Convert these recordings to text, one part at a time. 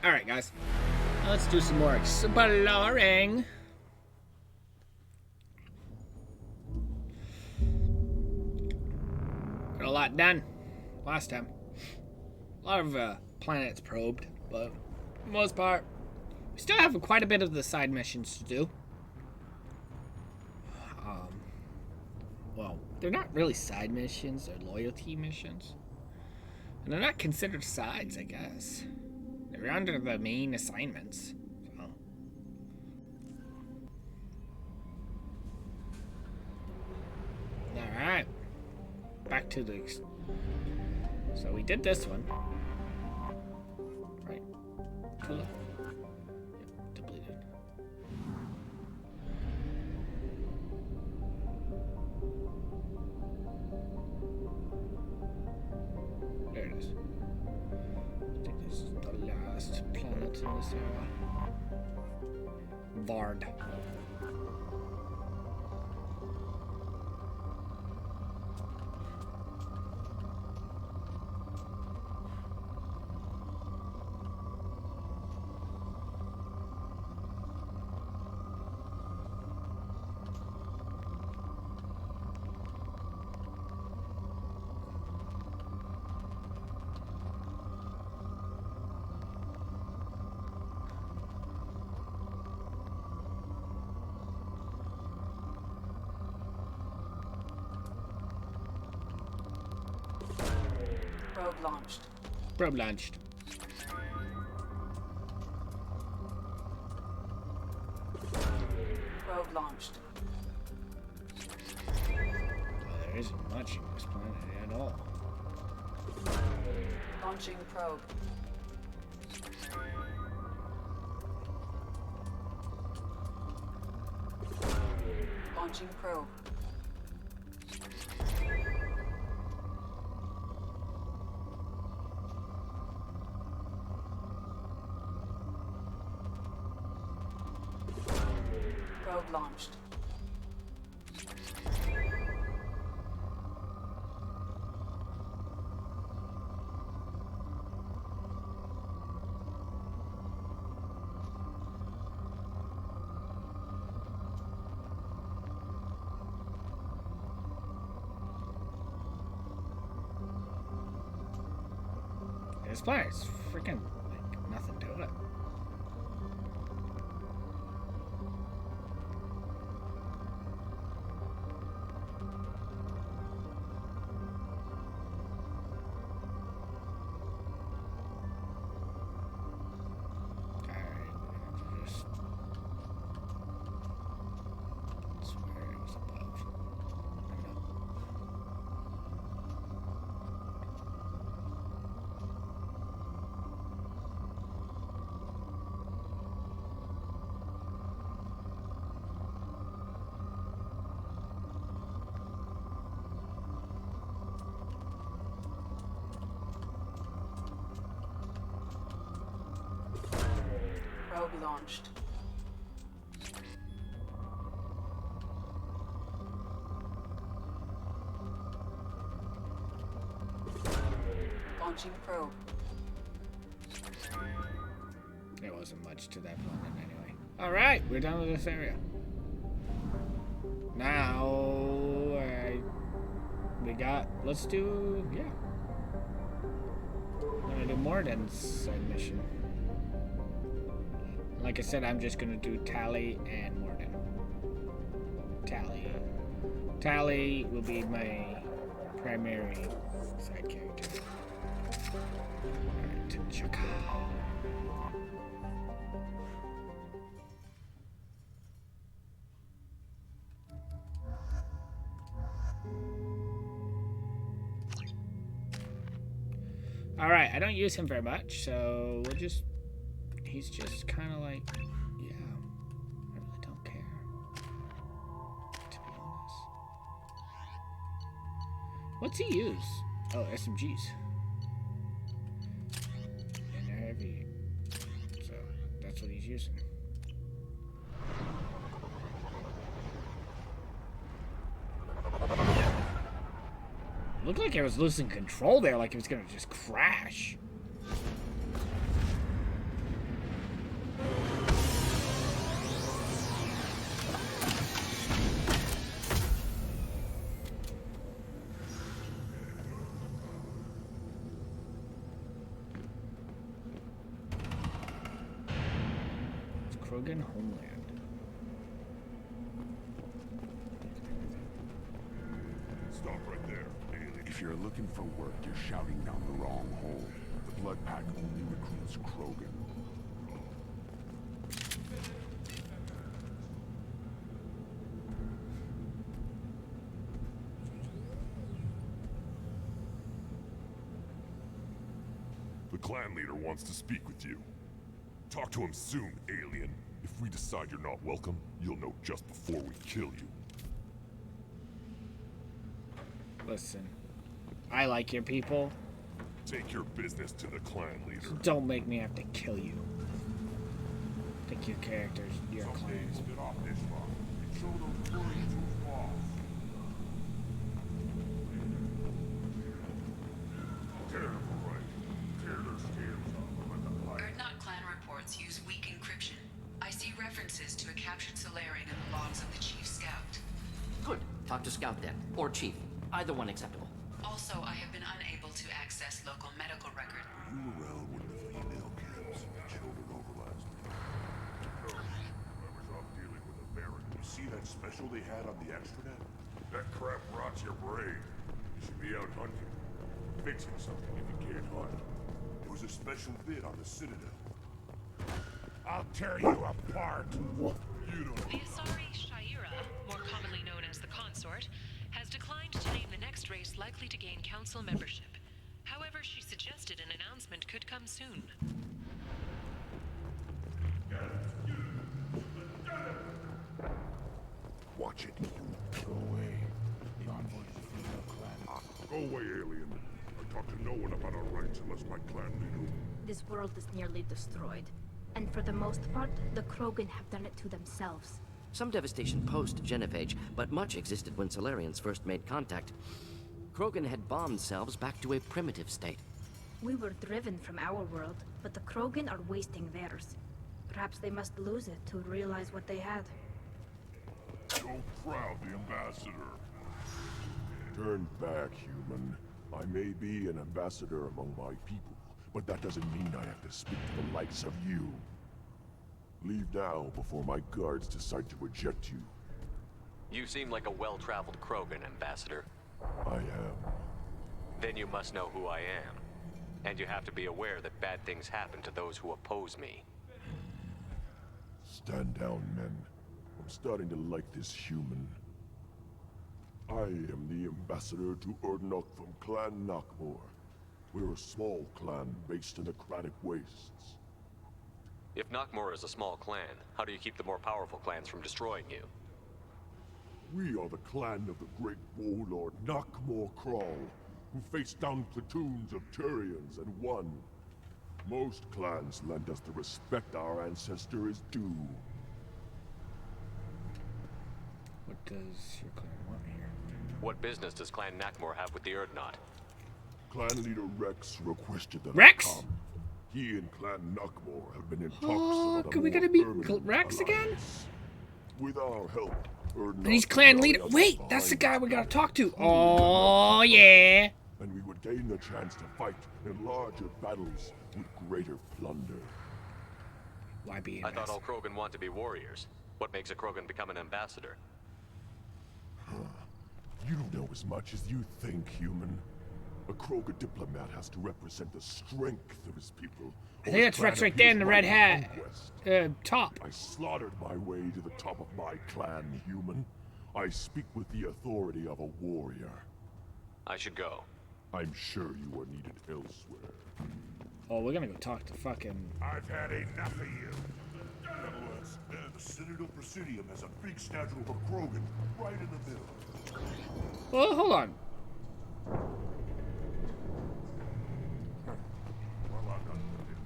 Alright, guys. Let's do some more exploring. Got a lot done last time. A lot of planets probed, but for the most part, we still have quite a bit of the side missions to do. Well, they're not really side missions, they're loyalty missions. And they're not considered sides, I guess. They're under the main assignments. So. Alright. Back to the... So we did this one. Right. Tula. Yep, depleted. There it is. I think this is the last planet in this area. Vard. Probe launched. Probe launched. Probe launched. Well, there isn't much in this planet at all. Launching probe. Launching probe. Probe launched. This planet's freaking like nothing to it. Probe launched. Launching probe. There wasn't much to that planet anyway. Alright, we're done with this area. Now, let's do, yeah. I'm gonna do Morden's side mission. Like I said, I'm just gonna do Tali and Morden. Tali will be my primary side character. Alright, Chaka. Alright, I don't use him very much, so we'll just... He's just kind of like... Yeah, I really don't care, to be honest. What's he use? Oh, SMGs. And they're heavy. So, that's what he's using. Looked like I was losing control there, like it was gonna just crash. Krogan homeland. Stop right there, alien. If you're looking for work, you're shouting down the wrong hole. The Blood Pack only recruits Krogan. The clan leader wants to speak with you. Talk to him soon, alien. If we decide you're not welcome, you'll know just before we kill you. Listen, I like your people. Take your business to the clan leader. Don't make me have to kill you. Take your characters, your clans. Get off this rock and show those warriors who's boss. Tear them away. Tear their skins off like a pipe. Erdnot clan reports use weak encryption. I see references to a captured Solarian in the logs of the Chief Scout. Good. Talk to Scout then. Or Chief. Either one acceptable. Also, I have been unable to access local medical record. You were around when the female camps children overlast. No, I was off dealing with a Baron. You see that special they had on the extranet? That crap rots your brain. You should be out hunting. Fixing something if you can't hunt. It was a special bid on the Citadel. I'll tear you apart. You don't. The Asari Shaira, more commonly known as the Consort, has declined to name the next race likely to gain council membership. However, she suggested an announcement could come soon. Watch it. Go away. The envoy of the female clan. Go away, alien. I talk to no one about our rights unless my clan leader. This world is nearly destroyed. And for the most part, the Krogan have done it to themselves. Some devastation post-Genophage, but much existed when Solarians first made contact. Krogan had bombed selves back to a primitive state. We were driven from our world, but the Krogan are wasting theirs. Perhaps they must lose it to realize what they had. So proud, the ambassador. Turn back, human. I may be an ambassador among my people, but that doesn't mean I have to speak to the likes of you. Leave now before my guards decide to eject you. You seem like a well-traveled Krogan, Ambassador. I am. Then you must know who I am. And you have to be aware that bad things happen to those who oppose me. Stand down, men. I'm starting to like this human. I am the ambassador to Erdnok from Clan Nakmor. We're a small clan based in the Kratic Wastes. If Nakmor is a small clan, how do you keep the more powerful clans from destroying you? We are the clan of the great warlord Nakmor Kral, who faced down platoons of Turians and won. Most clans lend us the respect our ancestor is due. What does your clan want here? What business does Clan Nakmor have with the Erdnot? Clan leader Rex requested that Rex? I come. He and Clan Nakmor have been in talks Oh, about a can we more gonna meet permanent Rex again? alliance. With our help, Erdnot And he's clan could leader. rally us Wait, that's the behind guy we gotta us. talk to. Oh, yeah. And we would gain the chance to fight in larger battles with greater plunder. Why be I thought all Krogan want to be warriors. What makes a Krogan become an ambassador? You don't know as much as you think, human. A Krogan diplomat has to represent the strength of his people. I think that's Rex right there in the red hat. Top. I slaughtered my way to the top of my clan, human. I speak with the authority of a warrior. I should go. I'm sure you are needed elsewhere. Oh, we're gonna go talk to fucking... I've had enough of you. Nevertheless, the Citadel Presidium has a big statue of a Krogan right in the middle. Oh, hold on.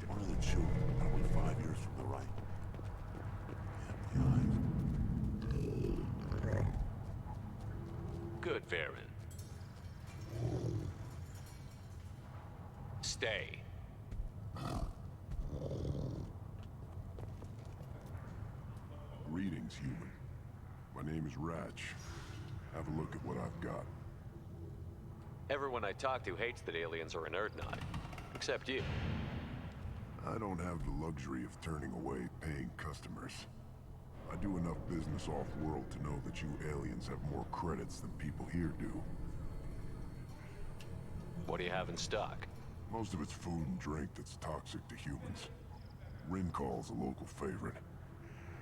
One of the children, probably 5 years from the right. Good, Varen. Stay. Greetings, human. My name is Ratch. Have a look at what I've got. Everyone I talk to hates that aliens are an Erdnot. Except you. I don't have the luxury of turning away paying customers. I do enough business off-world to know that you aliens have more credits than people here do. What do you have in stock? Most of it's food and drink that's toxic to humans. Rincall's a local favorite.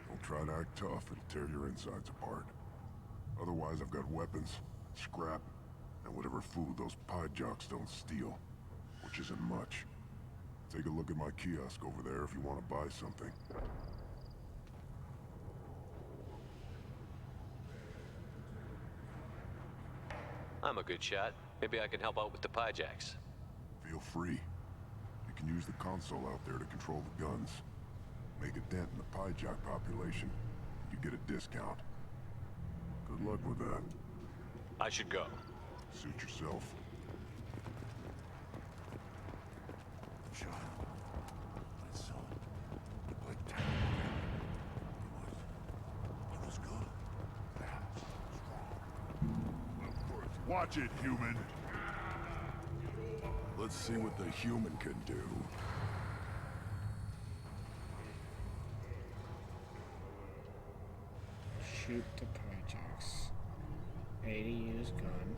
Don't try to act tough, it'll tear your insides apart. Otherwise, I've got weapons, scrap, and whatever food those pie jocks don't steal. Which isn't much. Take a look at my kiosk over there if you want to buy something. I'm a good shot. Maybe I can help out with the Pyjacks. Feel free. You can use the console out there to control the guns. Make a dent in the Pyjack population. You get a discount. Good luck with that. I should go. Suit yourself. Child. My son. He played terrible. He was good. Bad. Strong. Of course. Watch it, human. Let's see what the human can do. Shoot the projects. 80 used gun.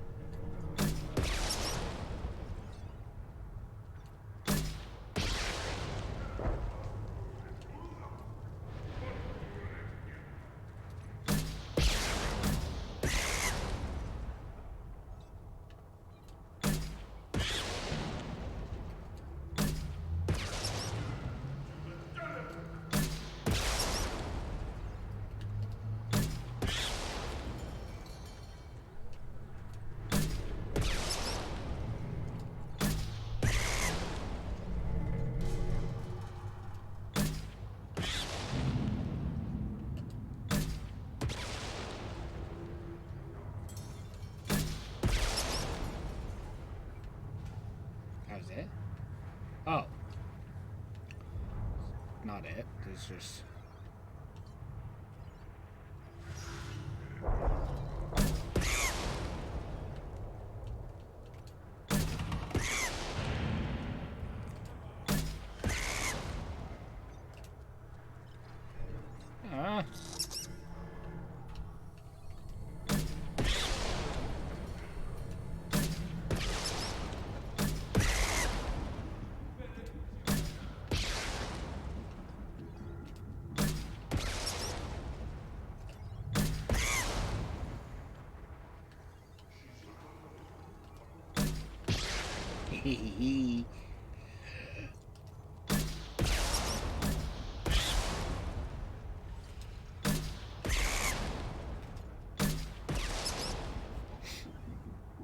That was it? Oh. Not it. There's just... Ah.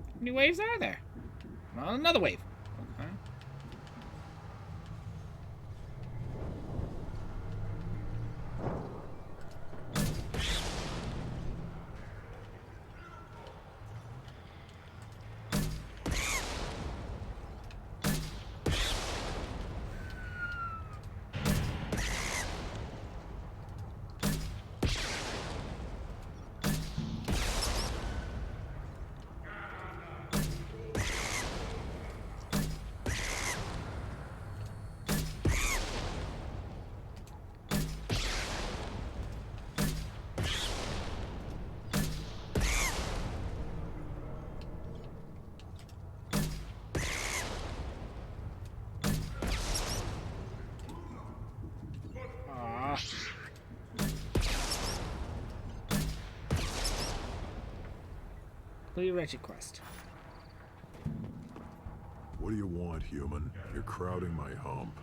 How many waves are there? Well, another wave. Okay. Ah. Complete Wretched Quest. What do you want, human? You're crowding my hump.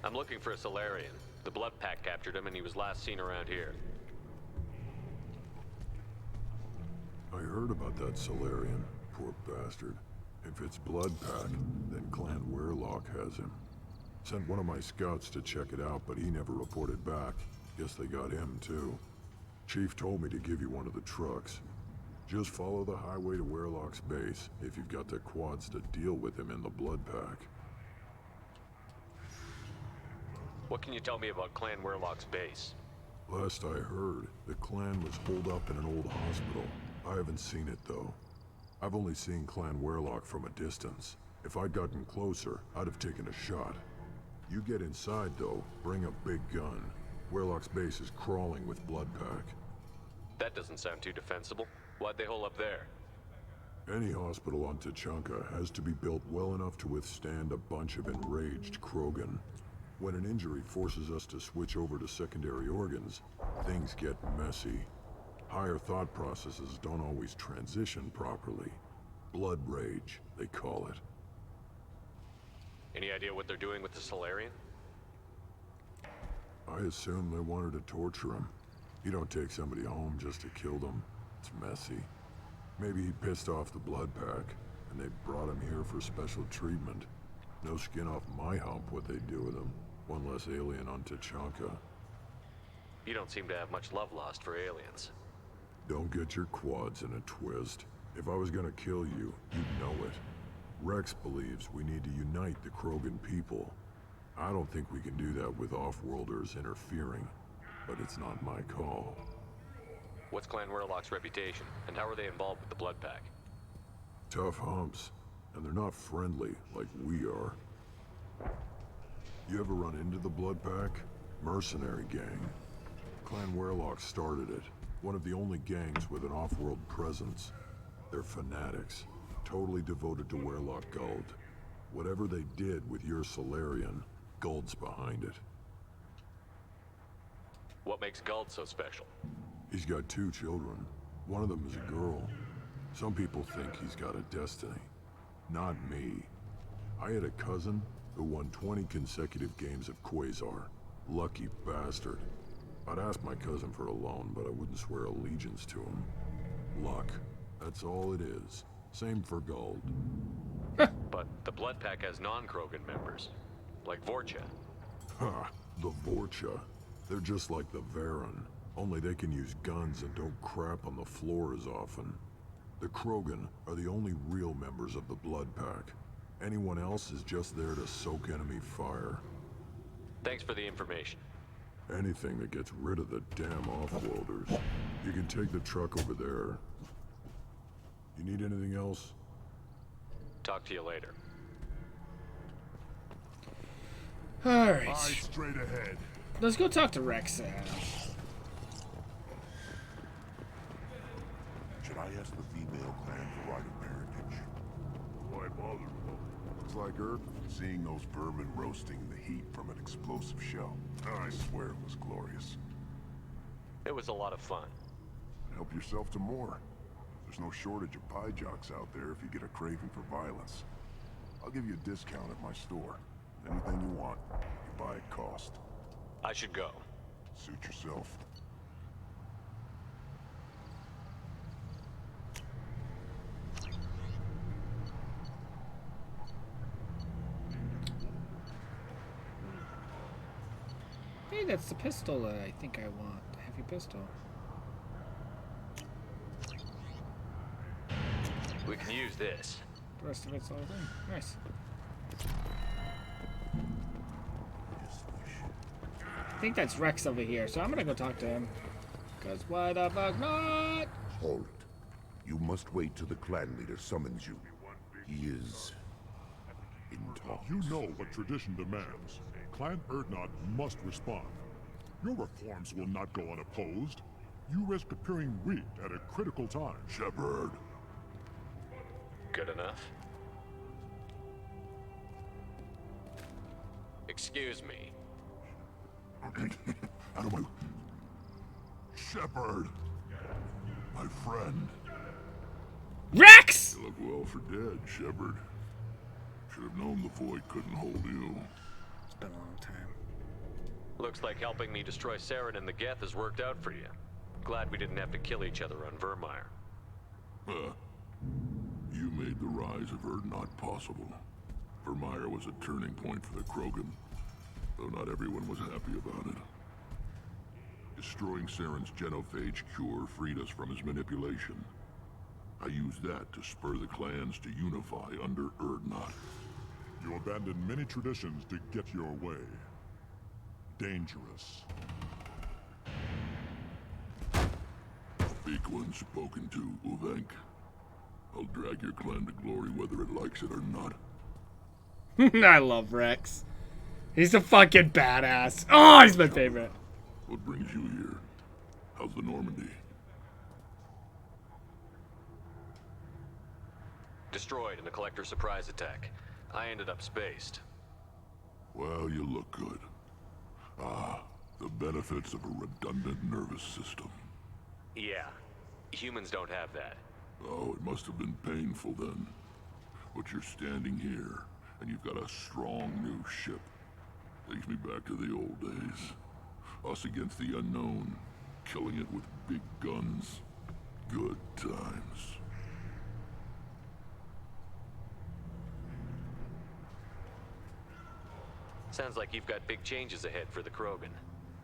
I'm looking for a Solarian. The Blood Pack captured him and he was last seen around here. I heard about that Solarian. Poor bastard. If it's Blood Pack, then Clan Werelock has him. Sent one of my scouts to check it out, but he never reported back. Guess they got him, too. Chief told me to give you one of the trucks. Just follow the highway to Werelock's base, if you've got the quads to deal with him in the Blood Pack. What can you tell me about Clan Werelock's base? Last I heard, the clan was holed up in an old hospital. I haven't seen it, though. I've only seen Clan Werlock from a distance. If I'd gotten closer, I'd have taken a shot. You get inside, though, bring a big gun. Werlock's base is crawling with Bloodpack. That doesn't sound too defensible. Why'd they hole up there? Any hospital on Tachanka has to be built well enough to withstand a bunch of enraged Krogan. When an injury forces us to switch over to secondary organs, things get messy. Higher thought processes don't always transition properly. Blood rage, they call it. Any idea what they're doing with the Solarian? I assume they wanted to torture him. You don't take somebody home just to kill them. It's messy. Maybe he pissed off the Bloodpack, and they brought him here for special treatment. No skin off my hump what they do with him. One less alien on Tachanka. You don't seem to have much love lost for aliens. Don't get your quads in a twist. If I was gonna kill you, you'd know it. Rex believes we need to unite the Krogan people. I don't think we can do that with off-worlders interfering, but it's not my call. What's Clan Werlock's reputation, and how are they involved with the Bloodpack? Tough humps, and they're not friendly like we are. You ever run into the Bloodpack? Mercenary gang. Clan Werlock started it. One of the only gangs with an off-world presence. They're fanatics, totally devoted to Werlock Guld. Whatever they did with your Solarian, Guld's behind it. What makes Guld so special? He's got 2 children. One of them is a girl. Some people think he's got a destiny. Not me. I had a cousin who won 20 consecutive games of Quasar. Lucky bastard. I'd ask my cousin for a loan, but I wouldn't swear allegiance to him. Luck. That's all it is. Same for Guld. But the Bloodpack has non-Krogan members, like Vorcha. Ha! The Vorcha. They're just like the Varen. Only they can use guns and don't crap on the floor as often. The Krogan are the only real members of the Bloodpack. Anyone else is just there to soak enemy fire. Thanks for the information. Anything that gets rid of the damn off-worlders. You can take the truck over there. You need anything else? Talk to you later. Alright. Eyes straight ahead. Let's go talk to Rex. Should I ask the female clan for right of parentage? Why bother? Looks like her. Seeing those vermin roasting in the heat from an explosive shell. I swear it was glorious. It was a lot of fun. Help yourself to more. There's no shortage of pie jocks out there if you get a craving for violence. I'll give you a discount at my store. Anything you want, you buy at cost. I should go. Suit yourself. Hey, that's the pistol I think I want. The heavy pistol. We can use this. The rest of it's all done. Nice. I think that's Rex over here, so I'm gonna go talk to him. Cause why the fuck not? Halt. You must wait till the clan leader summons you. He is in talks. You know what tradition demands. Clan Urdnot must respond. Your reforms will not go unopposed. You risk appearing weak at a critical time. Shepard. Good enough. Excuse me. Out of my... Shepard. My friend. Rex! You look well for dead, Shepard. Should have known the Void couldn't hold you. It's been a long time. Looks like helping me destroy Saren and the Geth has worked out for you. Glad we didn't have to kill each other on Vermire. You made the rise of Urdnot possible. Vermire was a turning point for the Krogan, though not everyone was happy about it. Destroying Saren's genophage cure freed us from his manipulation. I used that to spur the clans to unify under Urdnot. You abandoned many traditions to get your way. Dangerous. Speak when spoken to, Uvenk. A It'll drag your clan to glory whether it likes it or not. I love Rex. He's a fucking badass. Oh, he's my favorite. What brings you here? How's the Normandy? Destroyed in a collector surprise attack. I ended up spaced. Well, you look good. Ah, the benefits of a redundant nervous system. Yeah, humans don't have that. Oh, it must have been painful then. But you're standing here, and you've got a strong new ship. Takes me back to the old days. Us against the unknown, killing it with big guns. Good times. Sounds like you've got big changes ahead for the Krogan.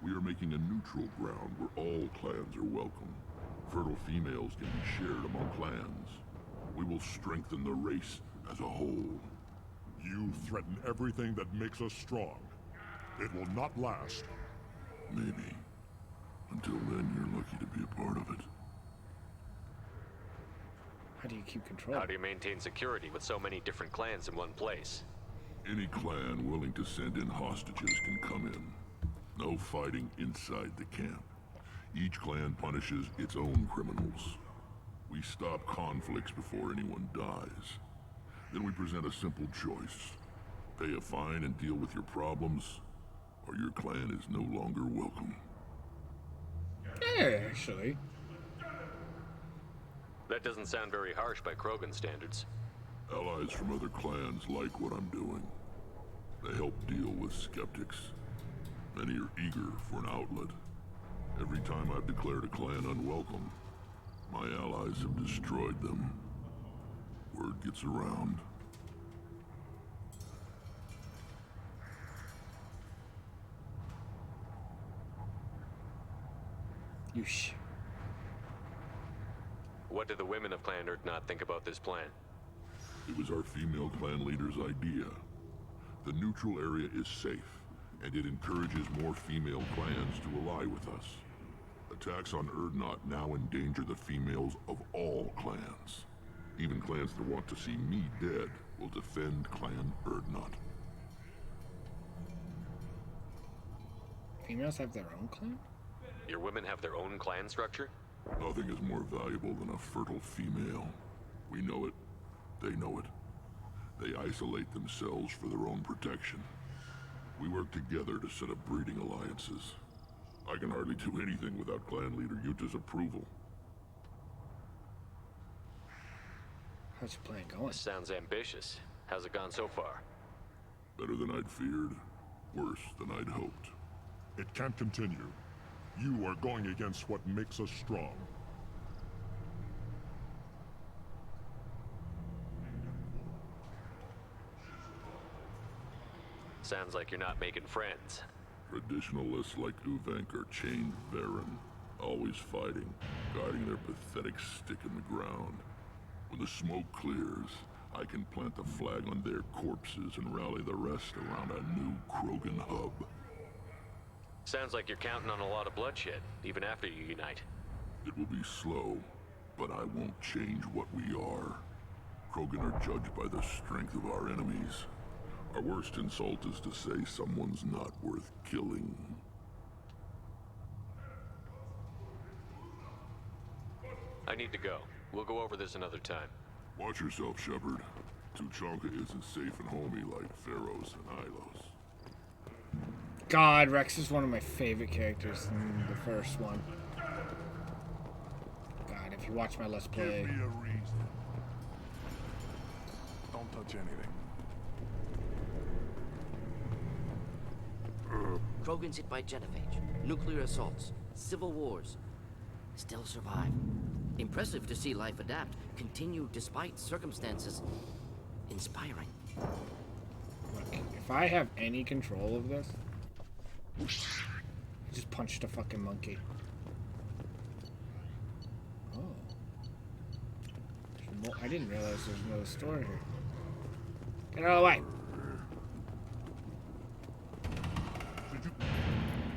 We are making a neutral ground where all clans are welcome. Fertile females can be shared among clans. We will strengthen the race as a whole. You threaten everything that makes us strong. It will not last. Maybe. Until then, you're lucky to be a part of it. How do you keep control? How do you maintain security with so many different clans in one place? Any clan willing to send in hostages can come in. No fighting inside the camp. Each clan punishes its own criminals. We stop conflicts before anyone dies. Then we present a simple choice. Pay a fine and deal with your problems, or your clan is no longer welcome. Yeah, actually. That doesn't sound very harsh by Krogan standards. Allies from other clans like what I'm doing. They help deal with skeptics. Many are eager for an outlet. Every time I've declared a clan unwelcome, my allies have destroyed them. Word gets around. What do the women of Clan Urdnot think about this plan? It was our female clan leader's idea. The neutral area is safe, and it encourages more female clans to ally with us. Attacks on Urdnot now endanger the females of all clans. Even clans that want to see me dead will defend Clan Urdnot. Females have their own clan? Your women have their own clan structure? Nothing is more valuable than a fertile female. We know it. They know it. They isolate themselves for their own protection. We work together to set up breeding alliances. I can hardly do anything without clan leader Yuta's approval. How's your plan going? Sounds ambitious. How's it gone so far? Better than I'd feared. Worse than I'd hoped. It can't continue. You are going against what makes us strong. Sounds like you're not making friends. Traditionalists like Uvenk are chained Varen, always fighting, guarding their pathetic stick in the ground. When the smoke clears, I can plant the flag on their corpses and rally the rest around a new Krogan hub. Sounds like you're counting on a lot of bloodshed, even after you unite. It will be slow, but I won't change what we are. Krogan are judged by the strength of our enemies. Our worst insult is to say someone's not worth killing. I need to go. We'll go over this another time. Watch yourself, Shepard. Tuchanka isn't safe and homey like Pharaohs and Ilos. God, Rex is one of my favorite characters in the first one. God, if you watch my Let's Play... Give me a reason. Don't touch anything. Krogans hit by genophage, nuclear assaults, civil wars. Still survive. Impressive to see life adapt, continue despite circumstances. Inspiring. Look, if I have any control of this... I just punched a fucking monkey. Oh. I didn't realize there's another store here. Get out of the way!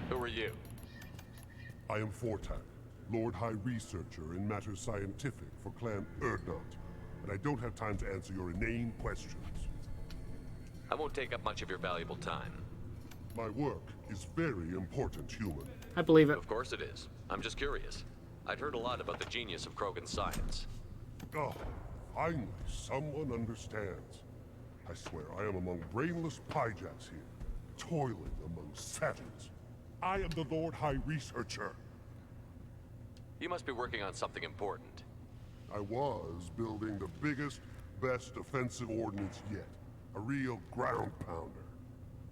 Who are you? I am Fortak, Lord High Researcher in matters scientific for Clan Urdnot. and I don't have time to answer your inane questions. I won't take up much of your valuable time. My work is very important, human. I believe it. Of course it is. I'm just curious. I'd heard a lot about the genius of Krogan's science. Oh, finally, someone understands. I swear, I am among brainless pyjaks here, toiling among savages. I am the Lord High Researcher. You must be working on something important. I was building the biggest, best offensive ordnance yet. A real ground pounder.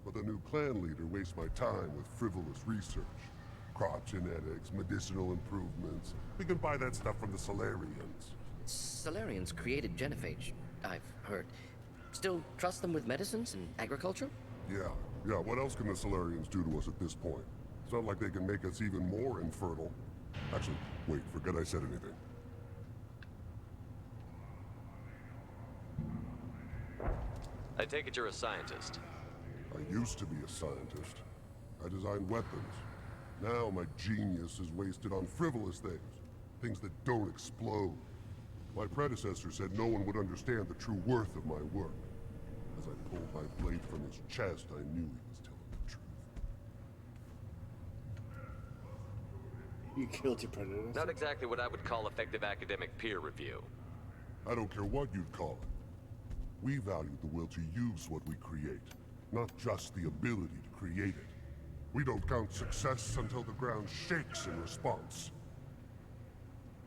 But the new clan leader wastes my time with frivolous research. Crop genetics, medicinal improvements. We can buy that stuff from the Solarians. Solarians created genophage, I've heard. Still trust them with medicines and agriculture? Yeah. What else can the Solarians do to us at this point? It's not like they can make us even more infertile. Actually, wait, forget I said anything. I take it you're a scientist. I used to be a scientist. I designed weapons. Now my genius is wasted on frivolous things. Things that don't explode. My predecessor said no one would understand the true worth of my work. As I pulled my blade from his chest, I knew he was telling the truth. You killed your predator. Not exactly what I would call effective academic peer review. I don't care what you'd call it. We value the will to use what we create, not just the ability to create it. We don't count success until the ground shakes in response.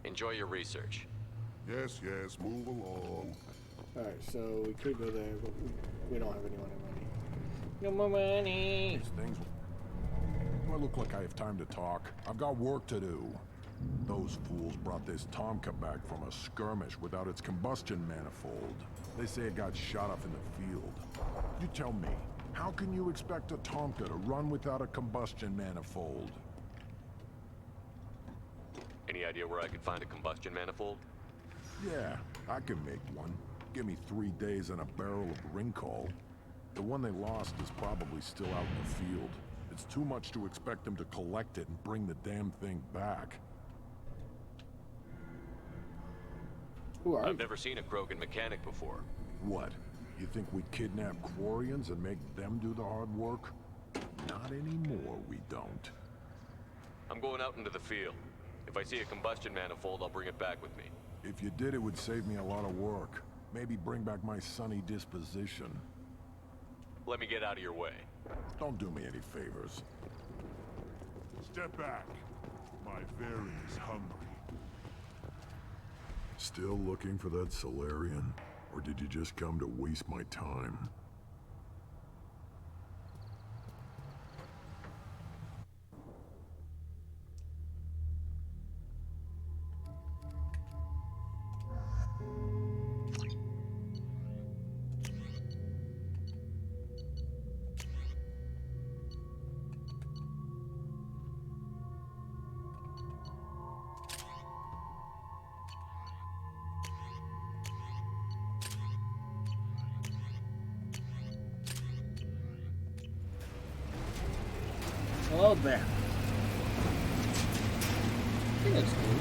Enjoy your research. Yes, move along. Alright, so we could go there, but we don't have any money. No more money! These things... Do I look like I have time to talk? I've got work to do. Those fools brought this Tomka back from a skirmish without its combustion manifold. They say it got shot off in the field. You tell me, how can you expect a Tomka to run without a combustion manifold? Any idea where I could find a combustion manifold? Yeah, I can make one. Give me 3 days and a barrel of Ringcall. The one they lost is probably still out in the field. It's too much to expect them to collect it and bring the damn thing back. I've never seen a Krogan mechanic before. What? You think we kidnap Quarians and make them do the hard work? Not anymore, we don't. I'm going out into the field. If I see a combustion manifold, I'll bring it back with me. If you did, it would save me a lot of work. Maybe bring back my sunny disposition. Let me get out of your way. Don't do me any favors. Step back. My berry is hungry. Still looking for that Solarian? Or did you just come to waste my time? Hello there. He looks cool.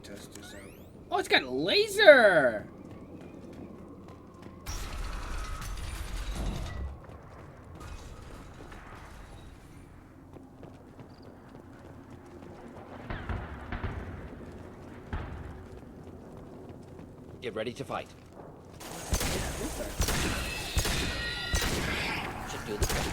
Test this out. Oh, it's got a laser! Get ready to fight. Should do the trick.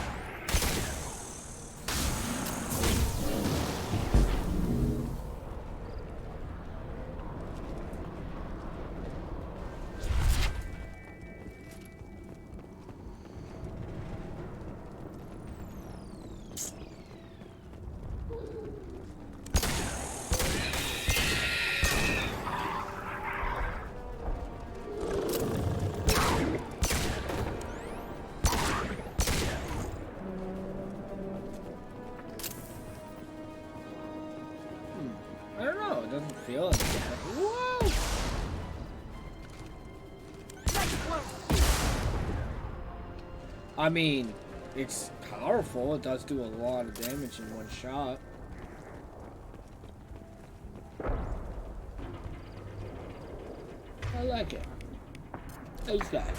feeling it. Whoa! I mean, it's powerful. It does do a lot of damage in one shot. I like it. Those guys.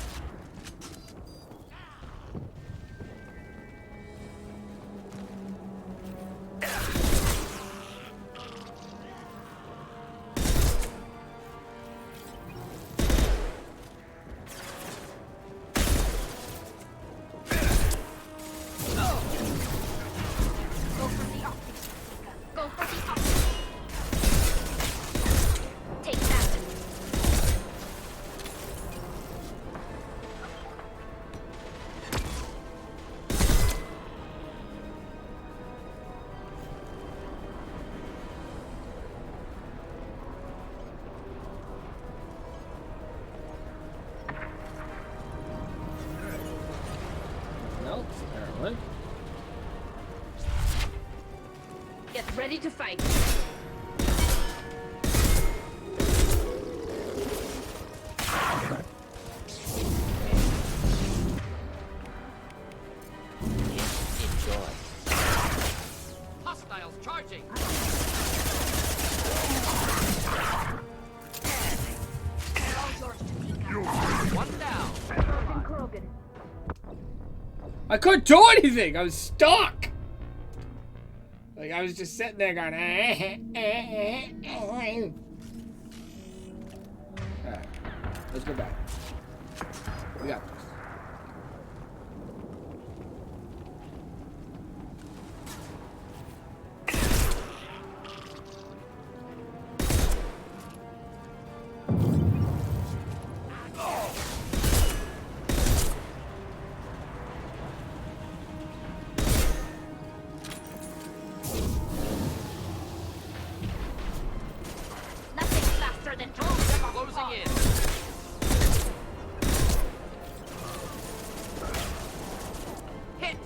Get ready to fight. Enjoy. Hostiles charging. One down. Krogan. I couldn't do anything. I was stuck. Like I was just sitting there going. All right, let's go back. We got this. Closing in. Hit.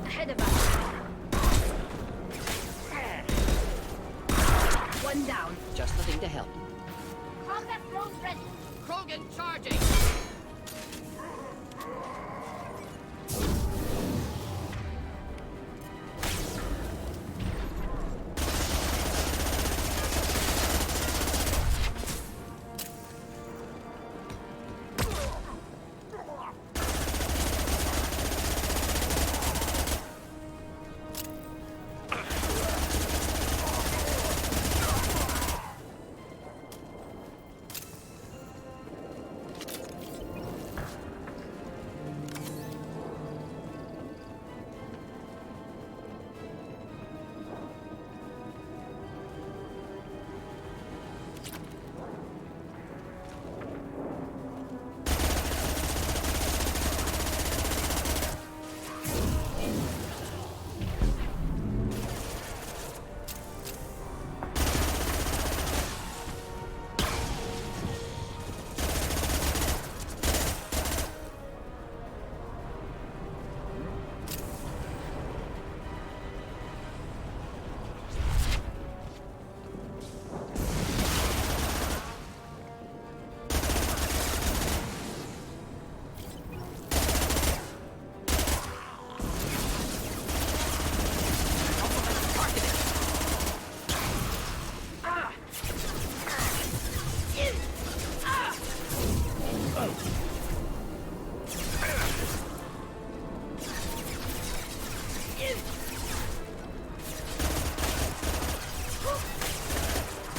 Ahead of us. One down. Just the thing to help. Combat drones ready. Krogan charging.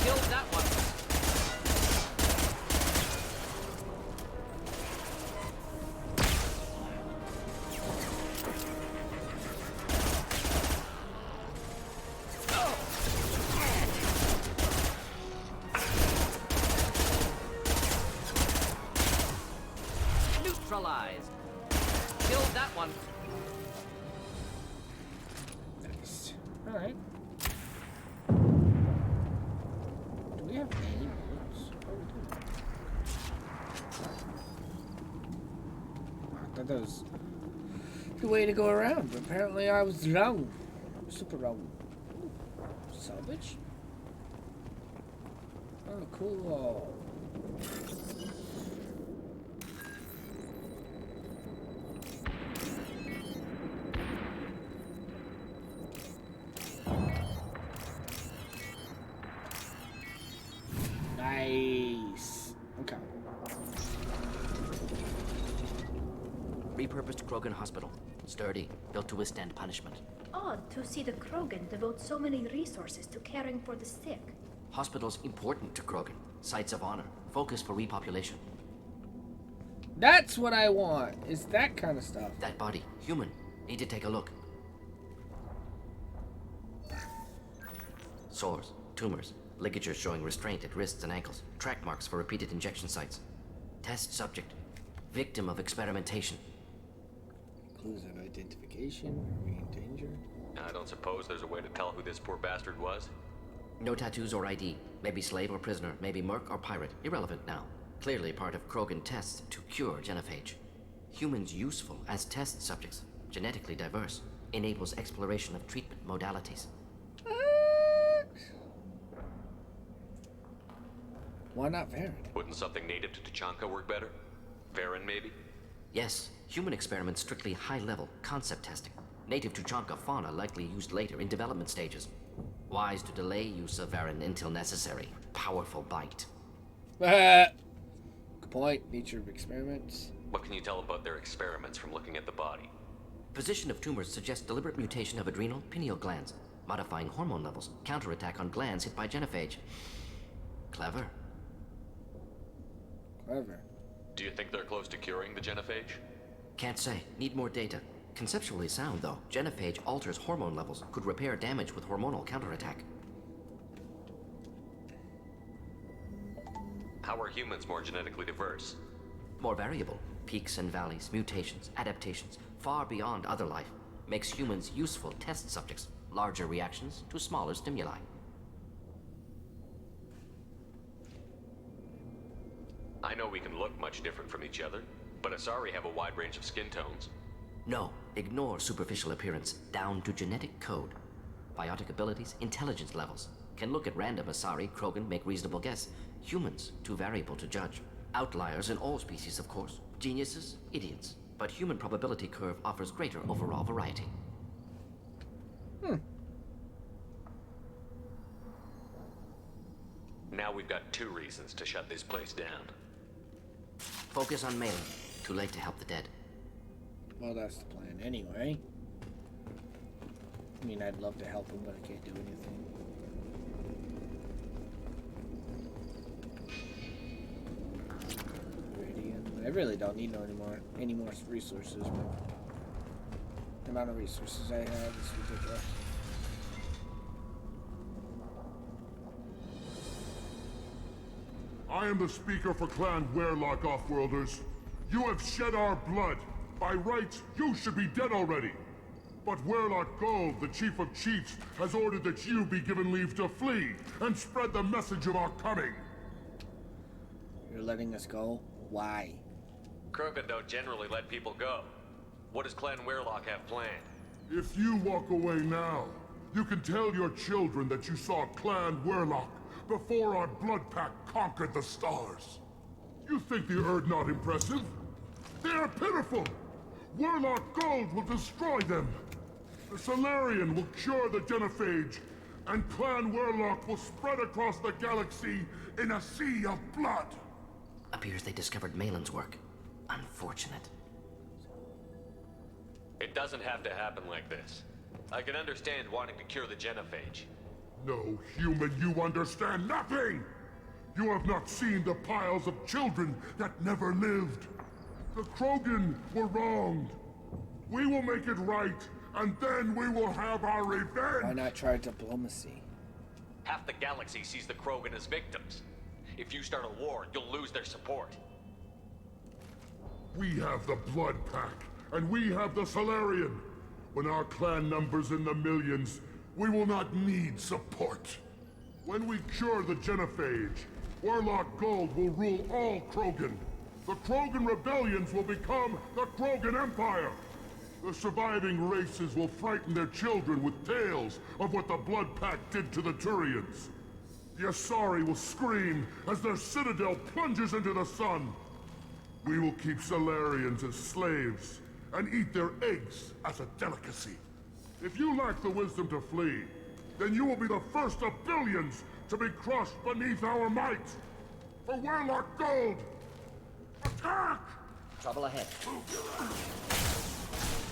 Killed that one. Neutralized. Killed that one. Nice. All right. Do we have any moves? thought that was the way to go around, but apparently I was wrong. Super wrong. Salvage? Oh, cool. Nice. Okay. Repurposed Krogan Hospital. Sturdy, built to withstand punishment. Odd to see the Krogan devote so many resources to caring for the sick. Hospitals important to Krogan. Sites of honor. Focus for repopulation. That's what I want, is that kind of stuff. That body, human. Need to take a look. Sores, tumors, ligatures showing restraint at wrists and ankles, track marks for repeated injection sites. Test subject. Victim of experimentation. Clues of identification? Are we in danger? I don't suppose there's a way to tell who this poor bastard was? No tattoos or ID. Maybe slave or prisoner, maybe merc or pirate. Irrelevant now. Clearly part of Krogan tests to cure genophage. Humans useful as test subjects. Genetically diverse. Enables exploration of treatment modalities. Why not Varen? Wouldn't something native to Tuchanka work better? Varen, maybe? Yes, human experiments strictly high-level concept testing. Native Tuchanka fauna likely used later in development stages. Wise to delay use of Varen until necessary. Powerful bite. Good point. Nature of experiments. What can you tell about their experiments from looking at the body? Position of tumors suggests deliberate mutation of adrenal, pineal glands, modifying hormone levels, counterattack on glands hit by genophage. Clever. Clever. Do you think they're close to curing the genophage? Can't say. Need more data. Conceptually sound, though. Genophage alters hormone levels, could repair damage with hormonal counterattack. How are humans more genetically diverse? More variable. Peaks and valleys, mutations, adaptations, far beyond other life. Makes humans useful test subjects. Larger reactions to smaller stimuli. I know we can look much different from each other, but Asari have a wide range of skin tones. No, ignore superficial appearance, down to genetic code. Biotic abilities, intelligence levels. Can look at random Asari, Krogan, make reasonable guess. Humans, too variable to judge. Outliers in all species, of course. Geniuses, idiots. But human probability curve offers greater overall variety. Now we've got 2 reasons to shut this place down. Focus on Malin. Too late to help the dead. Well, that's the plan anyway. I mean, I'd love to help him, but I can't do anything. Radiant. I really don't need any more resources, but the amount of resources I have is ridiculous. I am the speaker for Clan Werlock, Offworlders. You have shed our blood. By rights, you should be dead already. But Werlock Gold, the Chief of Chiefs, has ordered that you be given leave to flee and spread the message of our coming. You're letting us go? Why? Krogan don't generally let people go. What does Clan Werlock have planned? If you walk away now, you can tell your children that you saw Clan Werlock before our blood pack conquered the stars. You think the Erd not impressive? They are pitiful! Werlock Gold will destroy them! The Solarian will cure the genophage, and Clan Werlock will spread across the galaxy in a sea of blood! Appears they discovered Malin's work. Unfortunate. It doesn't have to happen like this. I can understand wanting to cure the genophage. No, human, you understand nothing! You have not seen the piles of children that never lived. The Krogan were wronged. We will make it right, and then we will have our revenge! Why not try diplomacy? Half the galaxy sees the Krogan as victims. If you start a war, you'll lose their support. We have the Blood Pack, and we have the Solarian. When our clan numbers in the millions, we will not need support. When we cure the genophage, Werlock Gold will rule all Krogan. The Krogan rebellions will become the Krogan Empire. The surviving races will frighten their children with tales of what the Blood Pact did to the Turians. The Asari will scream as their citadel plunges into the sun. We will keep Salarians as slaves and eat their eggs as a delicacy. If you lack the wisdom to flee, then you will be the first of billions to be crushed beneath our might. For Warlock Gold! Attack! Trouble ahead.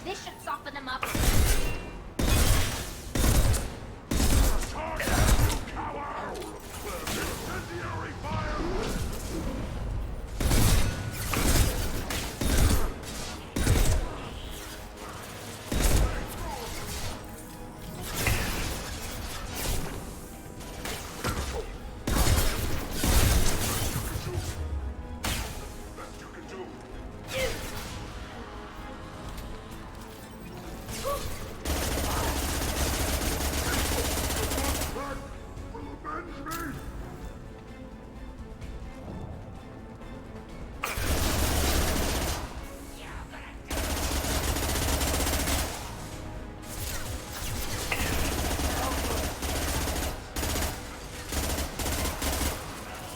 This should soften them up. Incendiary fire!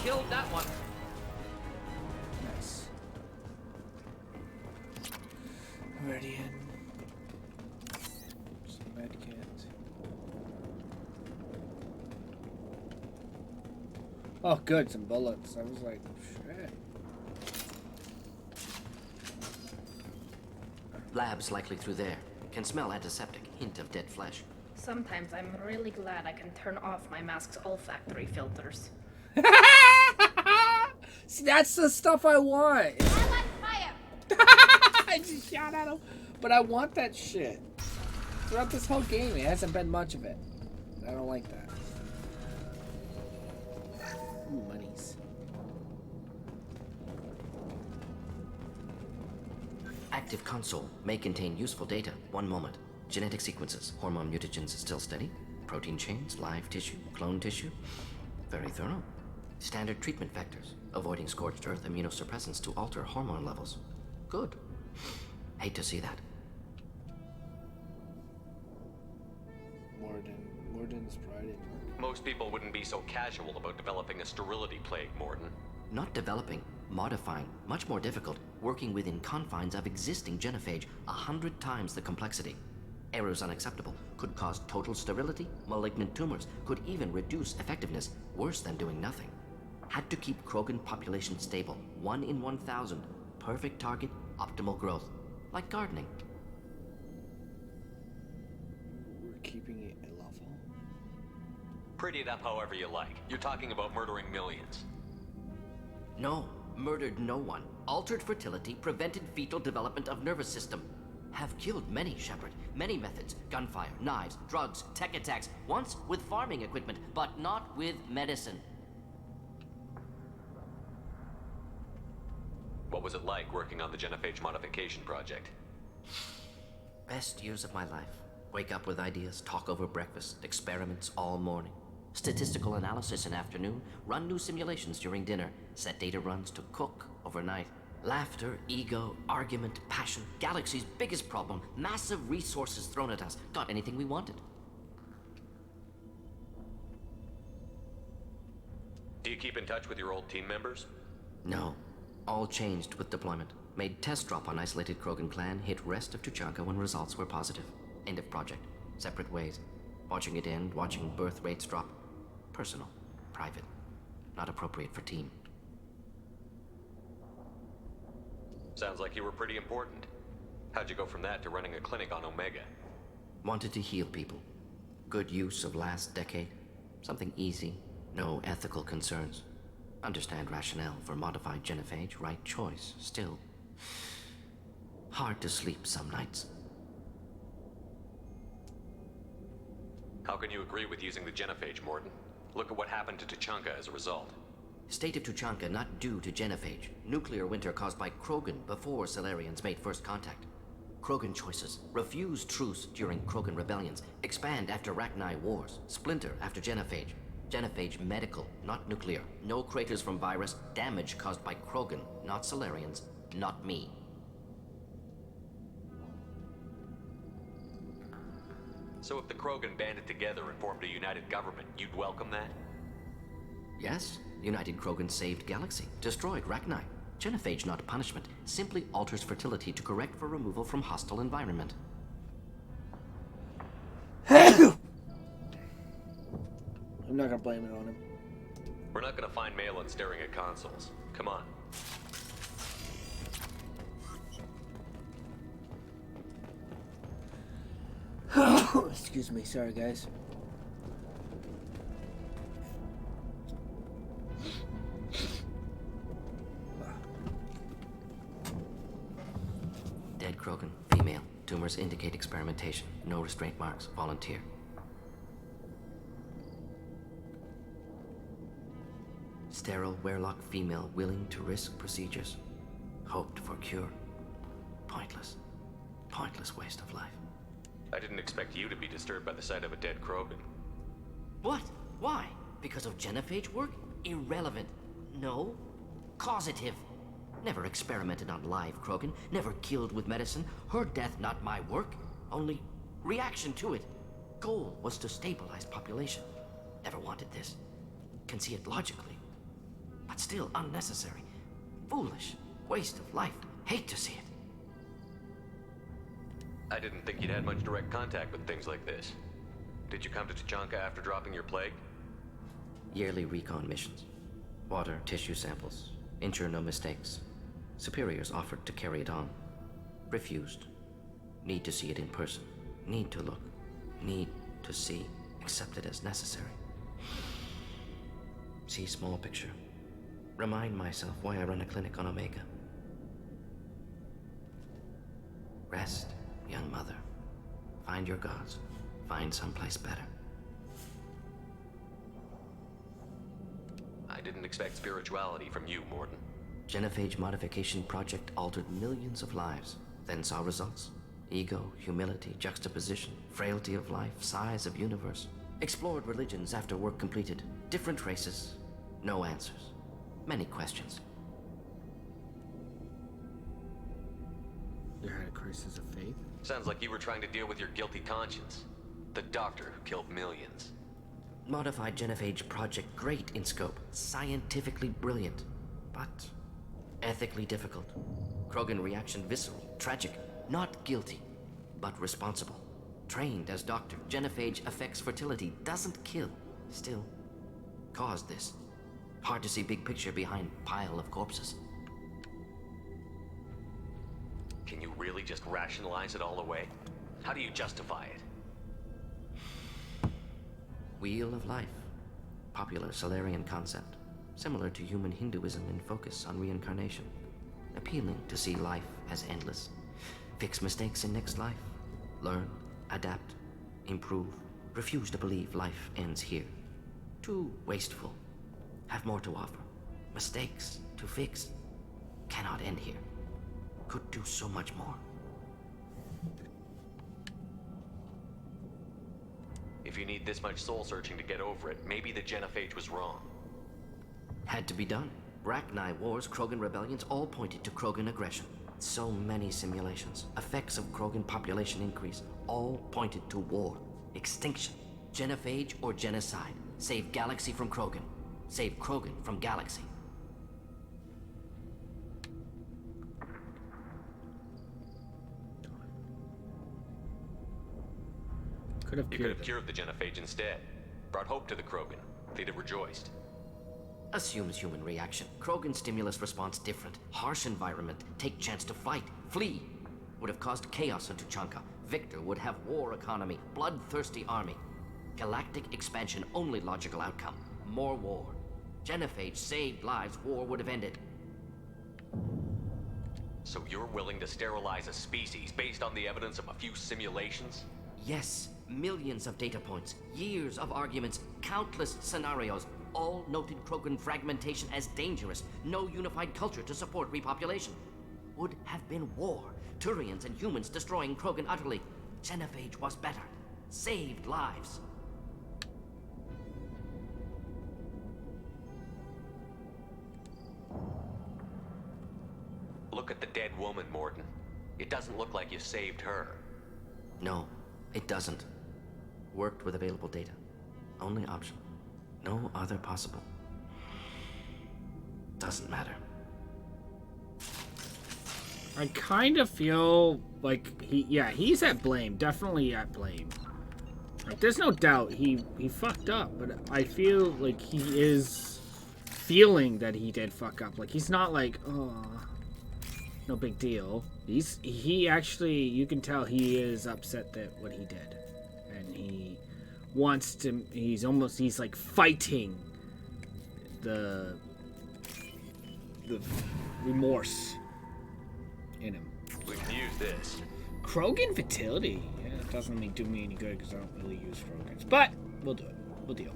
Killed that one. Nice. Meridian. Some medkit. Oh, good, some bullets. I was like, shit. Labs likely through there. Can smell antiseptic. Hint of dead flesh. Sometimes I'm really glad I can turn off my mask's olfactory filters. See, that's the stuff I want. I like fire! I just shot at him. But I want that shit. Throughout this whole game, it hasn't been much of it. I don't like that. Ooh, monies. Active console may contain useful data. One moment. Genetic sequences. Hormone mutagens still steady. Protein chains, live tissue, clone tissue. Very thorough. Standard treatment vectors. Avoiding scorched earth immunosuppressants to alter hormone levels. Good. Hate to see that. Morden's pride. Most people wouldn't be so casual about developing a sterility plague, Morden. Not developing, modifying, much more difficult, working within confines of existing genophage, 100 times the complexity. Errors unacceptable, could cause total sterility, malignant tumors, could even reduce effectiveness, worse than doing nothing. Had to keep Krogan population stable, 1 in 1,000, perfect target, optimal growth, like gardening. We're keeping it at level. Pretty it up however you like. You're talking about murdering millions. No, murdered no one. Altered fertility, prevented fetal development of nervous system. Have killed many, Shepard. Many methods. Gunfire, knives, drugs, tech attacks. Once with farming equipment, but not with medicine. What was it like working on the genophage modification project? Best years of my life. Wake up with ideas, talk over breakfast, experiments all morning. Statistical analysis in afternoon, run new simulations during dinner, set data runs to cook overnight. Laughter, ego, argument, passion, galaxy's biggest problem, massive resources thrown at us. Got anything we wanted. Do you keep in touch with your old team members? No. All changed with deployment. Made test drop on isolated Krogan clan, hit rest of Tuchanka when results were positive. End of project. Separate ways. Watching it end, watching birth rates drop. Personal. Private. Not appropriate for team. Sounds like you were pretty important. How'd you go from that to running a clinic on Omega? Wanted to heal people. Good use of last decade. Something easy. No ethical concerns. Understand rationale for modified genophage, right choice, still. Hard to sleep some nights. How can you agree with using the genophage, Morden? Look at what happened to Tuchanka as a result. State of Tuchanka not due to genophage. Nuclear winter caused by Krogan before Salarians made first contact. Krogan choices. Refuse truce during Krogan rebellions. Expand after Rachni wars. Splinter after genophage. Genophage medical, not nuclear. No craters from virus. Damage caused by Krogan, not Solarians, not me. So if the Krogan banded together and formed a united government, you'd welcome that? Yes, United Krogan saved Galaxy, destroyed Rachni. Genophage, not punishment, simply alters fertility to correct for removal from hostile environment. I'm not gonna blame it on him. We're not gonna find Malin staring at consoles. Come on. Excuse me, sorry guys. Dead Krogan, female. Tumors indicate experimentation. No restraint marks. Volunteer. Sterile, werelock female, willing to risk procedures. Hoped for cure. Pointless. Pointless waste of life. I didn't expect you to be disturbed by the sight of a dead Krogan. What? Why? Because of Genophage work? Irrelevant. No. Causative. Never experimented on live Krogan. Never killed with medicine. Her death, not my work. Only reaction to it. Goal was to stabilize population. Never wanted this. Can see it logically. But still unnecessary. Foolish. Waste of life. Hate to see it. I didn't think you'd had much direct contact with things like this. Did you come to Tuchanka after dropping your plague? Yearly recon missions. Water, tissue samples. Ensure no mistakes. Superiors offered to carry it on. Refused. Need to see it in person. Need to look. Need to see. Accept it as necessary. See small picture. Remind myself why I run a clinic on Omega. Rest, young mother. Find your gods. Find someplace better. I didn't expect spirituality from you, Mordin. Genophage modification project altered millions of lives, then saw results. Ego, humility, juxtaposition, frailty of life, size of universe. Explored religions after work completed. Different races. No answers. Many questions. You had a crisis of faith? Sounds like you were trying to deal with your guilty conscience. The doctor who killed millions. Modified Genophage project great in scope. Scientifically brilliant. But ethically difficult. Krogan reaction visceral. Tragic. Not guilty, but responsible. Trained as doctor. Genophage affects fertility. Doesn't kill. Still. Caused this. Hard to see big picture behind pile of corpses. Can you really just rationalize it all away? How do you justify it? Wheel of life. Popular Solarian concept. Similar to human Hinduism in focus on reincarnation. Appealing to see life as endless. Fix mistakes in next life. Learn, adapt, improve. Refuse to believe life ends here. Too wasteful. Have more to offer. Mistakes to fix. Cannot end here. Could do so much more. If you need this much soul searching to get over it, maybe the Genophage was wrong. Had to be done. Rachni wars, Krogan rebellions, all pointed to Krogan aggression. So many simulations. Effects of Krogan population increase. All pointed to war. Extinction. Genophage or genocide. Save Galaxy from Krogan. Save Krogan from Galaxy. Could have You could have cured the Genophage instead. Brought hope to the Krogan. They'd have rejoiced. Assumes human reaction. Krogan stimulus response different. Harsh environment. Take chance to fight. Flee. Would have caused chaos in Tuchanka. Victor would have war economy. Bloodthirsty army. Galactic expansion only logical outcome. More war. Genophage saved lives. War would have ended. So you're willing to sterilize a species based on the evidence of a few simulations? Yes. Millions of data points. Years of arguments. Countless scenarios. All noted Krogan fragmentation as dangerous. No unified culture to support repopulation. Would have been war. Turians and humans destroying Krogan utterly. Genophage was better. Saved lives. Look at the dead woman, Morton. It doesn't look like you saved her. No, it doesn't. Worked with available data. Only option. No other possible. Doesn't matter. I kind of feel like he's at blame. Definitely at blame. Like, there's no doubt he fucked up, but I feel like he is feeling that he did fuck up. Like, he's not like, oh, no big deal. He actually, you can tell he is upset that what he did. And he wants to, he's like fighting the remorse in him. We can use this. Krogan fertility. Yeah, it doesn't do me any good because I don't really use Krogans. But we'll do it. We'll deal.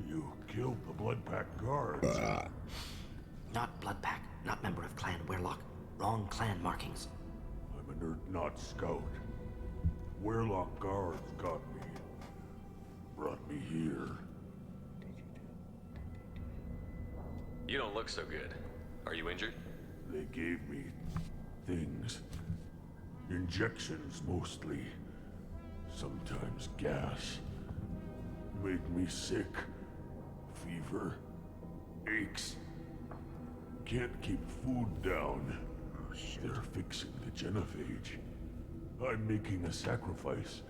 You killed the Bloodpack guards. Not Bloodpack, not member of Clan Weirlock. Wrong clan markings. I'm an Urdnot scout. Weirlock guards got me. Brought me here. You don't look so good. Are you injured? They gave me things. Injections mostly. Sometimes gas. Made me sick. Fever. Aches. Can't keep food down. They're fixing the genophage. I'm making a sacrifice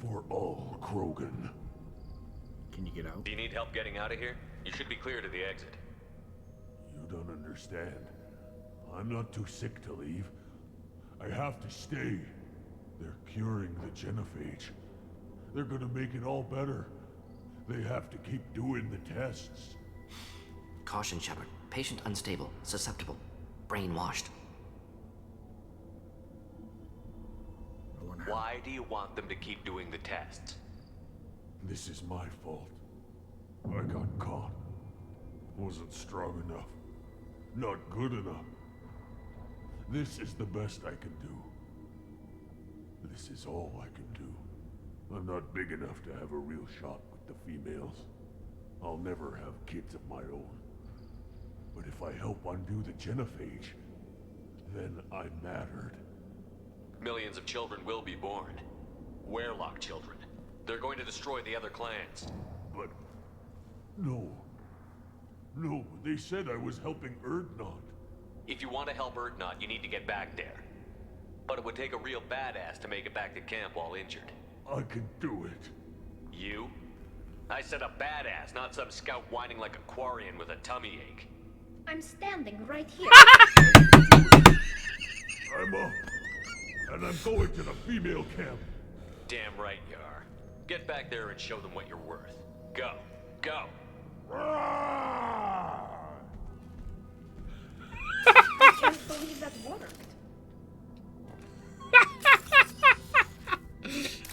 for all Krogan. Can you get out? Do you need help getting out of here? You should be clear to the exit. You don't understand. I'm not too sick to leave. I have to stay. They're curing the genophage. They're gonna make it all better. They have to keep doing the tests. Caution, Shepard. Patient unstable, susceptible, brainwashed. Why do you want them to keep doing the tests? This is my fault. I got caught. Wasn't strong enough. Not good enough. This is the best I can do. This is all I can do. I'm not big enough to have a real shot with the females. I'll never have kids of my own. But if I help undo the genophage, then I mattered. Millions of children will be born. Weirlock children. They're going to destroy the other clans. But... no. No, they said I was helping Urdnot. If you want to help Urdnot, you need to get back there. But it would take a real badass to make it back to camp while injured. I can do it. You? I said a badass, not some scout whining like a Quarian with a tummy ache. I'm standing right here. I'm up. And I'm going to the female camp. Damn right you are. Get back there and show them what you're worth. Go. Go. I can't believe that worked.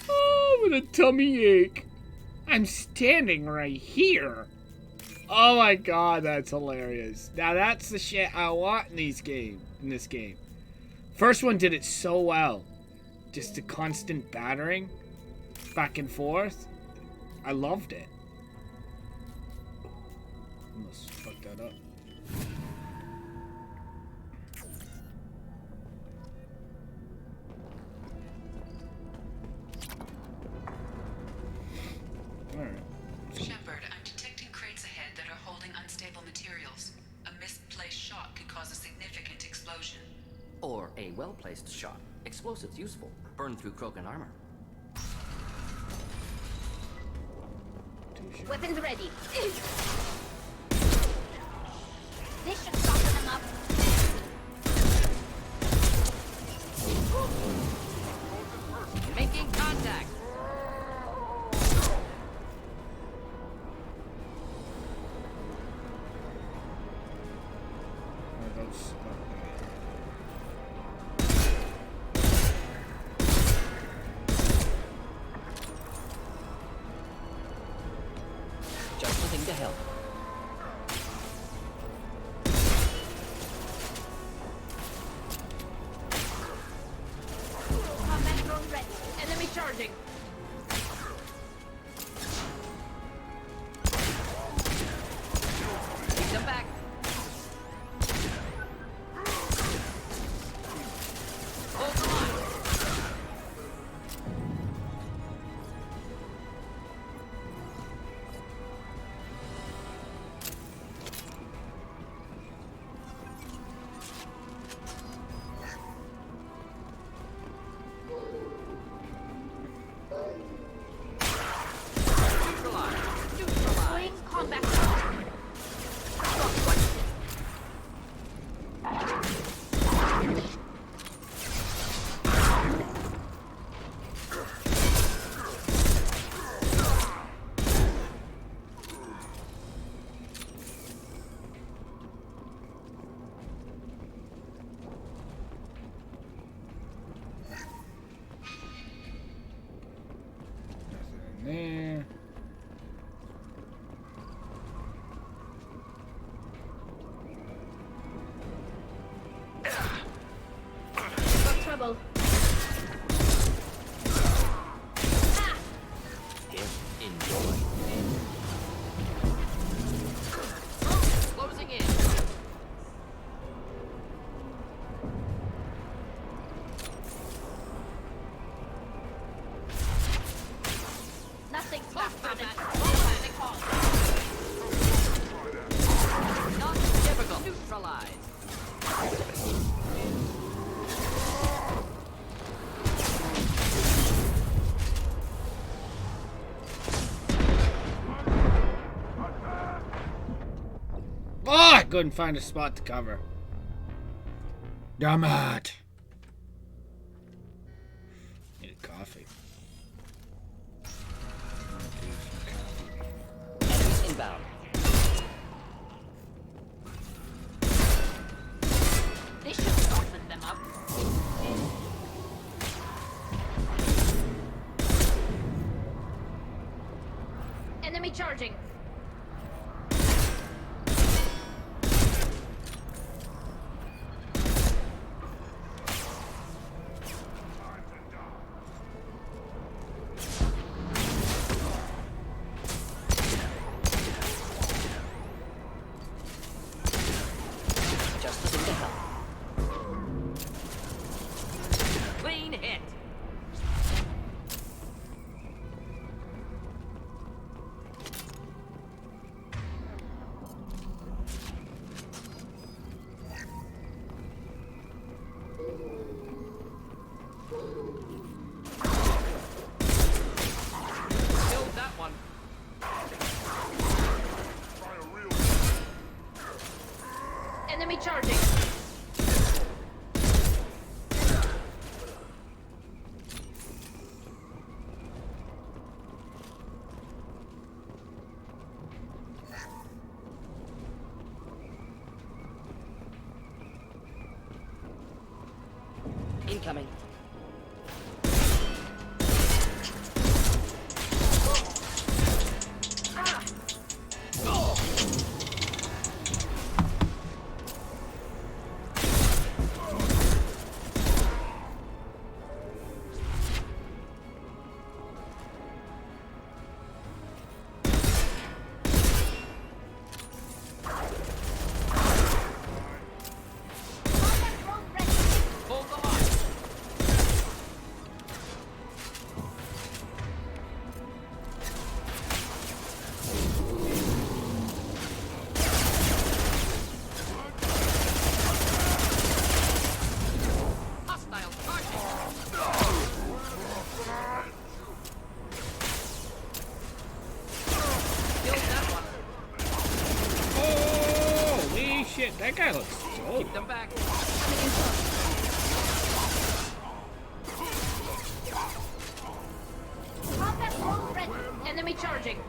Oh, with a tummy ache. I'm standing right here. Oh my god, that's hilarious. Now that's the shit I want in this game. First one did it so well. Just the constant battering back and forth. I loved it. Almost fucked that up. Shepard, I'm detecting crates ahead that are holding unstable materials. A misplaced shot could cause a significant explosion. Or a well-placed shot. Explosives useful. Burn through Krogan armor. Weapons ready. This should soften them up. Making contact. Just the thing to help. neutralized. Oh, I couldn't find a spot to cover. Damn it. Need a coffee. Inbound. This should soften them up. Enemy charging. Just a little help. Clean hit. Killed that one. Enemy charging. Incoming. Hold the line. Hostile charging. Killed that one. Holy shit, that guy looks dope. Keep them back. Combat drone ready. Enemy charging.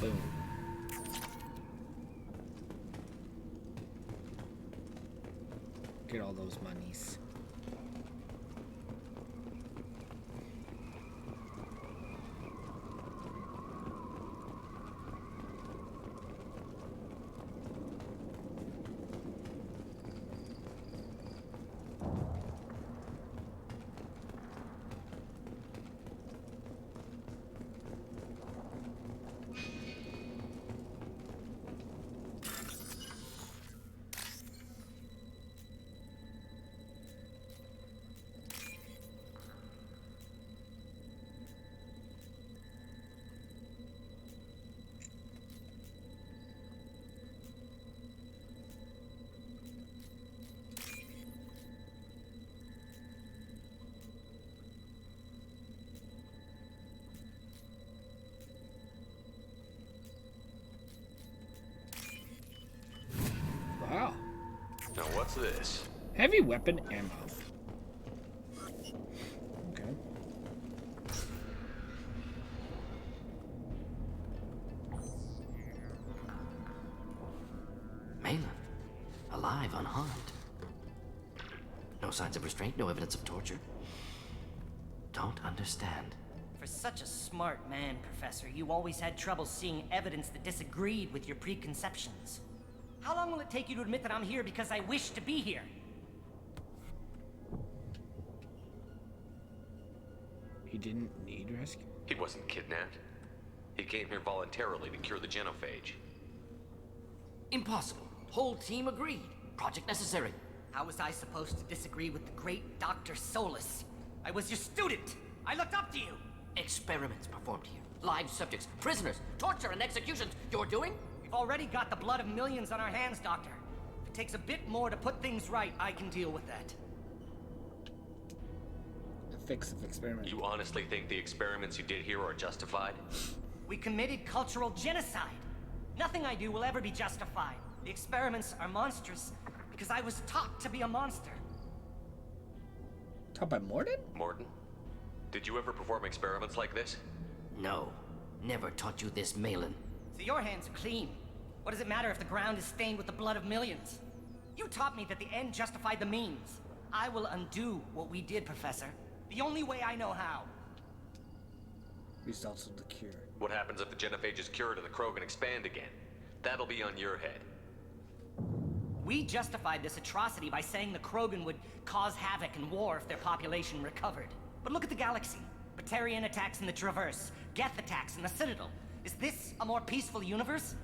Boom. Get all those monies. Wow. Now what's this? Heavy weapon ammo. Okay. Malin, alive, unharmed. No signs of restraint, no evidence of torture. Don't understand. For such a smart man, Professor, you always had trouble seeing evidence that disagreed with your preconceptions. How long will it take you to admit that I'm here because I wish to be here? He didn't need rescue? He wasn't kidnapped. He came here voluntarily to cure the genophage. Impossible. Whole team agreed. Project necessary. How was I supposed to disagree with the great Dr. Solus? I was your student. I looked up to you. Experiments performed here. Live subjects, prisoners, torture and executions. You're doing? We've already got the blood of millions on our hands, Doctor. If it takes a bit more to put things right, I can deal with that. A fix of experiment. You honestly think the experiments you did here are justified? We committed cultural genocide. Nothing I do will ever be justified. The experiments are monstrous because I was taught to be a monster. Taught by Mordin? Morton? Did you ever perform experiments like this? No. Never taught you this, Malin. So your hands are clean. What does it matter if the ground is stained with the blood of millions? You taught me that the end justified the means. I will undo what we did, Professor. The only way I know how. Results of the cure. What happens if the genophage is cured and the Krogan expand again? That'll be on your head. We justified this atrocity by saying the Krogan would cause havoc and war if their population recovered. But look at the galaxy. Batarian attacks in the Traverse, Geth attacks in the Citadel. Is this a more peaceful universe?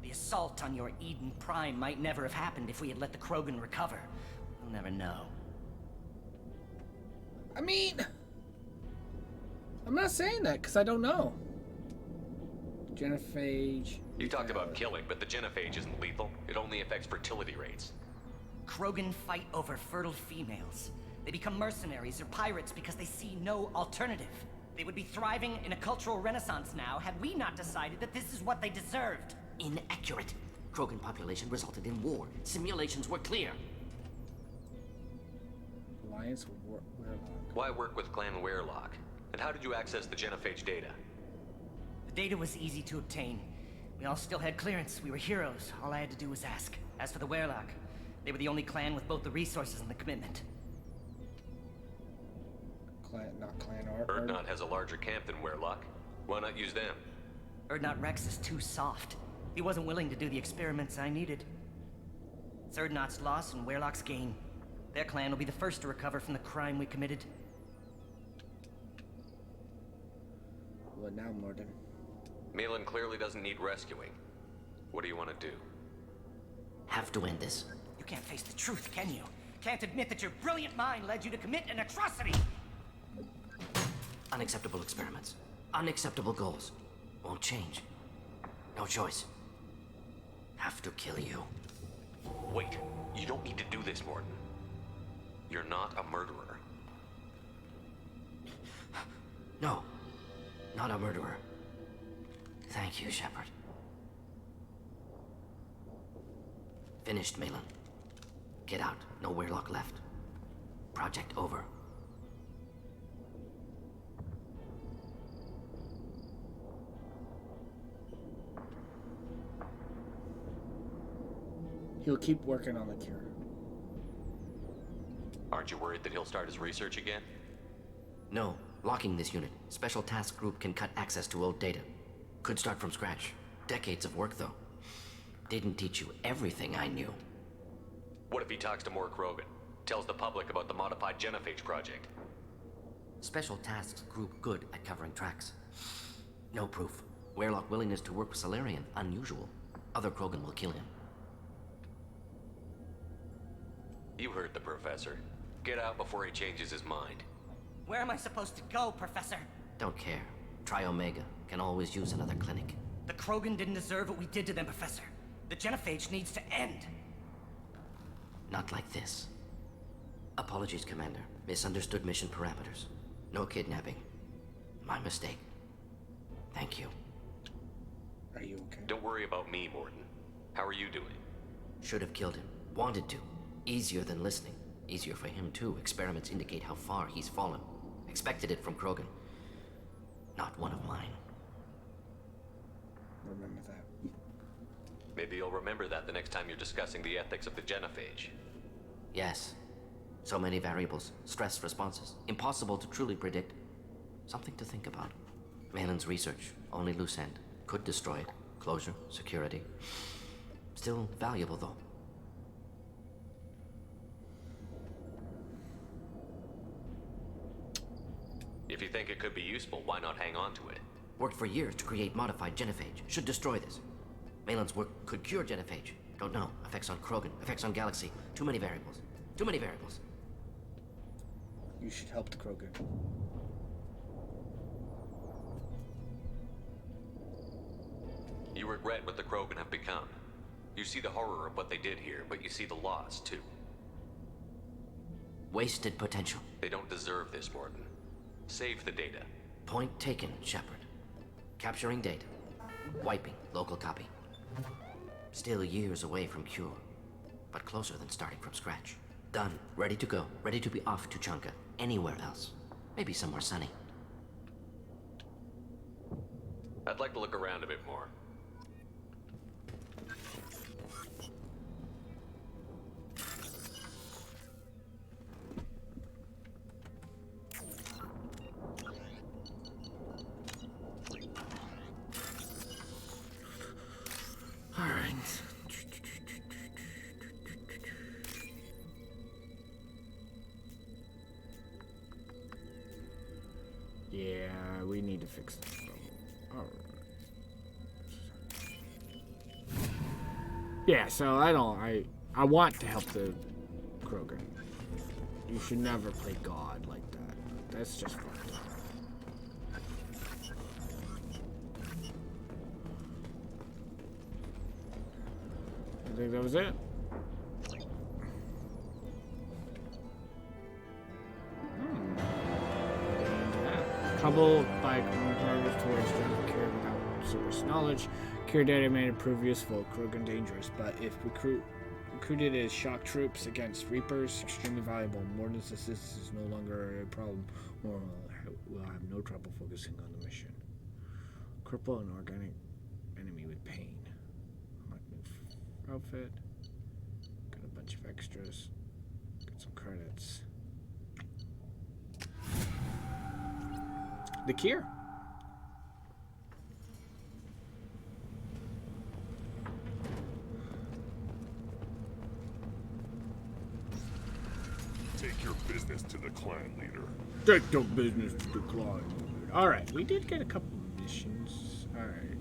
The assault on your Eden Prime might never have happened if we had let the Krogan recover. We'll never know. I mean, I'm not saying that because I don't know. Genophage. You talked about killing, but the genophage isn't lethal. It only affects fertility rates. Krogan fight over fertile females. They become mercenaries or pirates because they see no alternative. They would be thriving in a cultural renaissance now had we not decided that this is what they deserved. Inaccurate. Krogan population resulted in war. Simulations were clear. Alliance Werelock. Why work with Clan Werelock? And how did you access the genophage data? The data was easy to obtain. We all still had clearance. We were heroes. All I had to do was ask. As for the Werelock, they were the only clan with both the resources and the commitment. Not Clan Art. Urdnot has a larger camp than Werelock. Why not use them? Urdnot Rex is too soft. He wasn't willing to do the experiments I needed. It's Urdnot's loss and Werelock's gain. Their clan will be the first to recover from the crime we committed. What now, Mordin? Malin clearly doesn't need rescuing. What do you want to do? Have to end this. You can't face the truth, can you? Can't admit that your brilliant mind led you to commit an atrocity! Unacceptable experiments. Unacceptable goals. Won't change. No choice. Have to kill you. Wait, you don't need to do this, Morton. You're not a murderer. No. Not a murderer. Thank you, Shepard. Finished, Malin. Get out. No Werelock left. Project over. He'll keep working on the cure. Aren't you worried that he'll start his research again? No. Locking this unit. Special task group can cut access to old data. Could start from scratch. Decades of work, though. Didn't teach you everything I knew. What if he talks to more Krogan? Tells the public about the modified genophage project? Special tasks group good at covering tracks. No proof. Werelock willingness to work with Salarian, unusual. Other Krogan will kill him. You heard the professor. Get out before he changes his mind. Where am I supposed to go, Professor? Don't care. Try Omega. Can always use another clinic. The Krogan didn't deserve what we did to them, Professor. The genophage needs to end. Not like this. Apologies, Commander. Misunderstood mission parameters. No kidnapping. My mistake. Thank you. Are you okay? Don't worry about me, Morton. How are you doing? Should have killed him. Wanted to. Easier than listening. Easier for him, too. Experiments indicate how far he's fallen. Expected it from Krogan. Not one of mine. Remember that. Maybe you'll remember that the next time you're discussing the ethics of the genophage. Yes. So many variables, stress responses, impossible to truly predict. Something to think about. Malin's research, only loose end. Could destroy it. Closure, security. Still valuable, though. If you think it could be useful, why not hang on to it? Worked for years to create modified genophage. Should destroy this. Malin's work could cure genophage. Don't know. Effects on Krogan, effects on Galaxy. Too many variables. Too many variables. You should help the Krogan. You regret what the Krogan have become. You see the horror of what they did here, but you see the loss, too. Wasted potential. They don't deserve this, Mordin. Save the data. Point taken, Shepard. Capturing data. Wiping local copy. Still years away from cure, but closer than starting from scratch. Done. Ready to go. Ready to be off to Chunka. Anywhere else. Maybe somewhere sunny. I'd like to look around a bit more. Yeah, we need to fix this problem. Alright. Yeah, so I want to help the Krogan. You should never play God like that. That's just fucked up. I think that was it. Trouble by progress towards general care without source knowledge. Cure data may prove useful, Krogan dangerous, but if recruited as shock troops against Reapers, extremely valuable. Mordin's assistance is no longer a problem. Or will have no trouble focusing on the mission. Cripple an organic enemy with pain. Unlock new outfit. Got a bunch of extras. Got some credits. The cure. Take your business to the clan leader. Take your business to the clan leader. Alright, we did get a couple missions. Alright.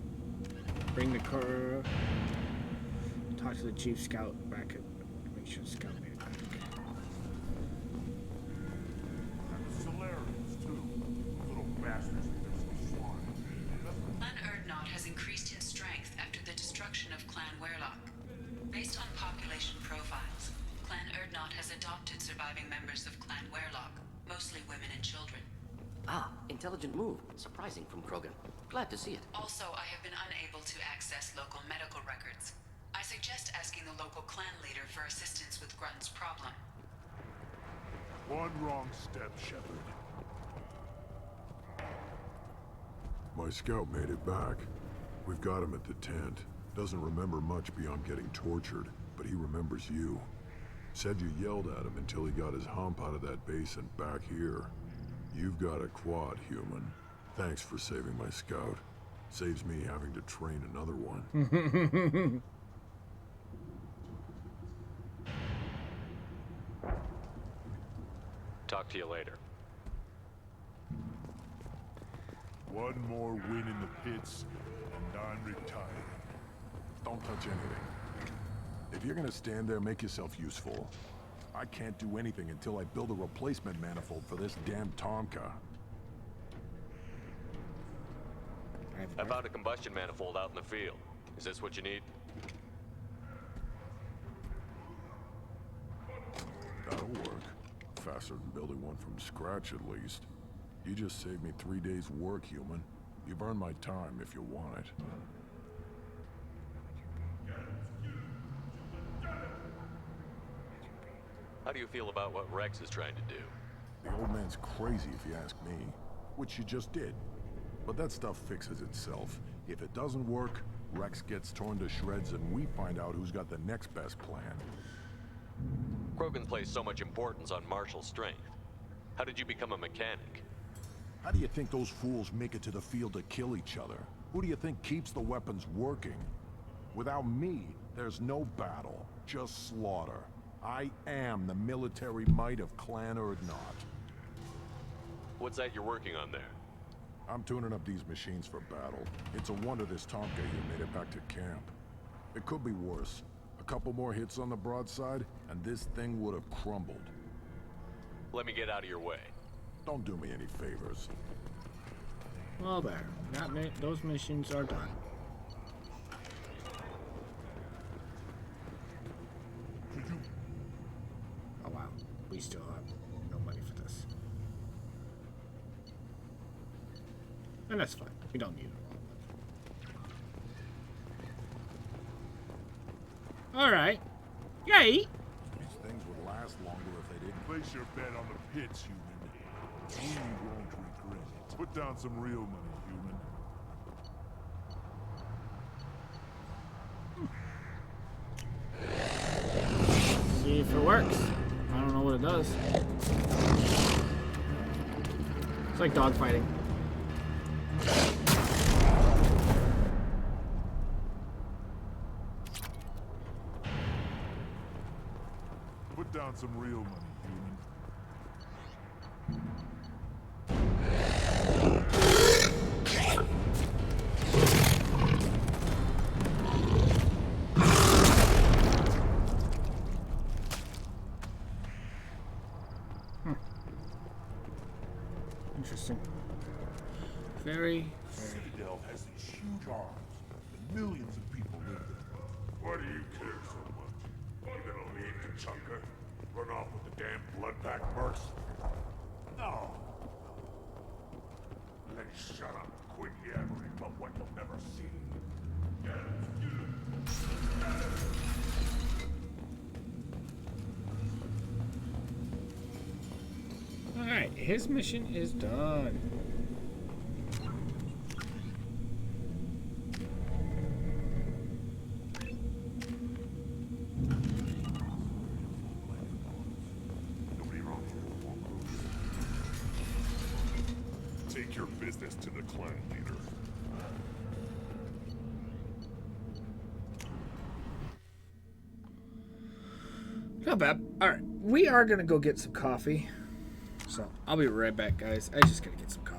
Bring the car. Talk to the chief scout back at. Make sure the scout made it back. Solarians, too. Little bastards with their swine. Clan Urdnot has increased in strength after the destruction of Clan Werlock. Based on population profiles, Clan Urdnot has adopted surviving members of Clan Werlock, mostly women and children. Ah, intelligent move. Surprising from Krogan. Glad to see it. Also, I have been unable to access local medical records. I suggest asking the local clan leader for assistance with Grunt's problem. One wrong step, Shepard. My scout made it back. We've got him at the tent. Doesn't remember much beyond getting tortured, but he remembers you. Said you yelled at him until he got his hump out of that base and back here. You've got a quad, human. Thanks for saving my scout. Saves me having to train another one. Talk to you later. One more win in the pits, and I'm retired. Don't touch anything. If you're gonna stand there, make yourself useful. I can't do anything until I build a replacement manifold for this damn Tonka. I found a combustion manifold out in the field. Is this what you need? That'll work. Faster than building one from scratch, at least. You just saved me 3 days' work, human. You've earned my time if you want it. How do you feel about what Rex is trying to do? The old man's crazy if you ask me. Which you just did. But that stuff fixes itself. If it doesn't work, Rex gets torn to shreds and we find out who's got the next best plan. Krogan place so much importance on martial strength. How did you become a mechanic? How do you think those fools make it to the field to kill each other? Who do you think keeps the weapons working? Without me, there's no battle, just slaughter. I am the military might of Clan Urdnot. What's that you're working on there? I'm tuning up these machines for battle. It's a wonder this Tomka here made it back to camp. It could be worse. A couple more hits on the broadside, and this thing would have crumbled. Let me get out of your way. Don't do me any favors. Well, there. Those missions are done. Oh wow, we still have no money for this. And that's fine. We don't need it. Alright. Yay! These things would last longer if they didn't. Place your bet on the pits, human. You won't regret it. Put down some real money, human. See if it works. I don't know what it does. It's like dogfighting. Put down some real money, human. Interesting. Very. Citadel has these huge arms, and millions of people live there. Why do you care so much? You gonna leave Kachunka? Run off with the damn blood-pack mercs? No. Then shut up and quit yammering about what you'll never see. Alright, his mission is done. Take your business to the clan leader. Not bad. Alright, we are gonna go get some coffee. So, I'll be right back, guys. I just gotta get some coffee.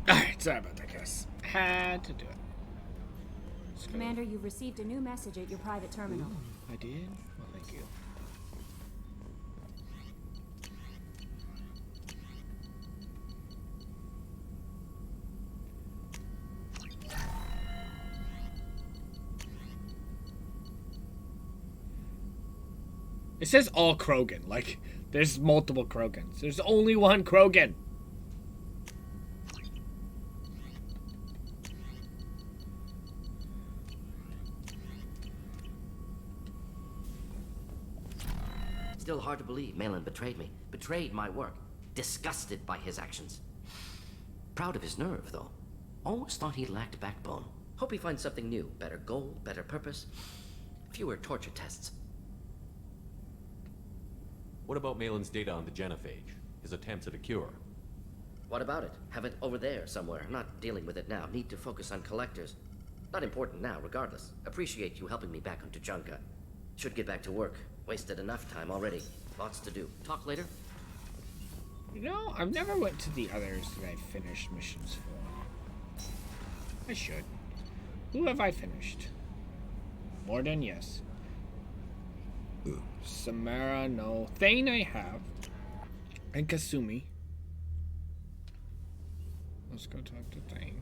Alright, sorry about that, guys. Had to do it. Commander, you've received a new message at your private terminal. I did? Well, thank you. It says all Krogan. Like, there's multiple Krogans. There's only one Krogan. Still hard to believe Malin betrayed me. Betrayed my work. Disgusted by his actions. Proud of his nerve, though. Always thought he lacked backbone. Hope he finds something new. Better goal, better purpose. Fewer torture tests. What about Malin's data on the genophage? His attempts at a cure? What about it? Have it over there somewhere. I'm not dealing with it now. Need to focus on collectors. Not important now, regardless. Appreciate you helping me back on Tuchanka. Should get back to work. Wasted enough time already. Lots to do. Talk later? You know, I've never went to the others that I finished missions for. I should. Who have I finished? Morden, yes. Samara, no. Thane I have. And Kasumi. Let's go talk to Thane.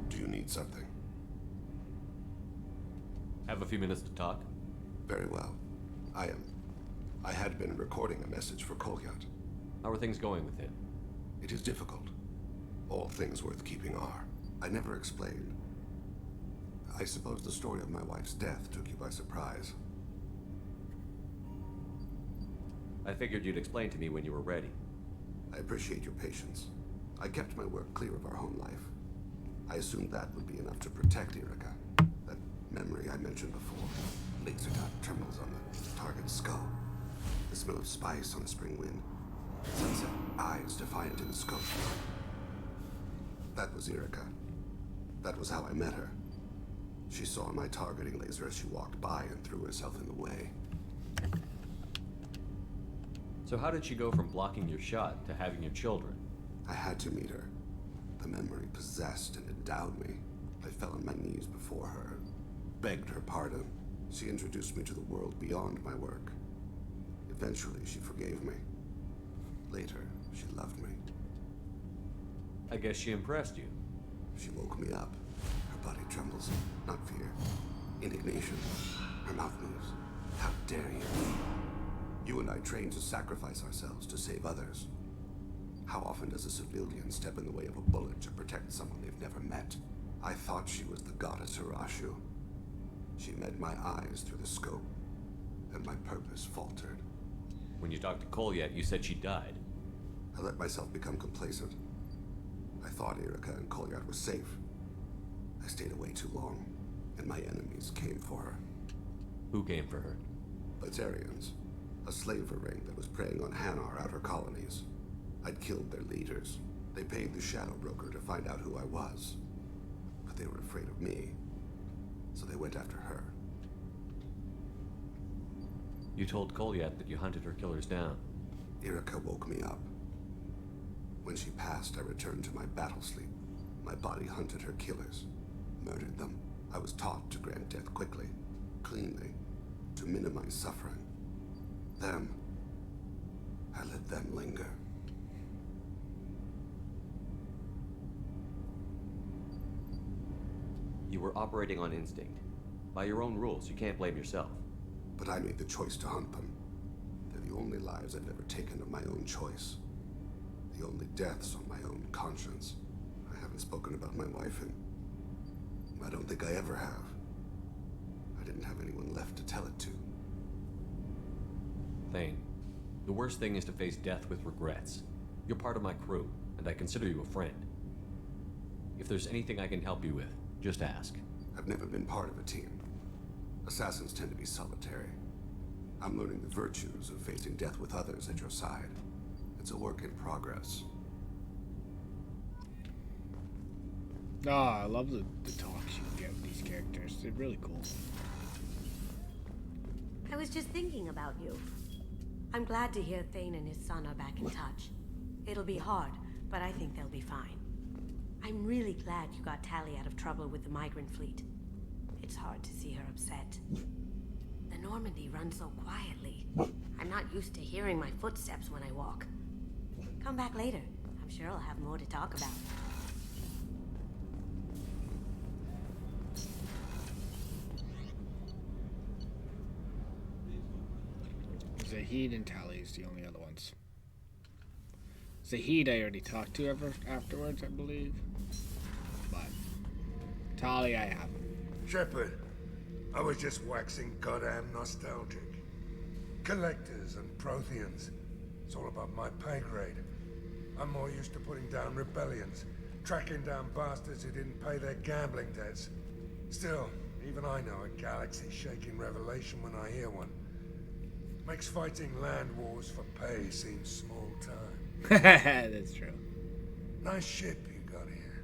Do you need something? Have a few minutes to talk? Very well. I had been recording a message for Kolyat. How are things going with it? It is difficult. All things worth keeping are. I never explained. I suppose the story of my wife's death took you by surprise. I figured you'd explain to me when you were ready. I appreciate your patience. I kept my work clear of our home life. I assumed that would be enough to protect Irika. That memory I mentioned before. Laser dot trembles on the target's skull. The smell of spice on a spring wind. Sunset eyes defiant in the scope. That was Irika. That was how I met her. She saw my targeting laser as she walked by and threw herself in the way. So how did she go from blocking your shot to having your children? I had to meet her. The memory possessed and endowed me. I fell on my knees before her, begged her pardon. She introduced me to the world beyond my work. Eventually, she forgave me. Later, she loved me. I guess she impressed you. She woke me up. Her body trembles. Not fear. Indignation. Her mouth moves. How dare you? You and I trained to sacrifice ourselves to save others. How often does a civilian step in the way of a bullet to protect someone they've never met? I thought she was the goddess Hirashu. She met my eyes through the scope, and my purpose faltered. When you talked to Kolyat, you said she died. I let myself become complacent. I thought Irika and Kolyat were safe. I stayed away too long, and my enemies came for her. Who came for her? Batarians. A slaver ring that was preying on Hanar outer colonies. I'd killed their leaders. They paid the Shadow Broker to find out who I was. But they were afraid of me, so they went after her. You told Kolyat that you hunted her killers down. Irika woke me up. When she passed, I returned to my battle sleep. My body hunted her killers, murdered them. I was taught to grant death quickly, cleanly, to minimize suffering. Them, I let them linger. You were operating on instinct. By your own rules, you can't blame yourself. But I made the choice to hunt them. They're the only lives I've ever taken of my own choice. The only deaths on my own conscience. I haven't spoken about my wife, and I don't think I ever have. I didn't have anyone left to tell it to. Thane, the worst thing is to face death with regrets. You're part of my crew, and I consider you a friend. If there's anything I can help you with, just ask. I've never been part of a team. Assassins tend to be solitary. I'm learning the virtues of facing death with others at your side. It's a work in progress. Ah, I love the talks you get with these characters. They're really cool. I was just thinking about you. I'm glad to hear Thane and his son are back in touch. It'll be hard, but I think they'll be fine. I'm really glad you got Tali out of trouble with the migrant fleet. It's hard to see her upset. The Normandy runs so quietly. I'm not used to hearing my footsteps when I walk. Come back later. I'm sure I'll have more to talk about. Zahid and Tali is the only other ones. Zahid I already talked to afterwards, I believe. But Tali I haven't. Shepard, I was just waxing goddamn nostalgic. Collectors and Protheans. It's all about my pay grade. I'm more used to putting down rebellions, tracking down bastards who didn't pay their gambling debts. Still, even I know a galaxy-shaking revelation when I hear one. Makes fighting land wars for pay seem small time. That's true. Nice ship you got here.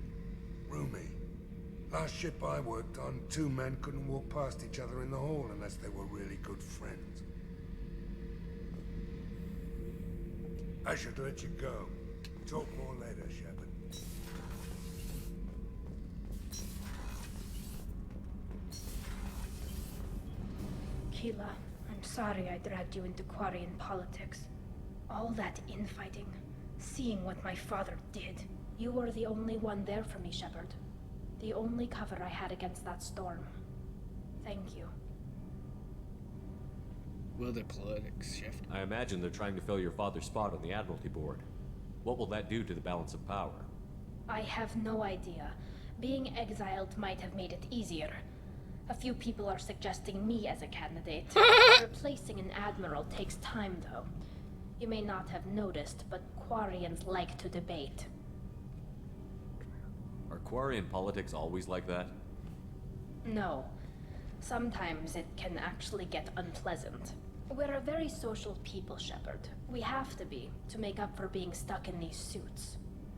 Roomy. Last ship I worked on, 2 men couldn't walk past each other in the hall unless they were really good friends. I should let you go. Talk more later, Shepard. Keela, I'm sorry I dragged you into Quarian politics. All that infighting, seeing what my father did. You were the only one there for me, Shepard. The only cover I had against that storm. Thank you. Will the politics shift? I imagine they're trying to fill your father's spot on the Admiralty Board. What will that do to the balance of power? I have no idea. Being exiled might have made it easier. A few people are suggesting me as a candidate. Replacing an admiral takes time, though. You may not have noticed, but Quarians like to debate. Are Quarian politics always like that? No. Sometimes it can actually get unpleasant. We're a very social people, Shepard. We have to be, to make up for being stuck in these suits.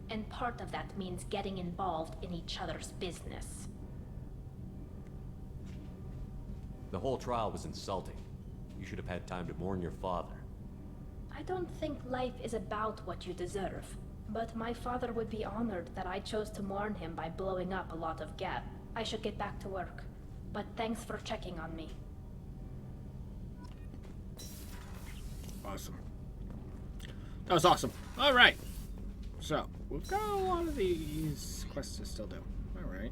And part of that means getting involved in each other's business. The whole trial was insulting. You should have had time to mourn your father. I don't think life is about what you deserve. But my father would be honored that I chose to mourn him by blowing up a lot of gas. I should get back to work. But thanks for checking on me. Awesome. That was awesome. All right. So, we've got a lot of these quests to still do. All right.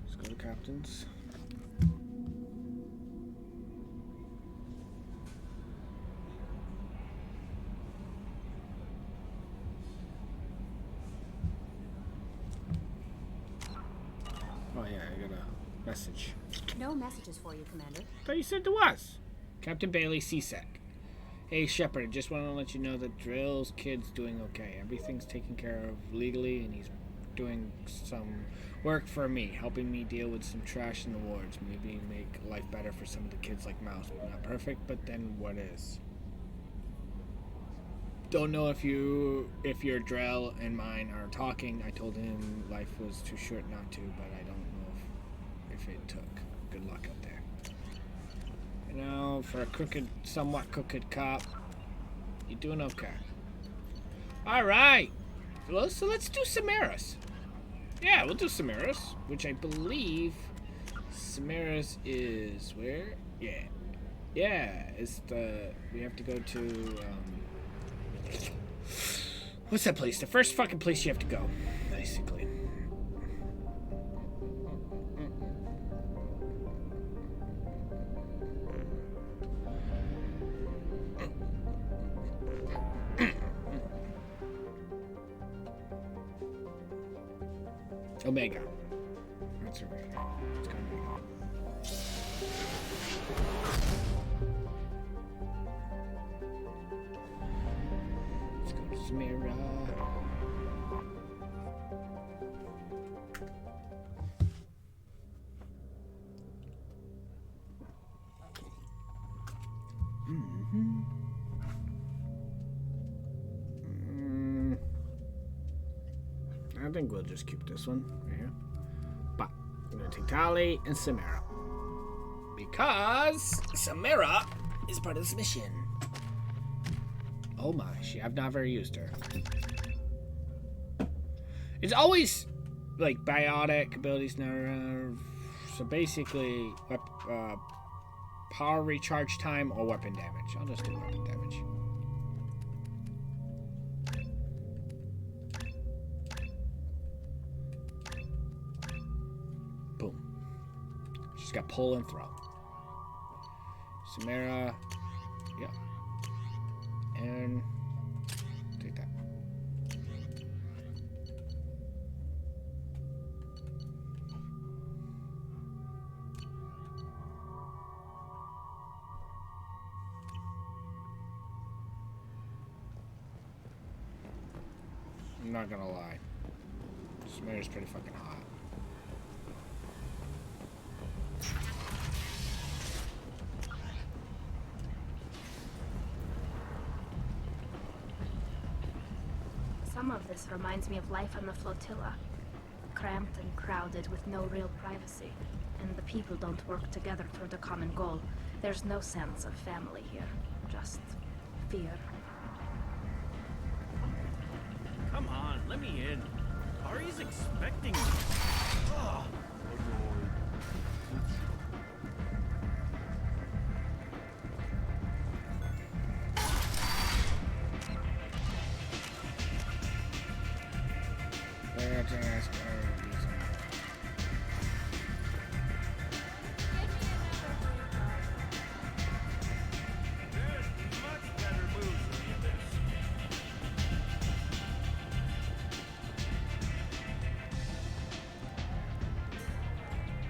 Let's go to captains. Oh yeah, I got a message. No messages for you, Commander. I thought you said there was. Captain Bailey, CSEC. Hey Shepard, just want to let you know that Drill's kid's doing okay. Everything's taken care of legally, and he's doing some work for me, helping me deal with some trash in the wards. Maybe make life better for some of the kids like Mouse. Not perfect, but then what is? Don't know if your Drell and mine are talking. I told him life was too short not to, but I don't know if it took. Good luck out there. You know, for a somewhat crooked cop, you're doing okay. All right. Well, so let's do Samaras. Yeah, we'll do Samaras, which I believe Samaras is where? Yeah. Yeah, it's we have to go to, what's that place? The first fucking place you have to go, basically. Omega. That's Omega. Let's go Omega. Let's go to Samira. I think we'll just keep this one right here. But I'm gonna take Tali and Samira. Because Samira is part of this mission. Oh my, I've never used her. It's always like biotic abilities now. So basically, power recharge time or weapon damage. I'll just do weapon damage. Boom. She's got pull and throw. Samara, yeah. And take that. I'm not gonna lie. This mayor's pretty fucking hot. Some of this reminds me of life on the flotilla. Cramped and crowded with no real privacy. And the people don't work together for the common goal. There's no sense of family here. Just fear. Come on, let me in. Ari's expecting me. Ugh.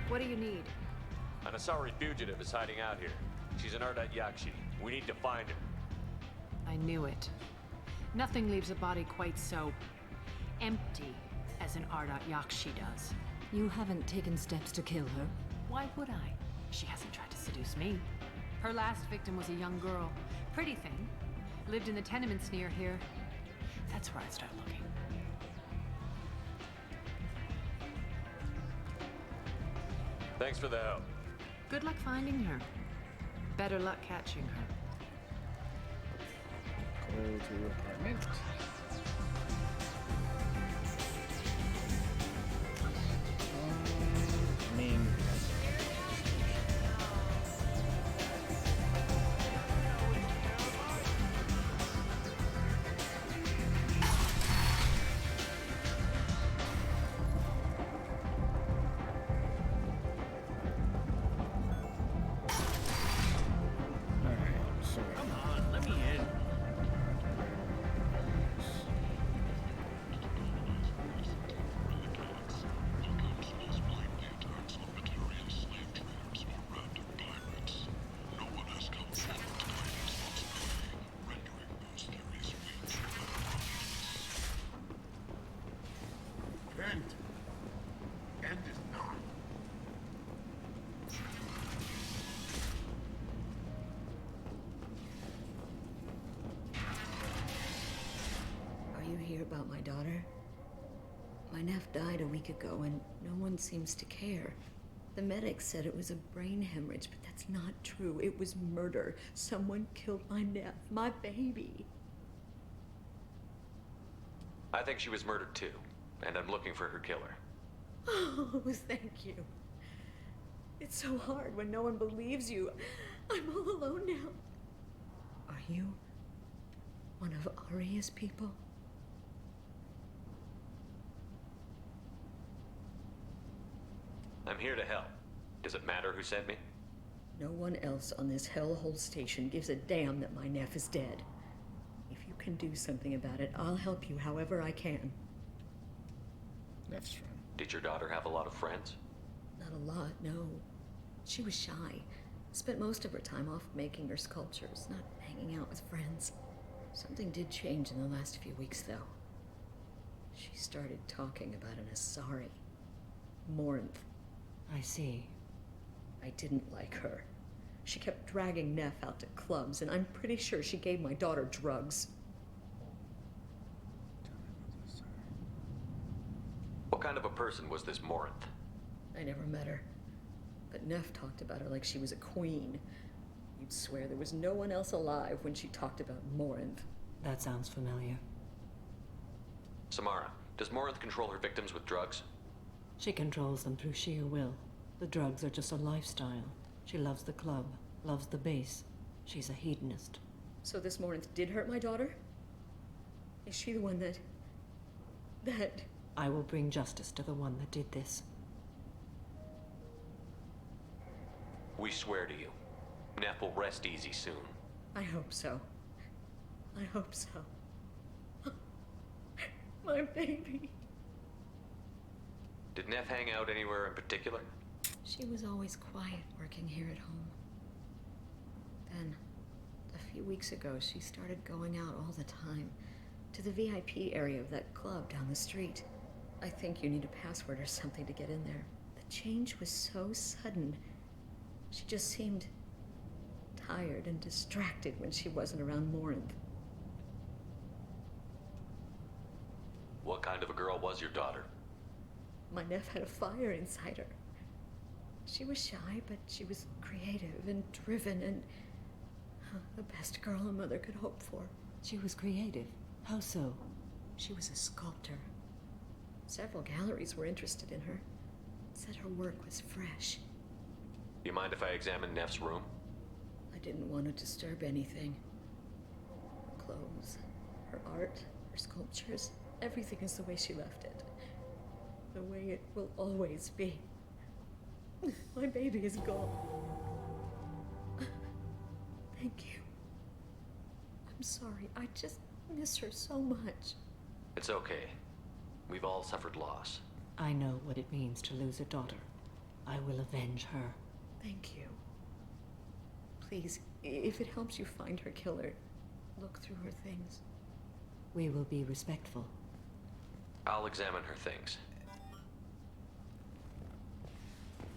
What do you need? An Asari fugitive is hiding out here. She's an Ardat Yakshi. We need to find her. I knew it. Nothing leaves a body quite so empty as an Ardat Yakshi does. You haven't taken steps to kill her? Why would I? She hasn't tried to seduce me. Her last victim was a young girl. Pretty thing. Lived in the tenements near here. That's where I start looking. Thanks for the help. Good luck finding her. Better luck catching her. Go to your apartment. I mean... Come on, let me in. Kent! Kent is not. Are you here about my daughter? My nephew died a week ago and no one seems to care. The medics said it was a brain hemorrhage, but that's not true. It was murder. Someone killed my nephew, my baby. I think she was murdered too, and I'm looking for her killer. Oh, thank you. It's so hard when no one believes you. I'm all alone now. Are you one of Aria's people? I'm here to help. Does it matter who sent me? No one else on this hellhole station gives a damn that my nephew is dead. If you can do something about it, I'll help you however I can. That's true. Did your daughter have a lot of friends? Not a lot, no. She was shy. Spent most of her time off making her sculptures, not hanging out with friends. Something did change in the last few weeks, though. She started talking about an Asari. Morinth. I see. I didn't like her. She kept dragging Neff out to clubs, and I'm pretty sure she gave my daughter drugs. What kind of a person was this Morinth? I never met her. But Neff talked about her like she was a queen. You'd swear there was no one else alive when she talked about Morinth. That sounds familiar. Samara, does Morinth control her victims with drugs? She controls them through sheer will. The drugs are just a lifestyle. She loves the club, loves the base. She's a hedonist. So this Morinth did hurt my daughter? Is she the one that... I will bring justice to the one that did this. We swear to you. Neff will rest easy soon. I hope so. I hope so. My baby. Did Neff hang out anywhere in particular? She was always quiet working here at home. Then, a few weeks ago, she started going out all the time to the VIP area of that club down the street. I think you need a password or something to get in there. The change was so sudden. She just seemed tired and distracted when she wasn't around Morinth. What kind of a girl was your daughter? My Neff had a fire inside her. She was shy, but she was creative and driven and the best girl a mother could hope for. She was creative. How so? She was a sculptor. Several galleries were interested in her. Said her work was fresh. You mind if I examine Neff's room? I didn't want to disturb anything. Her clothes, her art, her sculptures, everything is the way she left it. The way it will always be. My baby is gone. Thank you. I'm sorry. I just miss her so much. It's okay. We've all suffered loss. I know what it means to lose a daughter. I will avenge her. Thank you. Please, if it helps you find her killer, look through her things. We will be respectful. I'll examine her things.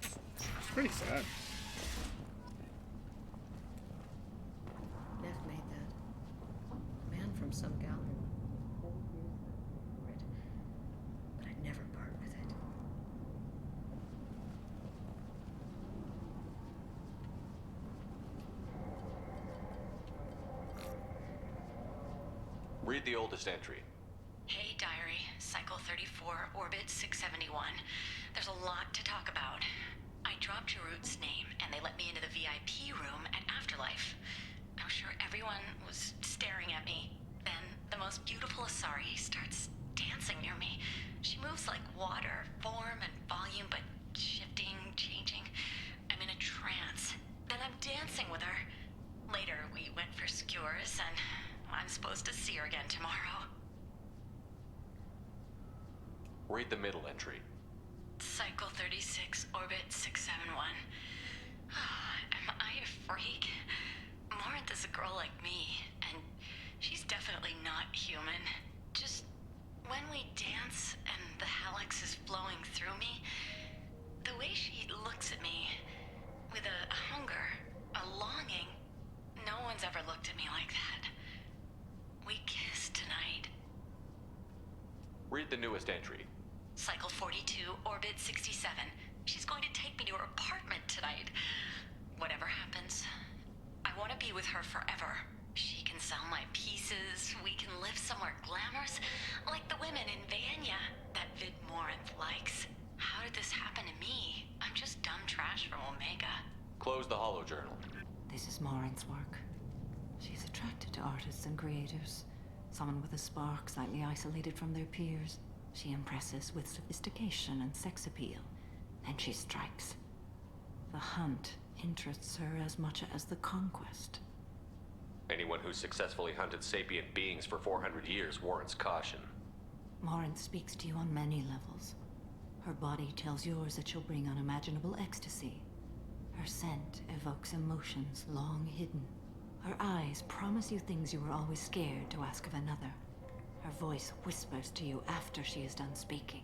It's pretty sad. Neff made that. A man from some gallery. But I'd never part with it. Read the oldest entry. Hey, Diary. Cycle 34, Orbit 671. There's a lot to talk about. I dropped Jarut's name, and they let me into the VIP room at Afterlife. I'm sure everyone was staring at me. Then, the most beautiful Asari starts dancing near me. She moves like water, form and volume, but shifting, changing. I'm in a trance. Then I'm dancing with her. Later, we went for skewers, and I'm supposed to see her again tomorrow. Read the middle entry. Cycle 36, Orbit 671. Am I a freak? Morinth is a girl like me, and she's definitely not human. Just when we dance and the Hallex is flowing through me, the way she looks at me with a hunger, a longing, no one's ever looked at me like that. We kissed tonight. Read the newest entry. Cycle 42, Orbit 67. She's going to take me to her apartment tonight. Whatever happens, I want to be with her forever. She can sell my pieces. We can live somewhere glamorous, like the women in Vanya that Vid Morinth likes. How did this happen to me? I'm just dumb trash from Omega. Close the holo journal. This is Morinth's work. She's attracted to artists and creators. Someone with a spark, slightly isolated from their peers. She impresses with sophistication and sex appeal. Then she strikes. The hunt interests her as much as the conquest. Anyone who's successfully hunted sapient beings for 400 years warrants caution. Morinth speaks to you on many levels. Her body tells yours that she'll bring unimaginable ecstasy. Her scent evokes emotions long hidden. Her eyes promise you things you were always scared to ask of another. Her voice whispers to you after she is done speaking.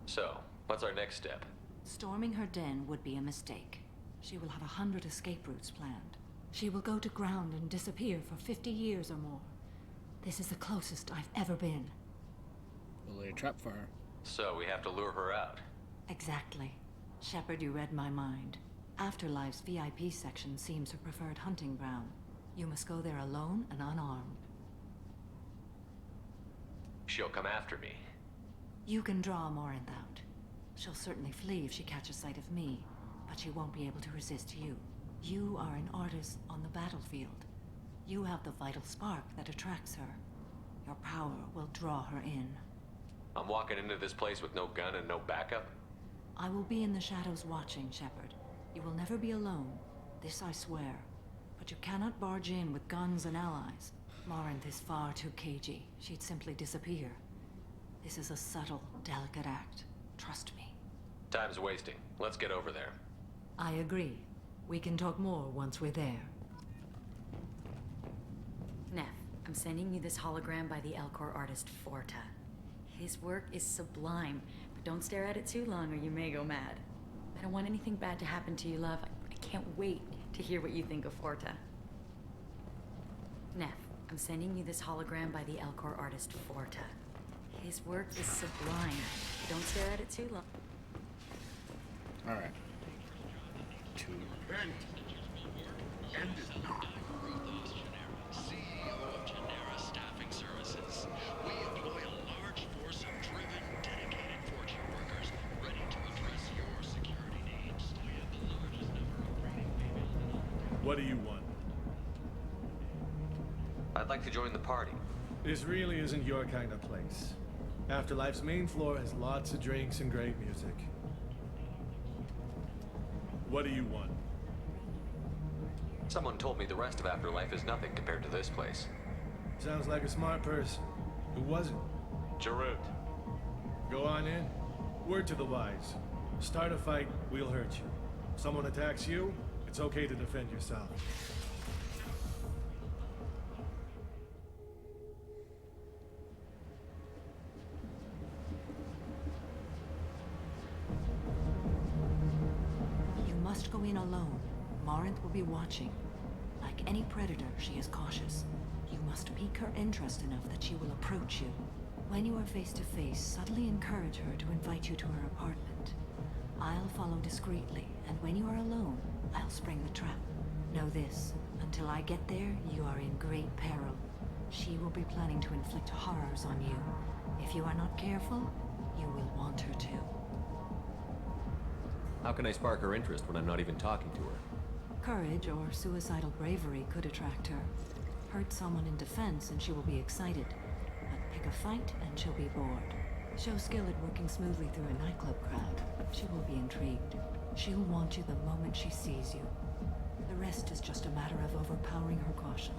So, what's our next step? Storming her den would be a mistake. She will have 100 escape routes planned. She will go to ground and disappear for 50 years or more. This is the closest I've ever been. We'll lay a trap for her. So, we have to lure her out. Exactly. Shepard, you read my mind. Afterlife's VIP section seems her preferred hunting ground. You must go there alone and unarmed. She'll come after me. You can draw Morinth out. She'll certainly flee if she catches sight of me, but she won't be able to resist you. You are an artist on the battlefield. You have the vital spark that attracts her. Your power will draw her in. I'm walking into this place with no gun and no backup? I will be in the shadows watching, Shepard. You will never be alone. This I swear. But you cannot barge in with guns and allies. Morinth is far too cagey. She'd simply disappear. This is a subtle, delicate act. Trust me. Time's wasting. Let's get over there. I agree. We can talk more once we're there. Neff, I'm sending you this hologram by the Elcor artist Forta. His work is sublime, but don't stare at it too long or you may go mad. I don't want anything bad to happen to you, love. I can't wait to hear what you think of Forta. Neff, I'm sending you this hologram by the Elcor artist Forta. His work is sublime. Don't stare at it too long. Alright. End it not. CEO of Genera Staffing Services. We employ a large force of driven, dedicated Fortune workers ready to address your security needs. We have the largest number of breeding babies. What do you want? I'd like to join the party. This really isn't your kind of place. Afterlife's main floor has lots of drinks and great music. What do you want? Someone told me the rest of Afterlife is nothing compared to this place. Sounds like a smart person. Who was it? Jarut. Go on in. Word to the wise. Start a fight, we'll hurt you. Someone attacks you, it's okay to defend yourself. You must go in alone. Morinth will be watching. Like any predator, she is cautious. You must pique her interest enough that she will approach you. When you are face to face, subtly encourage her to invite you to her apartment. I'll follow discreetly, and when you are alone, I'll spring the trap. Know this, until I get there, you are in great peril. She will be planning to inflict horrors on you. If you are not careful, you will want her to. How can I spark her interest when I'm not even talking to her? Courage or suicidal bravery could attract her. Hurt someone in defense and she will be excited. But pick a fight and she'll be bored. Show skill at working smoothly through a nightclub crowd. She will be intrigued. She'll want you the moment she sees you. The rest is just a matter of overpowering her caution.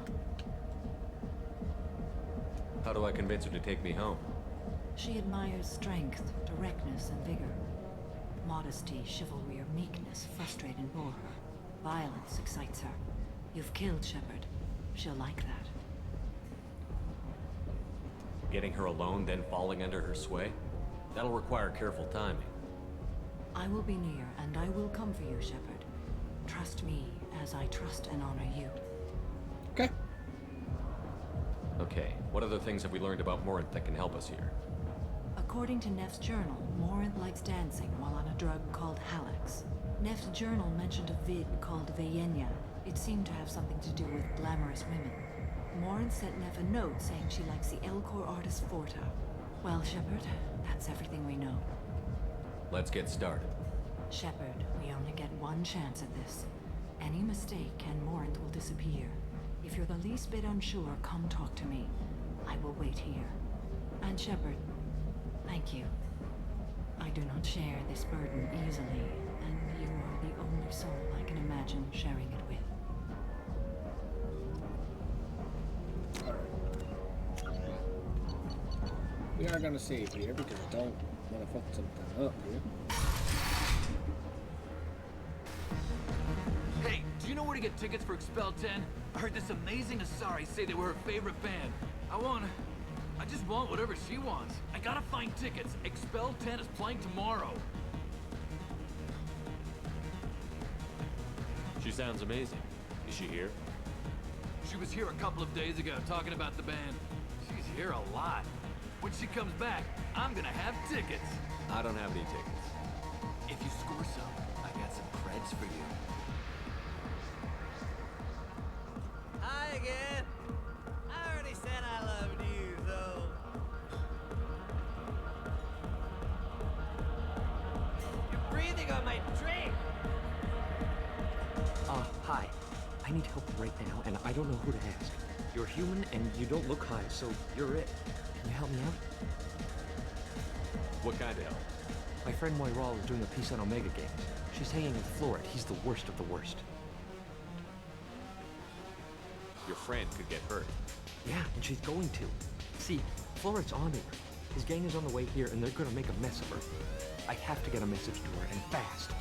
How do I convince her to take me home? She admires strength, directness, and vigor. Modesty, chivalry, or meekness frustrate and bore her. Violence excites her. You've killed Shepard. She'll like that. Getting her alone, then falling under her sway? That'll require careful timing. I will be near, and I will come for you, Shepard. Trust me, as I trust and honor you. Okay. Okay, what other things have we learned about Morinth that can help us here? According to Neff's journal, Morinth likes dancing while on a drug called Halax. Neff's journal mentioned a vid called Veyenya. It seemed to have something to do with glamorous women. Morinth sent Neff a note saying she likes the Elcor artist Forta. Well, Shepard, that's everything we know. Let's get started. Shepard, we only get one chance at this. Any mistake and Morinth will disappear. If you're the least bit unsure, come talk to me. I will wait here. And Shepard, thank you. I do not share this burden easily, and you are the only soul I can imagine sharing it with. We are gonna save here because I don't want to fuck something up here. Hey, do you know where to get tickets for Expel 10? I heard this amazing Asari say they were her favorite band. I just want whatever she wants. I gotta find tickets. Expel 10 is playing tomorrow. She sounds amazing. Is she here? She was here a couple of days ago talking about the band. She's here a lot. When she comes back, I'm gonna have tickets. I don't have any tickets. If you score some, I got some creds for you. Hi again. I already said I loved you, though. You're breathing on my drink. Hi. I need help right now, and I don't know who to ask. You're human, and you don't look high, so you're it. Can you help me out? What kind of help? My friend Moiral is doing a piece on Omega Games. She's hanging with Florid. He's the worst of the worst. your friend could get hurt. Yeah, and she's going to. See, Florence on her. His gang is on the way here, and they're gonna make a mess of her. I have to get a message to her, and fast.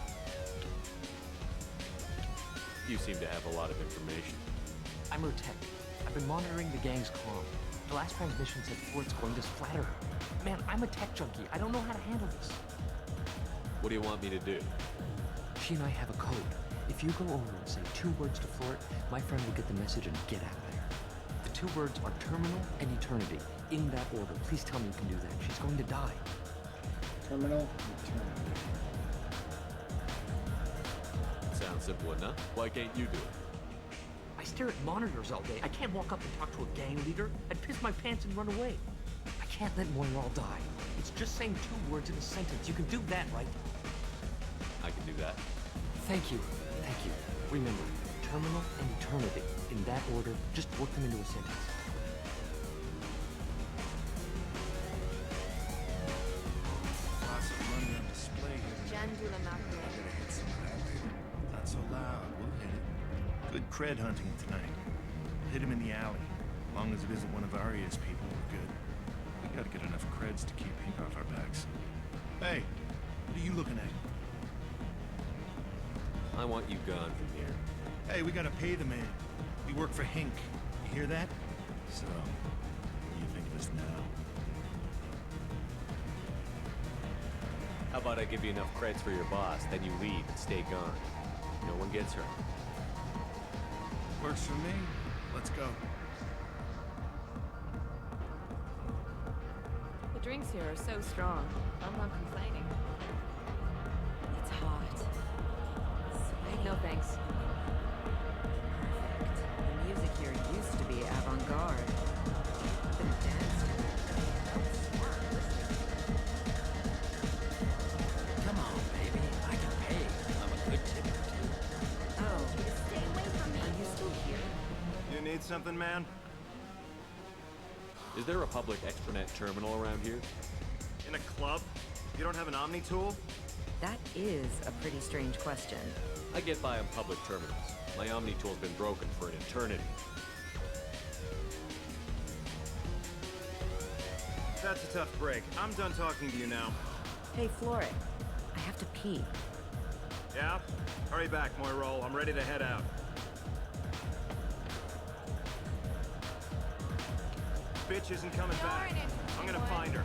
You seem to have a lot of information. I'm her tech. I've been monitoring the gang's comm. The last transmission said Florence going to splatter her. Man, I'm a tech junkie. I don't know how to handle this. What do you want me to do? She and I have a code. If you go over and say 2 words to Florence, my friend will get the message and get out of there. The 2 words are terminal and eternity. In that order. Please tell me you can do that. She's going to die. Terminal, eternity. Sounds simple enough. Why can't you do it? I stare at monitors all day. I can't walk up and talk to a gang leader. I'd piss my pants and run away. I can't let Moiral die. It's just saying 2 words in a sentence. You can do that, right? I can do that. Thank you. Thank you. Remember, terminal and eternity. In that order, just work them into a sentence. Lots of money on display here. Not so loud. We'll hit it. Good cred hunting tonight. Hit him in the alley. As long as it isn't one of Arya's people, we're good. We gotta get enough creds to keep ink off our backs. Hey, what are you looking at? I want you gone from here. Hey, we gotta pay the man. We work for Hink. You hear that? So, what do you think of us now? How about I give you enough creds for your boss, then you leave and stay gone. No one gets hurt. Works for me. Let's go. The drinks here are so strong. I'm not complaining. It's hot. Sweaty. No thanks. Perfect. The music here used to be avant-garde. Could have danced to it. Come on, baby. I can pay. I'm a good tipper, too. Oh, stay away from me. Are you still here? You need something, man? Is there a public extranet terminal around here? In a club? You don't have an Omni tool? That is a pretty strange question. I get by on public terminals. My Omni tool's been broken for an eternity. That's a tough break. I'm done talking to you now. Hey, Florek. I have to pee. Yeah? Hurry back, Moiral. I'm ready to head out. Bitch isn't coming back. I'm gonna find her.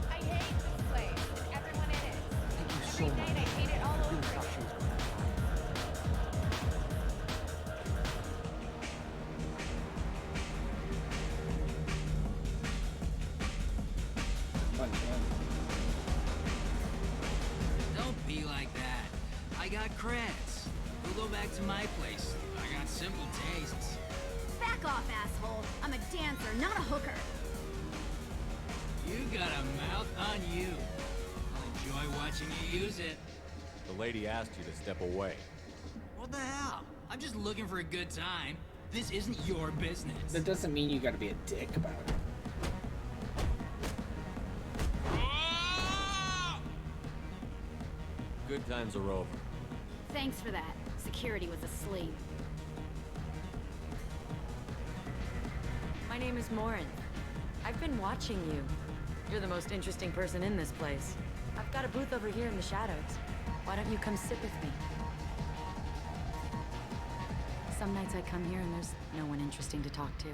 I hate this place and everyone in it. Thank you so Every night I much. hate it all I really over thought again. she was going to die. Punch him. Don't be like that. I got creds. We'll go back to my place. I got simple tastes. Back off, asshole. I'm a dancer, not a hooker. You got a mouth on you. I'll enjoy watching you use it. The lady asked you to step away. What the hell? I'm just looking for a good time. This isn't your business. That doesn't mean you gotta be a dick about it. Good times are over. Thanks for that. Security was asleep. My name is Morin. I've been watching you. You're the most interesting person in this place. I've got a booth over here in the shadows. Why don't you come sit with me? Some nights I come here and there's no one interesting to talk to.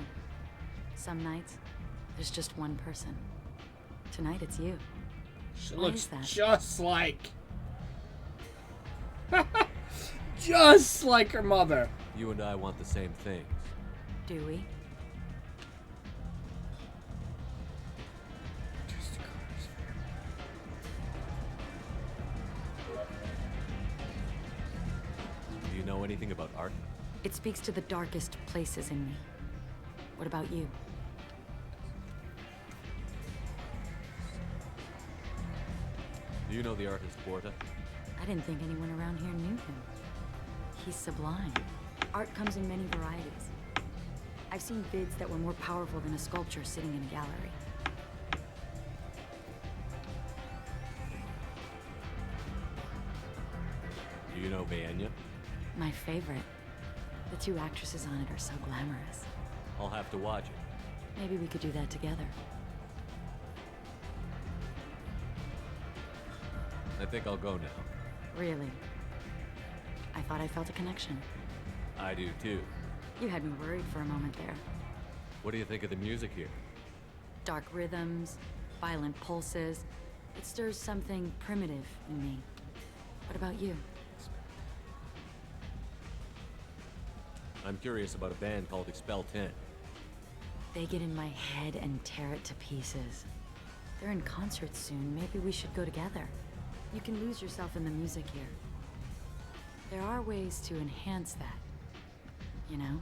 Some nights, there's just one person. Tonight it's you. She Why looks is that? just like... just like her mother. You and I want the same things. Do we? Do you know anything about art? It speaks to the darkest places in me. What about you? Do you know the artist Porta? I didn't think anyone around here knew him. He's sublime. Art comes in many varieties. I've seen vids that were more powerful than a sculpture sitting in a gallery. Do you know Vaenya? My favorite. The two actresses on it are so glamorous. I'll have to watch it. Maybe we could do that together. I think I'll go now. Really? I thought I felt a connection. I do too. You had me worried for a moment there. What do you think of the music here? Dark rhythms, violent pulses. It stirs something primitive in me. What about you? I'm curious about a band called Expel 10. They get in my head and tear it to pieces. They're in concert soon. Maybe we should go together. You can lose yourself in the music here. There are ways to enhance that. You know?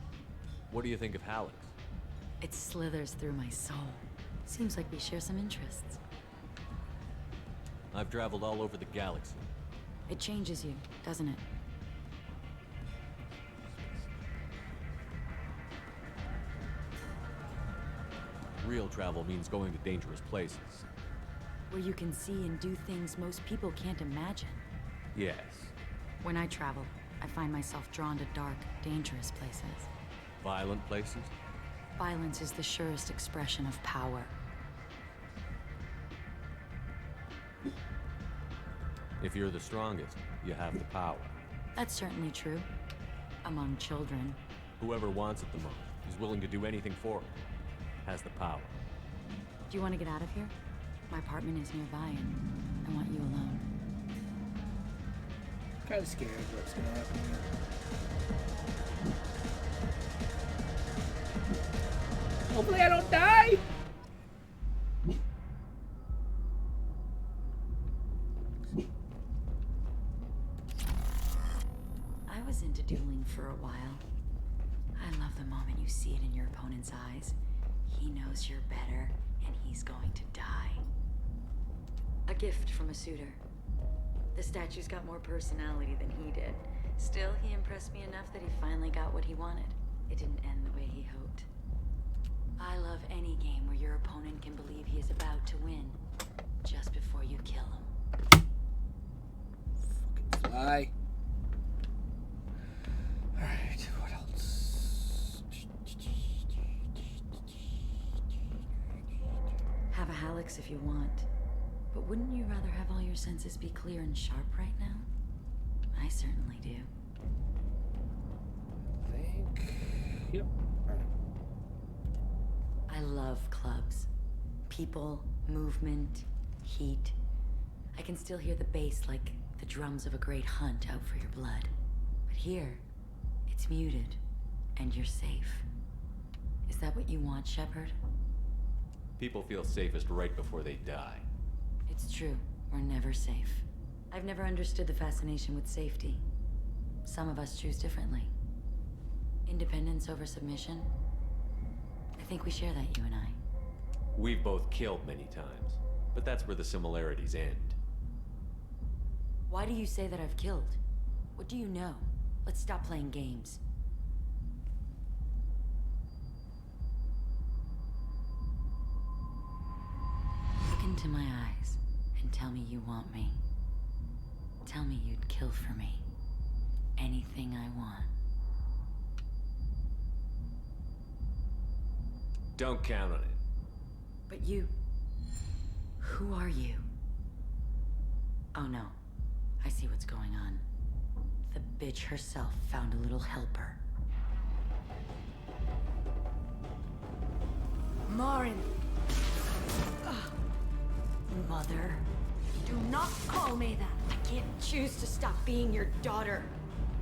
What do you think of Hallex? It slithers through my soul. Seems like we share some interests. I've traveled all over the galaxy. It changes you, doesn't it? Real travel means going to dangerous places. Where you can see and do things most people can't imagine. Yes. When I travel, I find myself drawn to dark, dangerous places. Violent places? Violence is the surest expression of power. If you're the strongest, you have the power. That's certainly true. Among children. Whoever wants it the most, is willing to do anything for it, has the power. Do you want to get out of here? My apartment is nearby and I want you alone. Kind of scared of what's gonna happen here. Hopefully I don't die! I was into dueling for a while. I love the moment you see it in your opponent's eyes. He knows you're better, and he's going to die. A gift from a suitor. The statue's got more personality than he did. Still, he impressed me enough that he finally got what he wanted. It didn't end the way he hoped. I love any game where your opponent can believe he is about to win, just before you kill him. Fucking fly. Alright, what else? Have a Hallex if you want. But wouldn't you rather have all your senses be clear and sharp right now? I certainly do. I think... Yep. I love clubs. People, movement, heat. I can still hear the bass like the drums of a great hunt out for your blood. But here, it's muted, and you're safe. Is that what you want, Shepard? People feel safest right before they die. It's true. We're never safe. I've never understood the fascination with safety. Some of us choose differently. Independence over submission? I think we share that, you and I. We've both killed many times, but that's where the similarities end. Why do you say that I've killed? What do you know? Let's stop playing games. Look into my eyes and tell me you want me. Tell me you'd kill for me. Anything I want. Don't count on it. But you... Who are you? Oh no. I see what's going on. The bitch herself found a little helper. Morin! Mother. Do not call me that! I can't choose to stop being your daughter,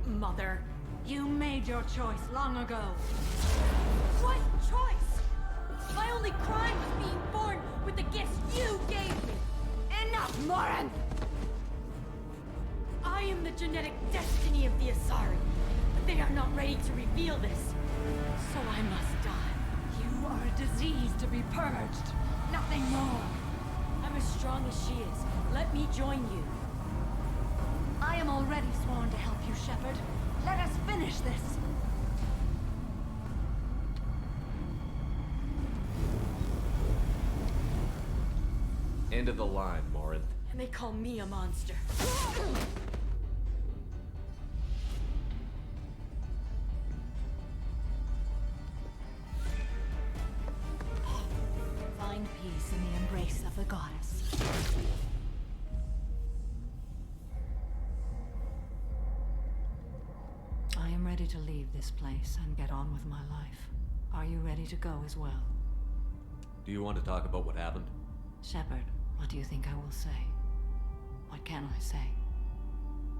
Mother. You made your choice long ago. What choice? My only crime was being born with the gifts you gave me! Enough, Morin! I am the genetic destiny of the Asari, but they are not ready to reveal this. So I must die. You are a disease to be purged. Nothing more. I'm as strong as she is. Let me join you. I am already sworn to help you, Shepard. Let us finish this. End of the line, Morinth. And they call me a monster. ready to leave this place and get on with my life. Are you ready to go as well? Do you want to talk about what happened? Shepard, what do you think I will say? What can I say?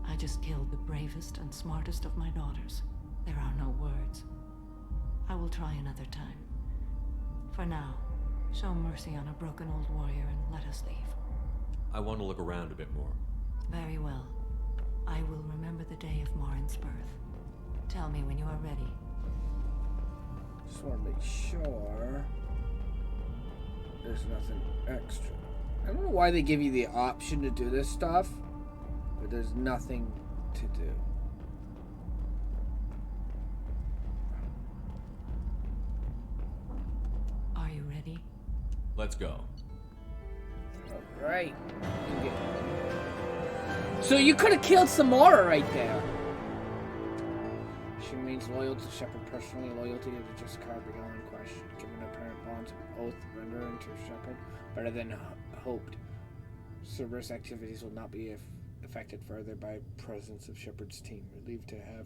I just killed the bravest and smartest of my daughters. There are no words. I will try another time. For now, show mercy on a broken old warrior and let us leave. I want to look around a bit more. Very well. I will remember the day of Morin's birth. Tell me when you are ready. Just want to make sure there's nothing extra. I don't know why they give you the option to do this stuff, but there's nothing to do. Are you ready? Let's go. Alright. So you could have killed Samara right there. She remains loyal to Shepard personally. Loyalty is just beyond question. Given her parent bonds of oath rendering to Shepard better than hoped. Cerberus activities will not be affected further by presence of Shepard's team. Relieved to have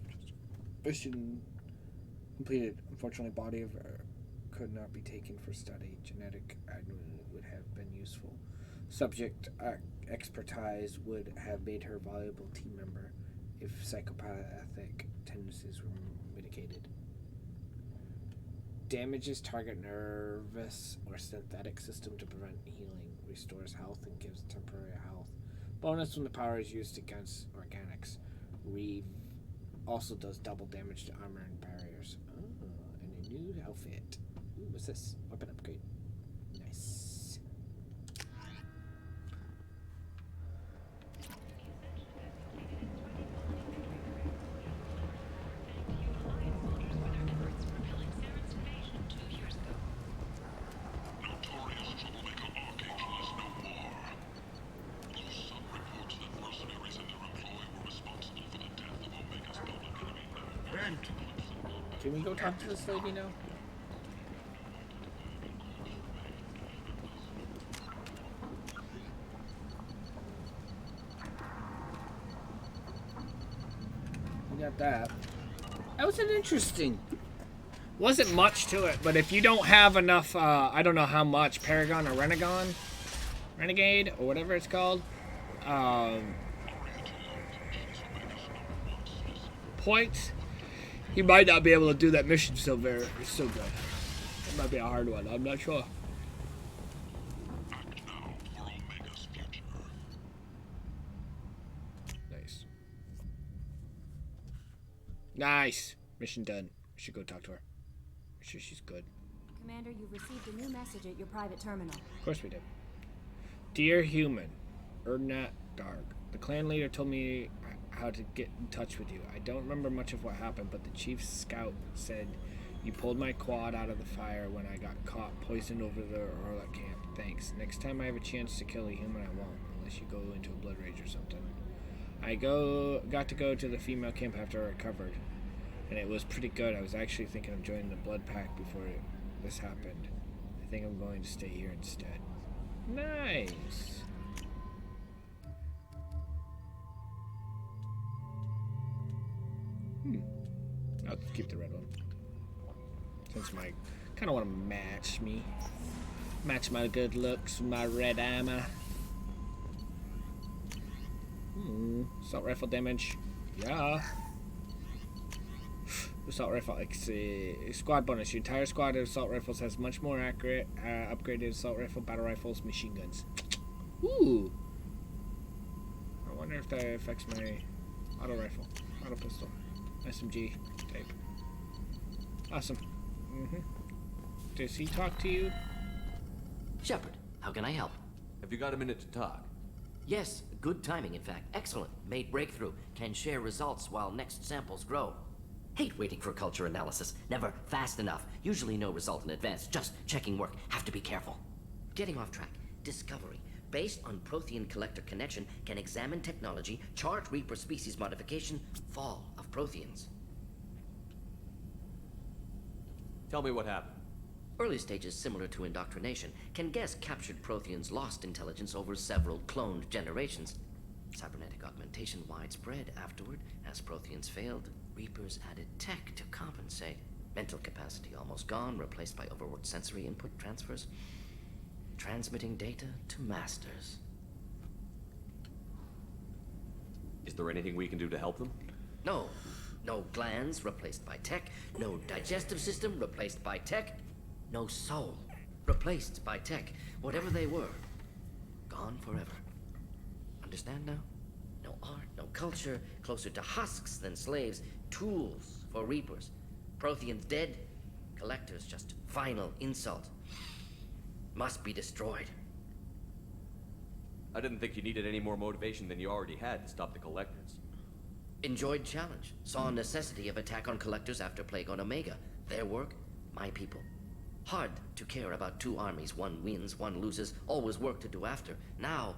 mission completed. Unfortunately, body of her could not be taken for study. Genetic admin would have been useful. Subject expertise would have made her a valuable team member if psychopathic tendencies were mitigated. Damages target nervous or synthetic system to prevent healing, restores health, and gives temporary health. Bonus when the power is used against organics. Reeve also does double damage to armor and barriers. Oh, and a new outfit. Ooh, what's this? Weapon upgrade. Nice. Can we go talk to this lady now? We got that. That was an interesting. Wasn't much to it, but if you don't have enough, I don't know how much, Paragon or Renegade, or whatever it's called, points, you might not be able to do that mission so good. It might be a hard one, I'm not sure. Nice. Nice. Mission done. We should go talk to her. I'm sure she's good. Commander, you've received a new message at your private terminal. Of course we did. Dear human, Erdnat Dark. The clan leader told me how to get in touch with you. I don't remember much of what happened, but the chief scout said you pulled my quad out of the fire when I got caught poisoned over the Orla camp. Thanks. Next time I have a chance to kill a human, I won't, unless you go into a blood rage or something. I got to go to the female camp after I recovered, and it was pretty good. I was actually thinking of joining the blood pack before this happened. I think I'm going to stay here instead. Nice. I'll keep the red one. Since my kind of want to match my good looks with my red armor. Assault rifle damage. Yeah. Assault rifle, squad bonus. Your entire squad of assault rifles has much more accurate, upgraded assault rifle, battle rifles, machine guns. Ooh. I wonder if that affects my auto rifle, auto pistol, SMG type. Awesome. Does he talk to you? Shepard, how can I help? Have you got a minute to talk? Yes, good timing, in fact. Excellent. Made breakthrough. Can share results while next samples grow. Hate waiting for culture analysis. Never fast enough. Usually no result in advance. Just checking work. Have to be careful. Getting off track. Discovery. Based on Prothean collector connection, can examine technology, chart Reaper species modification, fall of Protheans. Tell me what happened. Early stages similar to indoctrination. Can guess captured Protheans lost intelligence over several cloned generations. Cybernetic augmentation widespread afterward as Protheans failed. Reapers added tech to compensate. Mental capacity almost gone, replaced by overworked sensory input transfers. Transmitting data to masters. Is there anything we can do to help them? No. No glands replaced by tech. No digestive system replaced by tech. No soul replaced by tech. Whatever they were, gone forever. Understand now? No art, no culture, closer to husks than slaves. Tools for reapers. Protheans dead, collectors just final insult. Must be destroyed. I didn't think you needed any more motivation than you already had to stop the collectors. Enjoyed challenge. Saw necessity of attack on collectors after Plague on Omega. Their work, my people. Hard to care about two armies. One wins, one loses. Always work to do after. Now,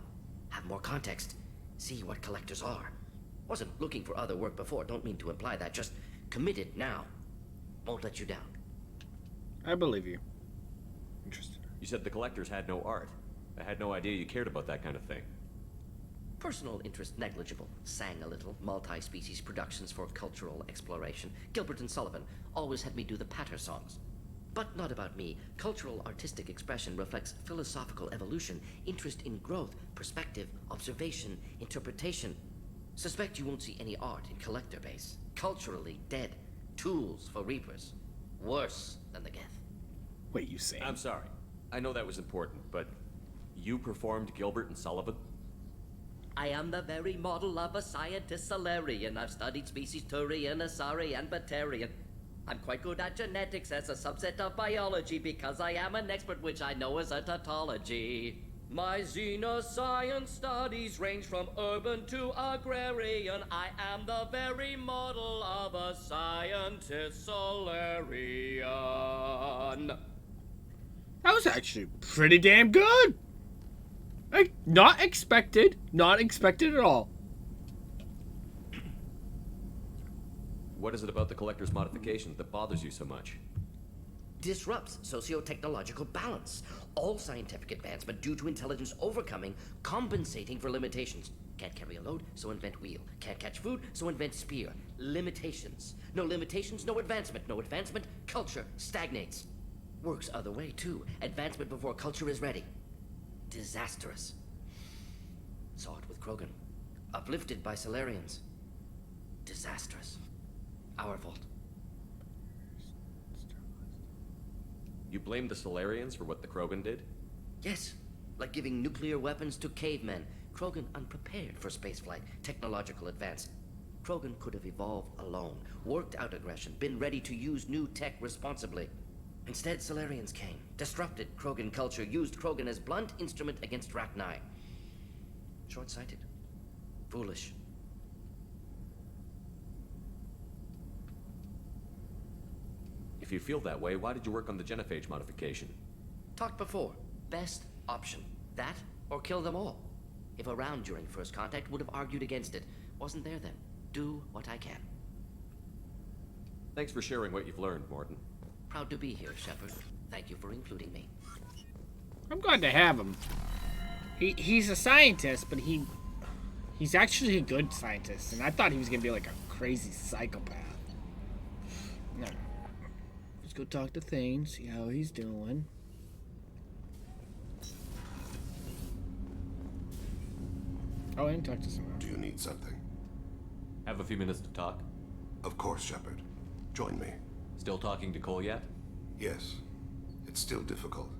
have more context. See what collectors are. Wasn't looking for other work before. Don't mean to imply that. Just committed now. Won't let you down. I believe you. Interesting. You said the collectors had no art. I had no idea you cared about that kind of thing. Personal interest negligible. Sang a little. Multi-species productions for cultural exploration. Gilbert and Sullivan always had me do the patter songs. But not about me. Cultural artistic expression reflects philosophical evolution, interest in growth, perspective, observation, interpretation. Suspect you won't see any art in collector base. Culturally dead. Tools for reapers. Worse than the Geth. Wait, you say? I'm sorry. I know that was important, but you performed Gilbert and Sullivan? I am the very model of a scientist Solarian. I've studied species Turian, Asari, and Batarian. I'm quite good at genetics as a subset of biology because I am an expert, which I know is a tautology. My xenoscience studies range from urban to agrarian. I am the very model of a scientist Solarian. That was actually pretty damn good. Like, not expected at all. What is it about the collector's modifications that bothers you so much? Disrupts socio-technological balance. All scientific advancement due to intelligence overcoming, compensating for limitations. Can't carry a load, so invent wheel. Can't catch food, so invent spear. Limitations. No limitations, no advancement. No advancement, culture stagnates. Works other way, too. Advancement before culture is ready. Disastrous. Saw it with Krogan. Uplifted by Solarians. Disastrous. Our fault. You blame the Solarians for what the Krogan did? Yes. Like giving nuclear weapons to cavemen. Krogan unprepared for spaceflight. Technological advance. Krogan could have evolved alone. Worked out aggression. Been ready to use new tech responsibly. Instead, Solarians came, disrupted Krogan culture, used Krogan as blunt instrument against Rachni. Short-sighted. Foolish. If you feel that way, why did you work on the genophage modification? Talked before. Best option. That, or kill them all. If around during first contact, would have argued against it. Wasn't there then. Do what I can. Thanks for sharing what you've learned, Morton. Proud to be here, Shepard. Thank you for including me. I'm glad to have him. He's a scientist, but he's actually a good scientist, and I thought he was gonna be like a crazy psychopath. No. Let's go talk to Thane, see how he's doing. Oh, I didn't talk to someone. Do you need something? Have a few minutes to talk? Of course, Shepard. Join me. Still talking to Cole yet? Yes. It's still difficult,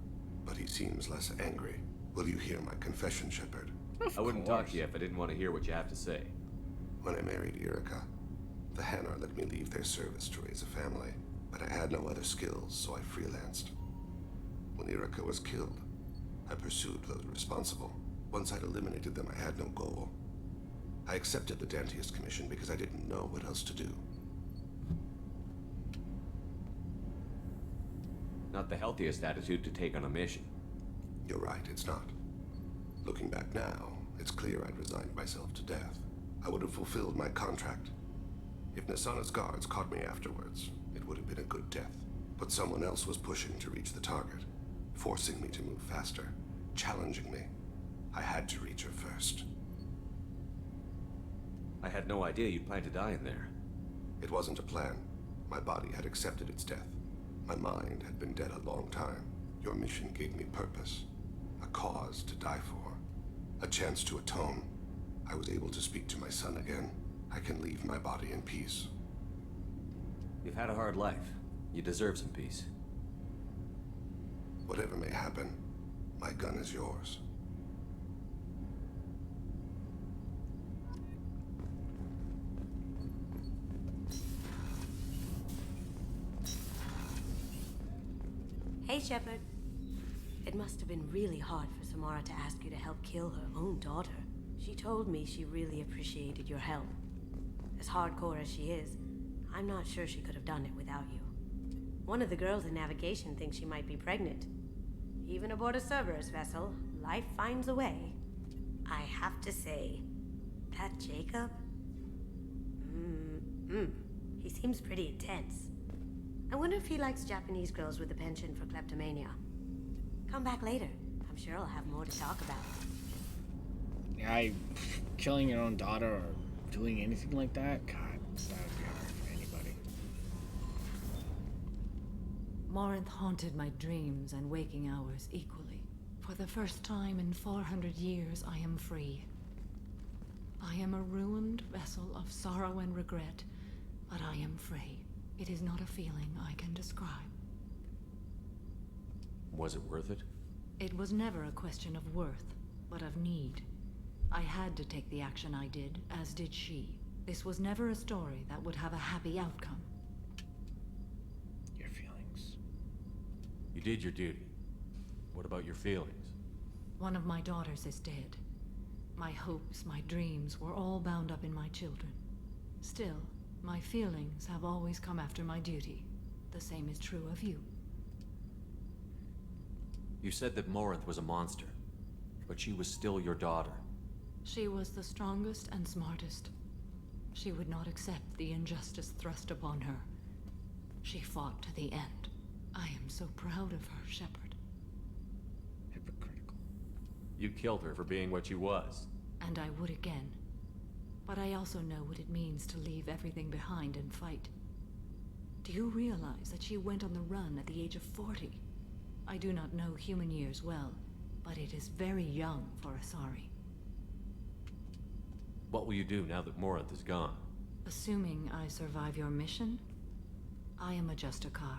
but he seems less angry. Will you hear my confession, Shepard? I wouldn't talk to you if I didn't want to hear what you have to say. When I married Erica, the Hanar let me leave their service to raise a family, but I had no other skills, so I freelanced. When Erica was killed, I pursued those responsible. Once I'd eliminated them, I had no goal. I accepted the Dantius Commission because I didn't know what else to do. Not the healthiest attitude to take on a mission. You're right, it's not. Looking back now, it's clear I'd resigned myself to death. I would have fulfilled my contract. If Nasana's guards caught me afterwards, it would have been a good death. But someone else was pushing to reach the target, forcing me to move faster, challenging me. I had to reach her first. I had no idea you'd plan to die in there. It wasn't a plan. My body had accepted its death. My mind had been dead a long time. Your mission gave me purpose. A cause to die for. A chance to atone. I was able to speak to my son again. I can leave my body in peace. You've had a hard life. You deserve some peace. Whatever may happen, my gun is yours. Hey, Shepard. It must have been really hard for Samara to ask you to help kill her own daughter. She told me she really appreciated your help. As hardcore as she is, I'm not sure she could have done it without you. One of the girls in navigation thinks she might be pregnant. Even aboard a Cerberus vessel, life finds a way. I have to say, that Jacob? He seems pretty intense. I wonder if he likes Japanese girls with a penchant for kleptomania. Come back later. I'm sure I'll have more to talk about. Yeah, killing your own daughter or doing anything like that? God, that would be hard for anybody. Morinth haunted my dreams and waking hours equally. For the first time in 400 years, I am free. I am a ruined vessel of sorrow and regret, but I am free. It is not a feeling I can describe. Was it worth it? It was never a question of worth, but of need. I had to take the action I did, as did she. This was never a story that would have a happy outcome. Your feelings. You did your duty. What about your feelings? One of my daughters is dead. My hopes, my dreams were all bound up in my children. Still, my feelings have always come after my duty. The same is true of you. You said that Morinth was a monster, but she was still your daughter. She was the strongest and smartest. She would not accept the injustice thrust upon her. She fought to the end. I am so proud of her, Shepard. Hypocritical. You killed her for being what she was. And I would again. But I also know what it means to leave everything behind and fight. Do you realize that she went on the run at the age of 40? I do not know human years well, but it is very young for Asari. What will you do now that Morinth is gone? Assuming I survive your mission, I am a Justicar.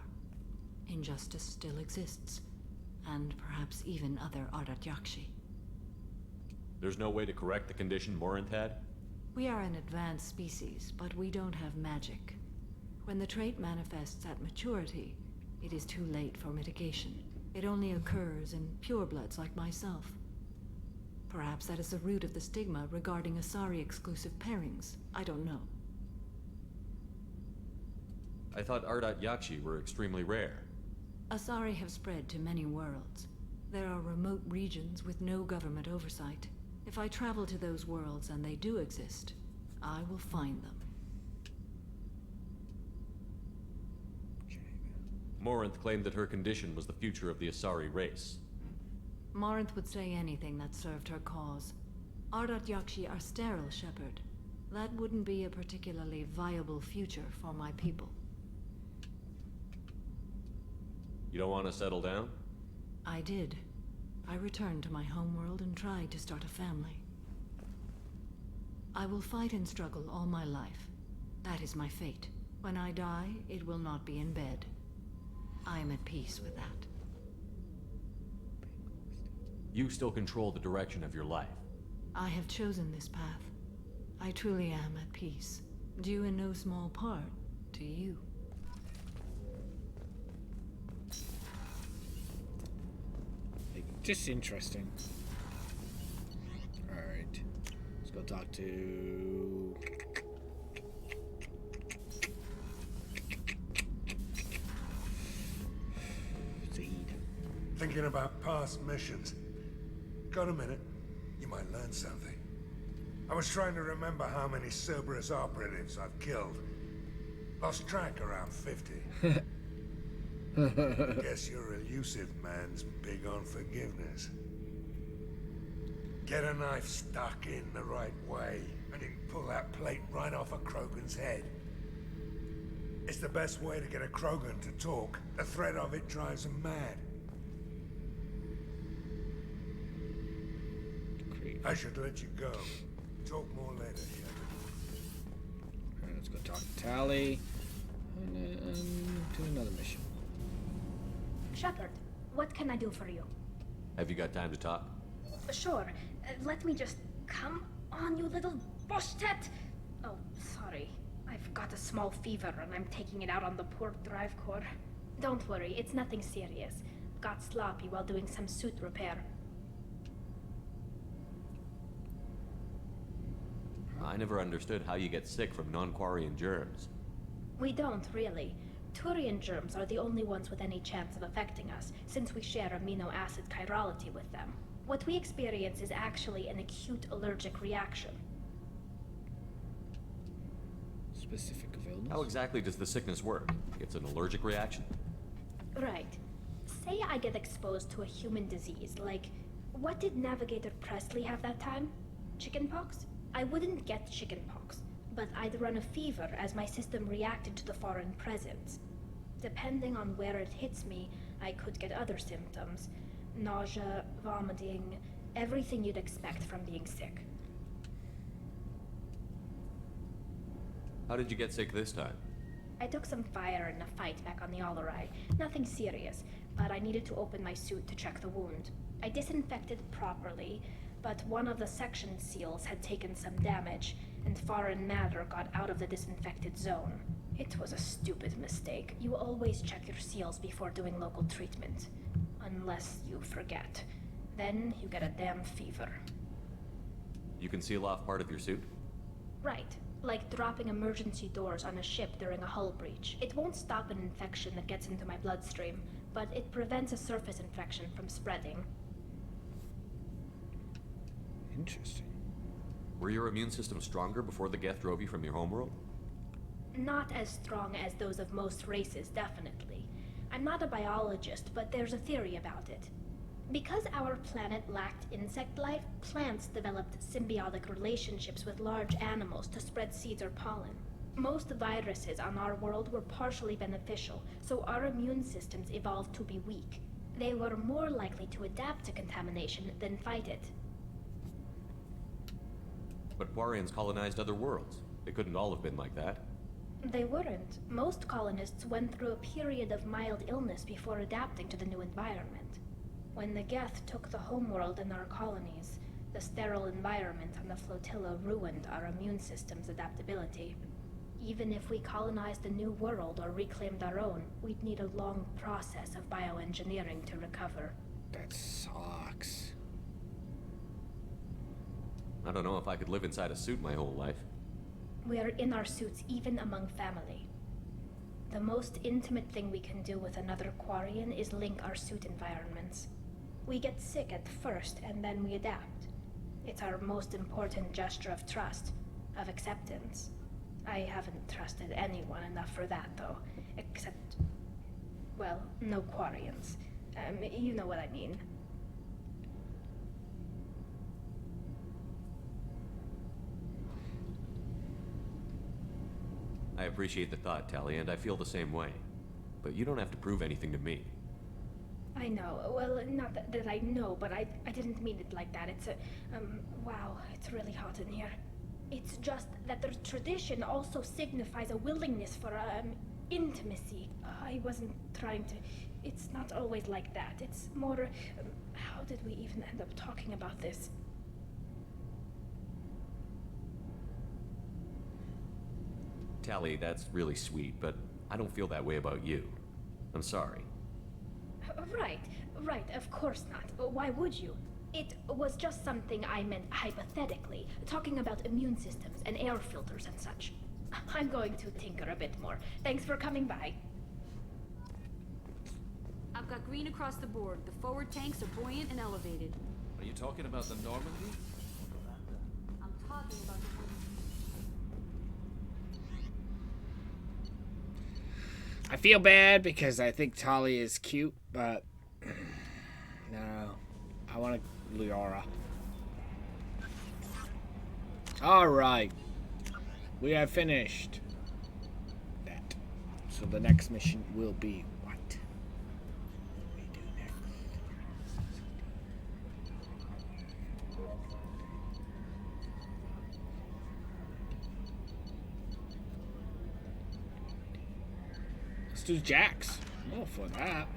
Injustice still exists, and perhaps even other Ardat Yakshi. There's no way to correct the condition Morinth had? We are an advanced species, but we don't have magic. When the trait manifests at maturity, it is too late for mitigation. It only occurs in purebloods like myself. Perhaps that is the root of the stigma regarding Asari-exclusive pairings. I don't know. I thought Ardat Yakshi were extremely rare. Asari have spread to many worlds. There are remote regions with no government oversight. If I travel to those worlds and they do exist, I will find them. Morinth claimed that her condition was the future of the Asari race. Morinth would say anything that served her cause. Ardat Yakshi are sterile, Shepard. That wouldn't be a particularly viable future for my people. You don't want to settle down? I did. I returned to my homeworld and tried to start a family. I will fight and struggle all my life. That is my fate. When I die, it will not be in bed. I am at peace with that. You still control the direction of your life. I have chosen this path. I truly am at peace, due in no small part to you. Just interesting. Alright. Let's go talk to... Zaid. Thinking about past missions. Got a minute? You might learn something. I was trying to remember how many Cerberus operatives I've killed. Lost track around 50. Guess your elusive man's big on forgiveness. Get a knife stuck in the right way, and he can pull that plate right off a Krogan's head. It's the best way to get a Krogan to talk. The threat of it drives him mad. I should let you go. Talk more later, Alright, let's go talk to Tali. And do another mission. Shepard, what can I do for you? Have you got time to talk? Sure. Let me just... Come on, you little boshtet! Oh, sorry. I've got a small fever and I'm taking it out on the poor drive core. Don't worry, it's nothing serious. Got sloppy while doing some suit repair. I never understood how you get sick from non-Quarian germs. We don't, really. Turian germs are the only ones with any chance of affecting us, since we share amino acid chirality with them. What we experience is actually an acute allergic reaction. Specific of illness? How exactly does the sickness work? It's an allergic reaction? Right. Say I get exposed to a human disease, like... What did Navigator Presley have that time? Chickenpox? I wouldn't get chickenpox, but I'd run a fever as my system reacted to the foreign presence. Depending on where it hits me, I could get other symptoms. Nausea, vomiting, everything you'd expect from being sick. How did you get sick this time? I took some fire in a fight back on the Allerai. Nothing serious, but I needed to open my suit to check the wound. I disinfected properly, but one of the section seals had taken some damage, and foreign matter got out of the disinfected zone. It was a stupid mistake. You always check your seals before doing local treatment. Unless you forget. Then you get a damn fever. You can seal off part of your suit? Right. Like dropping emergency doors on a ship during a hull breach. It won't stop an infection that gets into my bloodstream, but it prevents a surface infection from spreading. Interesting. Were your immune system stronger before the Geth drove you from your homeworld? Not as strong as those of most races, definitely. I'm not a biologist, but there's a theory about it. Because our planet lacked insect life, plants developed symbiotic relationships with large animals to spread seeds or pollen. Most viruses on our world were partially beneficial, so our immune systems evolved to be weak. They were more likely to adapt to contamination than fight it. But Quarians colonized other worlds. They couldn't all have been like that. They weren't. Most colonists went through a period of mild illness before adapting to the new environment. When the Geth took the homeworld and our colonies, the sterile environment on the flotilla ruined our immune system's adaptability. Even if we colonized a new world or reclaimed our own, we'd need a long process of bioengineering to recover. That sucks. I don't know if I could live inside a suit my whole life. We are in our suits even among family. The most intimate thing we can do with another Quarian is link our suit environments. We get sick at first, and then we adapt. It's our most important gesture of trust, of acceptance. I haven't trusted anyone enough for that, though. Except... well, no Quarians. You know what I mean. I appreciate the thought, Tali, and I feel the same way. But you don't have to prove anything to me. I know. Well, not that I know, but I didn't mean it like that. It's a... wow, it's really hot in here. It's just that the tradition also signifies a willingness for, intimacy. I wasn't trying to... It's not always like that. It's more... how did we even end up talking about this? Tali, that's really sweet, but I don't feel that way about you. I'm sorry. Right, of course not. Why would you? It was just something I meant hypothetically, talking about immune systems and air filters and such. I'm going to tinker a bit more. Thanks for coming by. I've got green across the board. The forward tanks are buoyant and elevated. Are you talking about the Normandy? I'm talking about the... I feel bad because I think Tali is cute, but no, I want Liara. All right, we have finished that. So the next mission will be what? We do next. Let's do Jax. I'm all for that.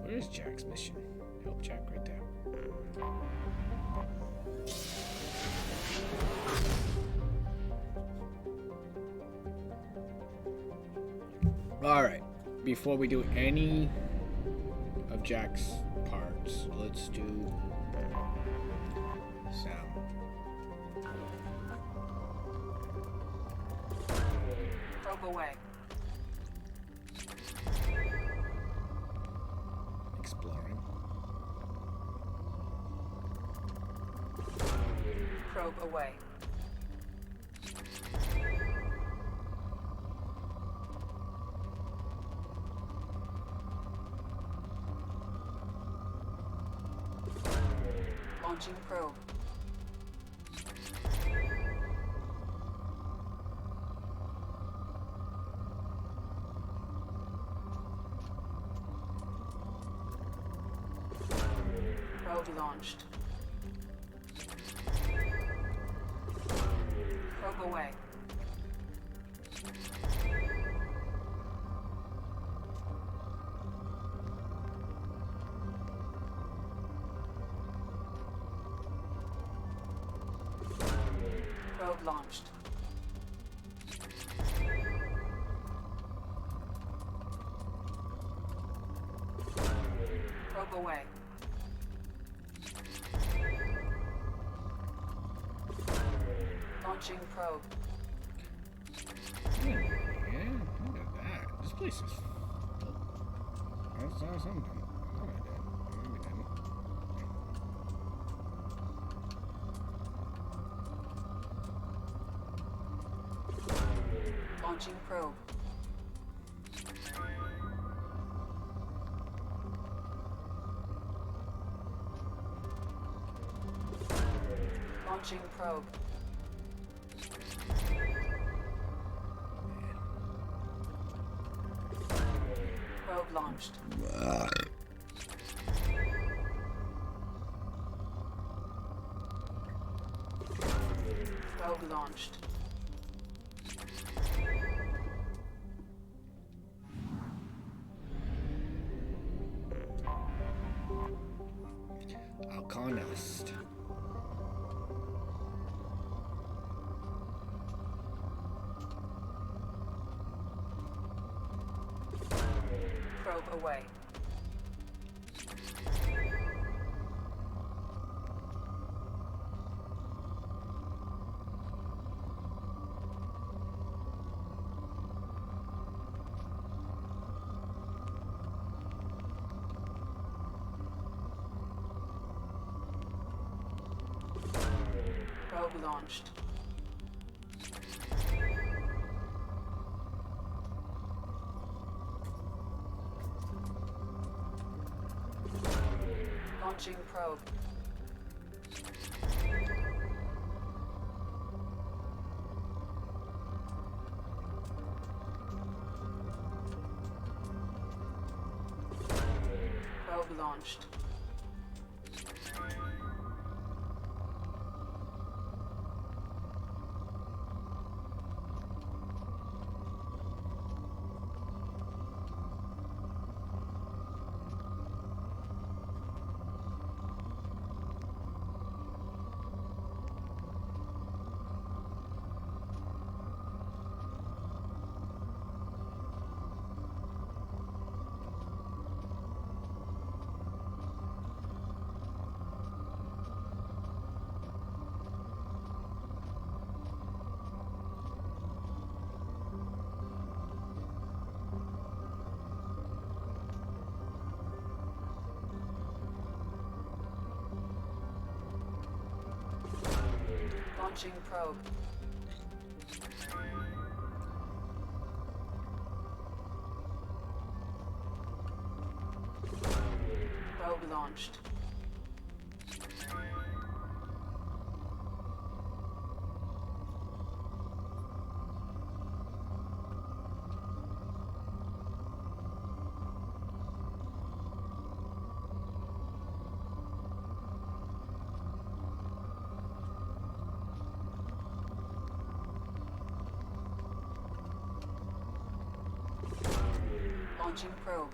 Where's Jack's mission? Help Jack right there. Alright. Before we do any of Jack's parts, let's do Sam. Probe away. Exploring. Probe away. Launching probe. Probe launched. Probe away. Probe launched. Probe away. Launching probe. Yeah, look at that. This place is full. That's something. Oh, I did. Maybe didn't. Launching probe. Launching probe. Probe launched. Probe launched. Alconist. Probe away. Probe launched. Launching probe. Probe launched. Launching probe. Probe launched. Launching probe.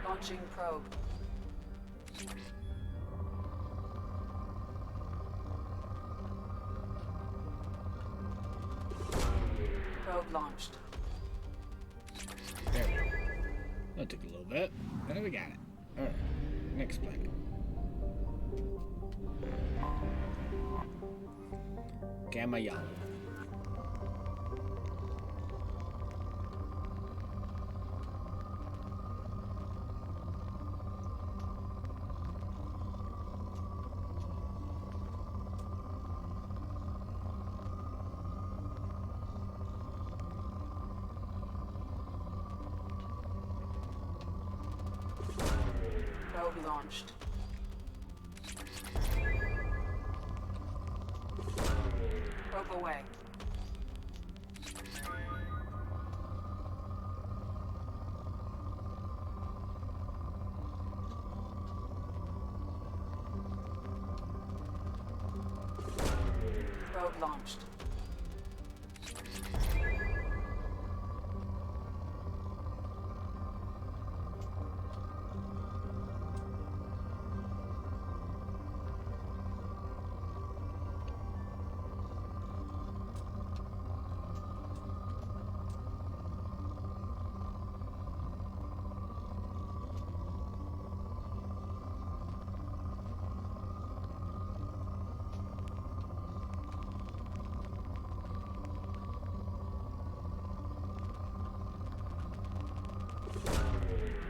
Launching probe. Probe launched. There we go. That took a little bit. There we got it. Alright. Next planet. Gamma Yellow. Probe launched. Probe away. Probe launched.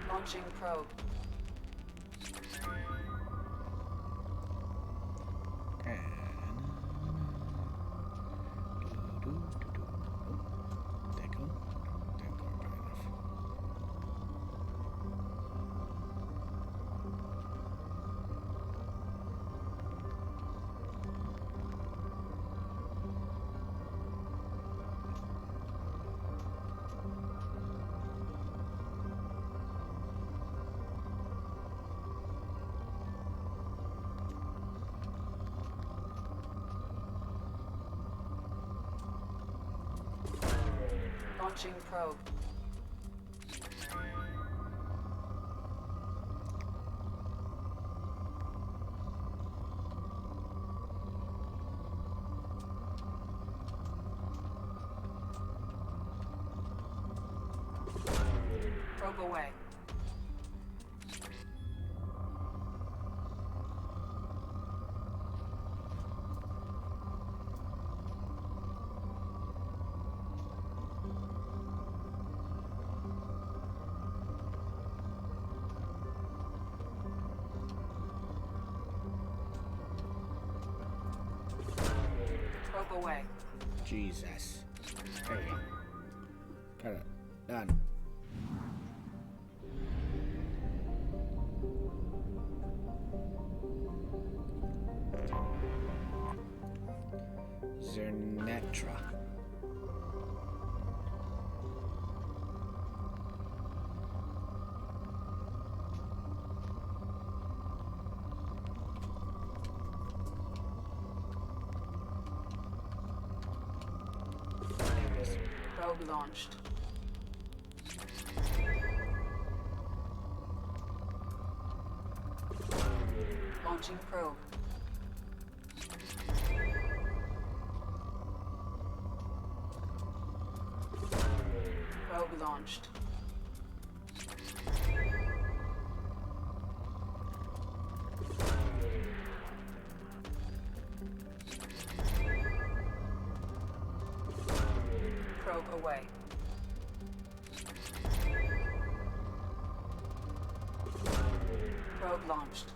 Launching probe. Launching probe. Probe away. Probe away. Jesus. There we go. Got it. Done. Zernetra. Probe launched. Launching probe. Probe launched. Probe away. Probe launched.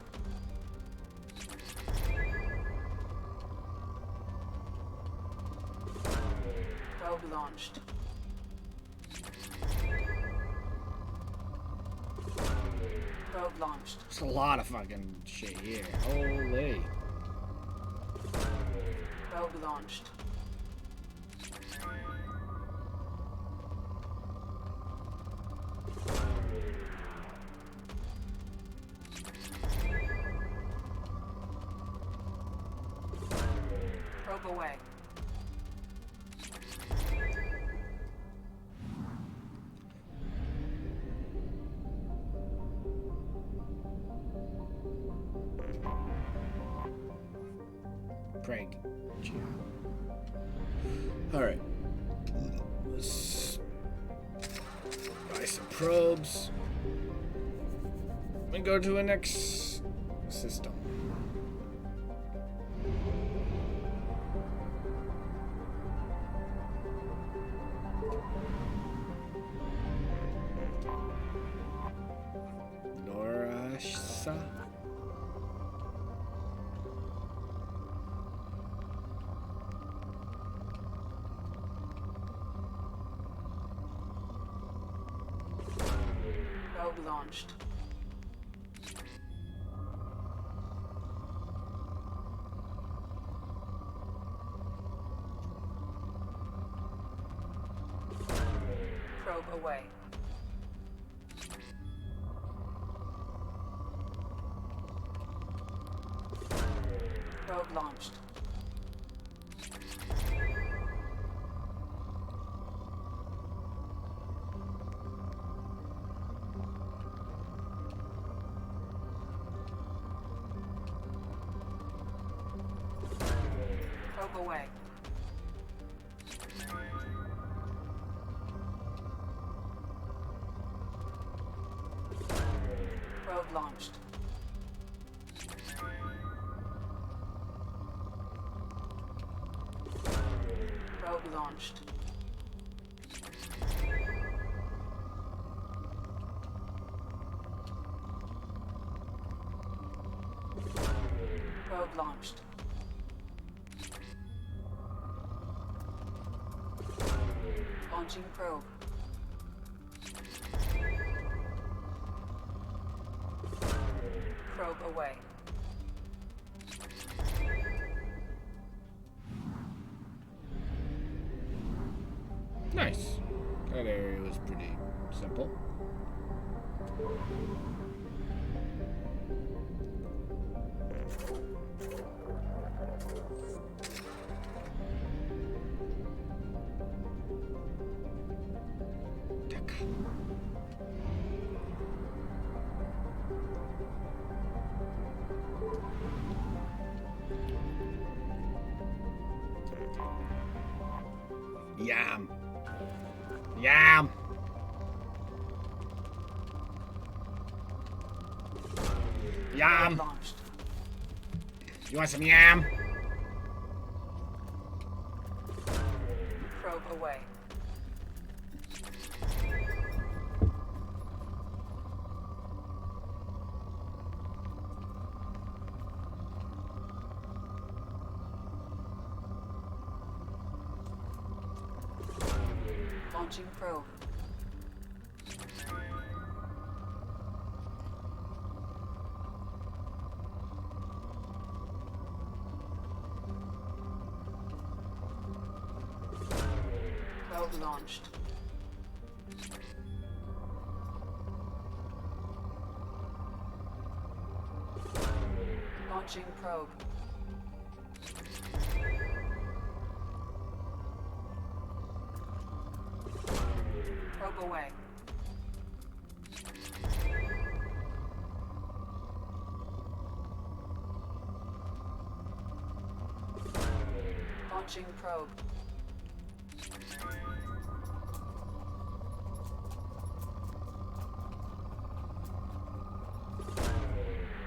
Probe launched. Probe launched. It's a lot of fucking shit here. Holy. Probe launched. Probe away. Craig. Alright. Let's buy some probes. And go to a next system. Norasha. Probe launched. Probe away. Probe launched. Probe away. Probe launched. Probe launched. Probe launched. Launching probe. Probe away. Nice. That area was pretty simple. Yum. Yum. Yum. You want some yam? Probe away. Launching probe. Probe launched. Launching probe. Probe away. Launching probe.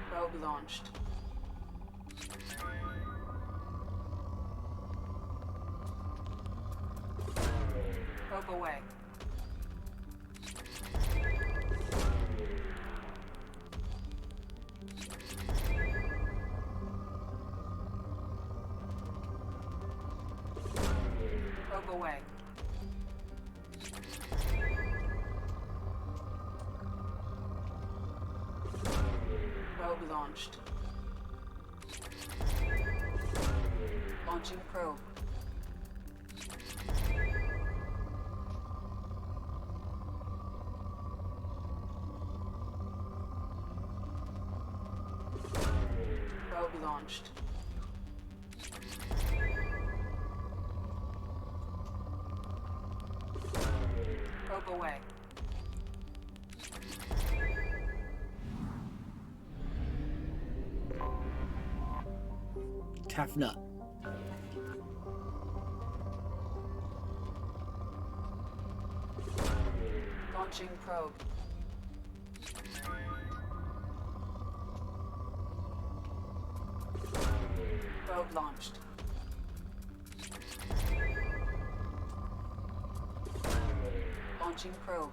Probe launched. Probe away. Probe away. Probe launched. Launching probe. Probe launched. Probe away. Tough nut. Launching probe. Probe launched. Launching probe.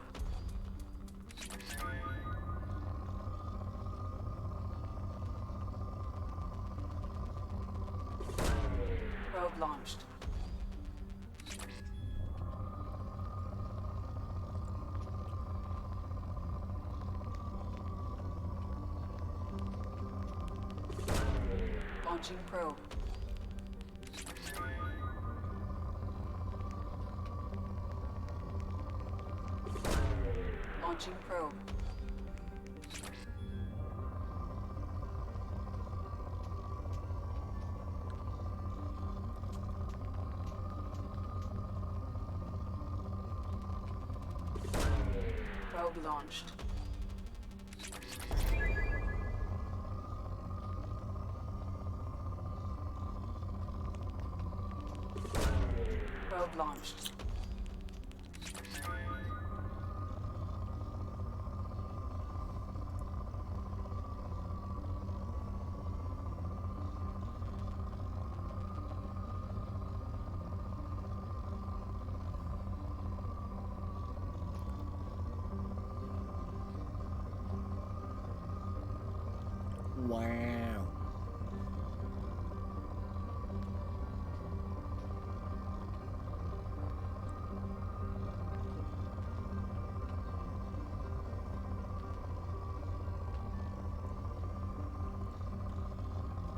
Probe launched. Launching probe. Launching probe. Probe launched. Probe launched. Wow.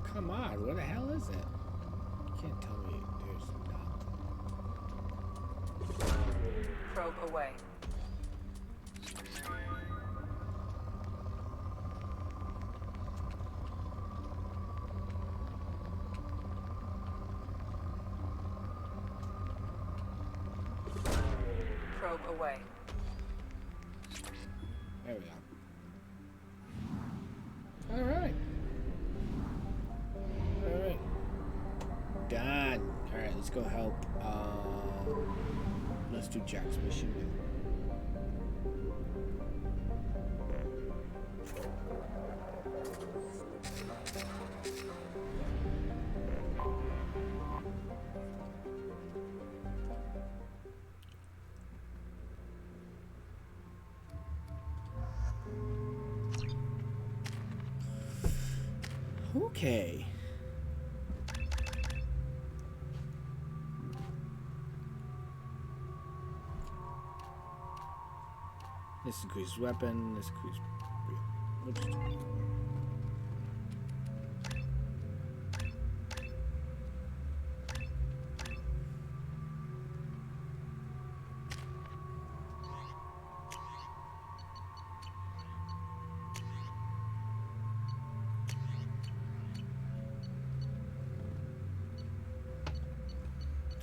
Come on, what the hell is it? You can't tell me there's not. Probe away. Probe away. There we go. Alright. Alright. Done. Alright, let's go help. Let's do Jack's mission now. Okay. This increases weapon, this increases... Oops.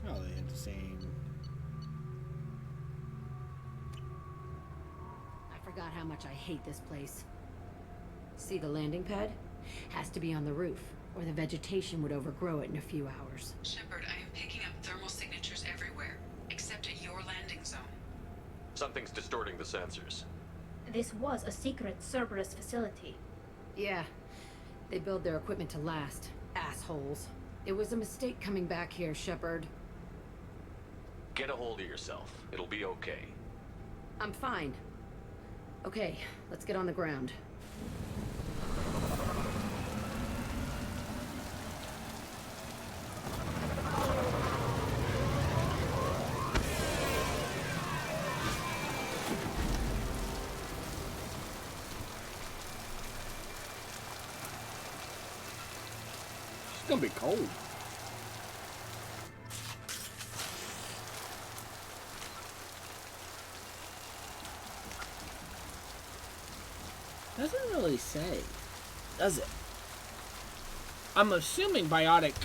Oh, they have the same... I forgot how much I hate this place. See the landing pad? Has to be on the roof, or the vegetation would overgrow it in a few hours. Shepard, I am picking up thermal signatures everywhere, except at your landing zone. Something's distorting the sensors. This was a secret Cerberus facility. Yeah, they build their equipment to last. Assholes. It was a mistake coming back here, Shepard. Get a hold of yourself. It'll be okay. I'm fine. Okay, let's get on the ground. It's gonna be cold. Doesn't really say, does it? I'm assuming biotic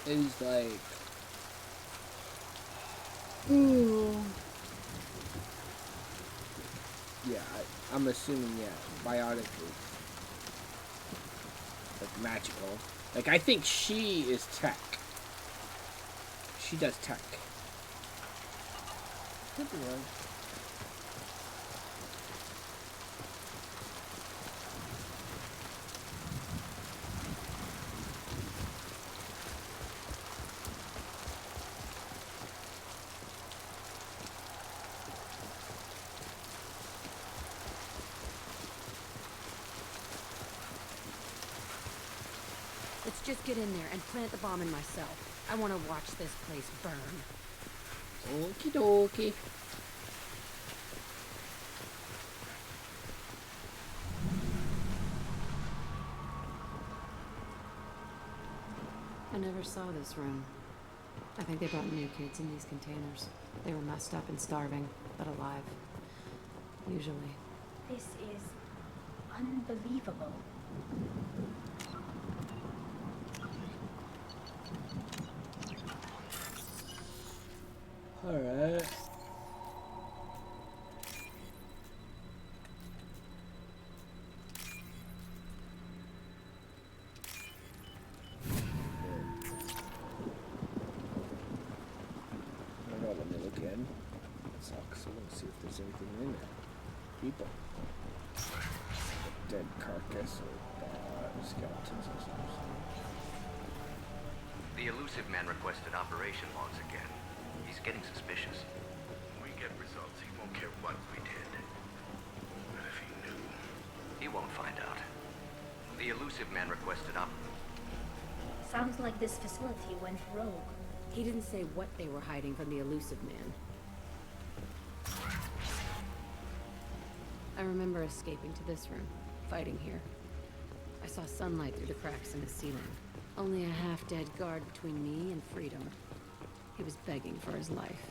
is like, yeah, I'm assuming, yeah, biotic is like magical. Like, I think she is tech. She does tech. Could be wrong. Let's just get in there and plant the bomb in myself. I want to watch this place burn. Okie dokie. I never saw this room. I think they brought new kids in these containers. They were messed up and starving, but alive. Usually. This is unbelievable. Alright. Let me look in. Sucks. I want to see if there's anything in there. People. A dead carcass or skeletons or something. The elusive man requested operation logs again. He's getting suspicious. When we get results, he won't care what we did. But if he knew... He won't find out. The elusive man requested Sounds like this facility went rogue. He didn't say what they were hiding from the elusive man. I remember escaping to this room, fighting here. I saw sunlight through the cracks in the ceiling. Only a half-dead guard between me and freedom. He was begging for his life.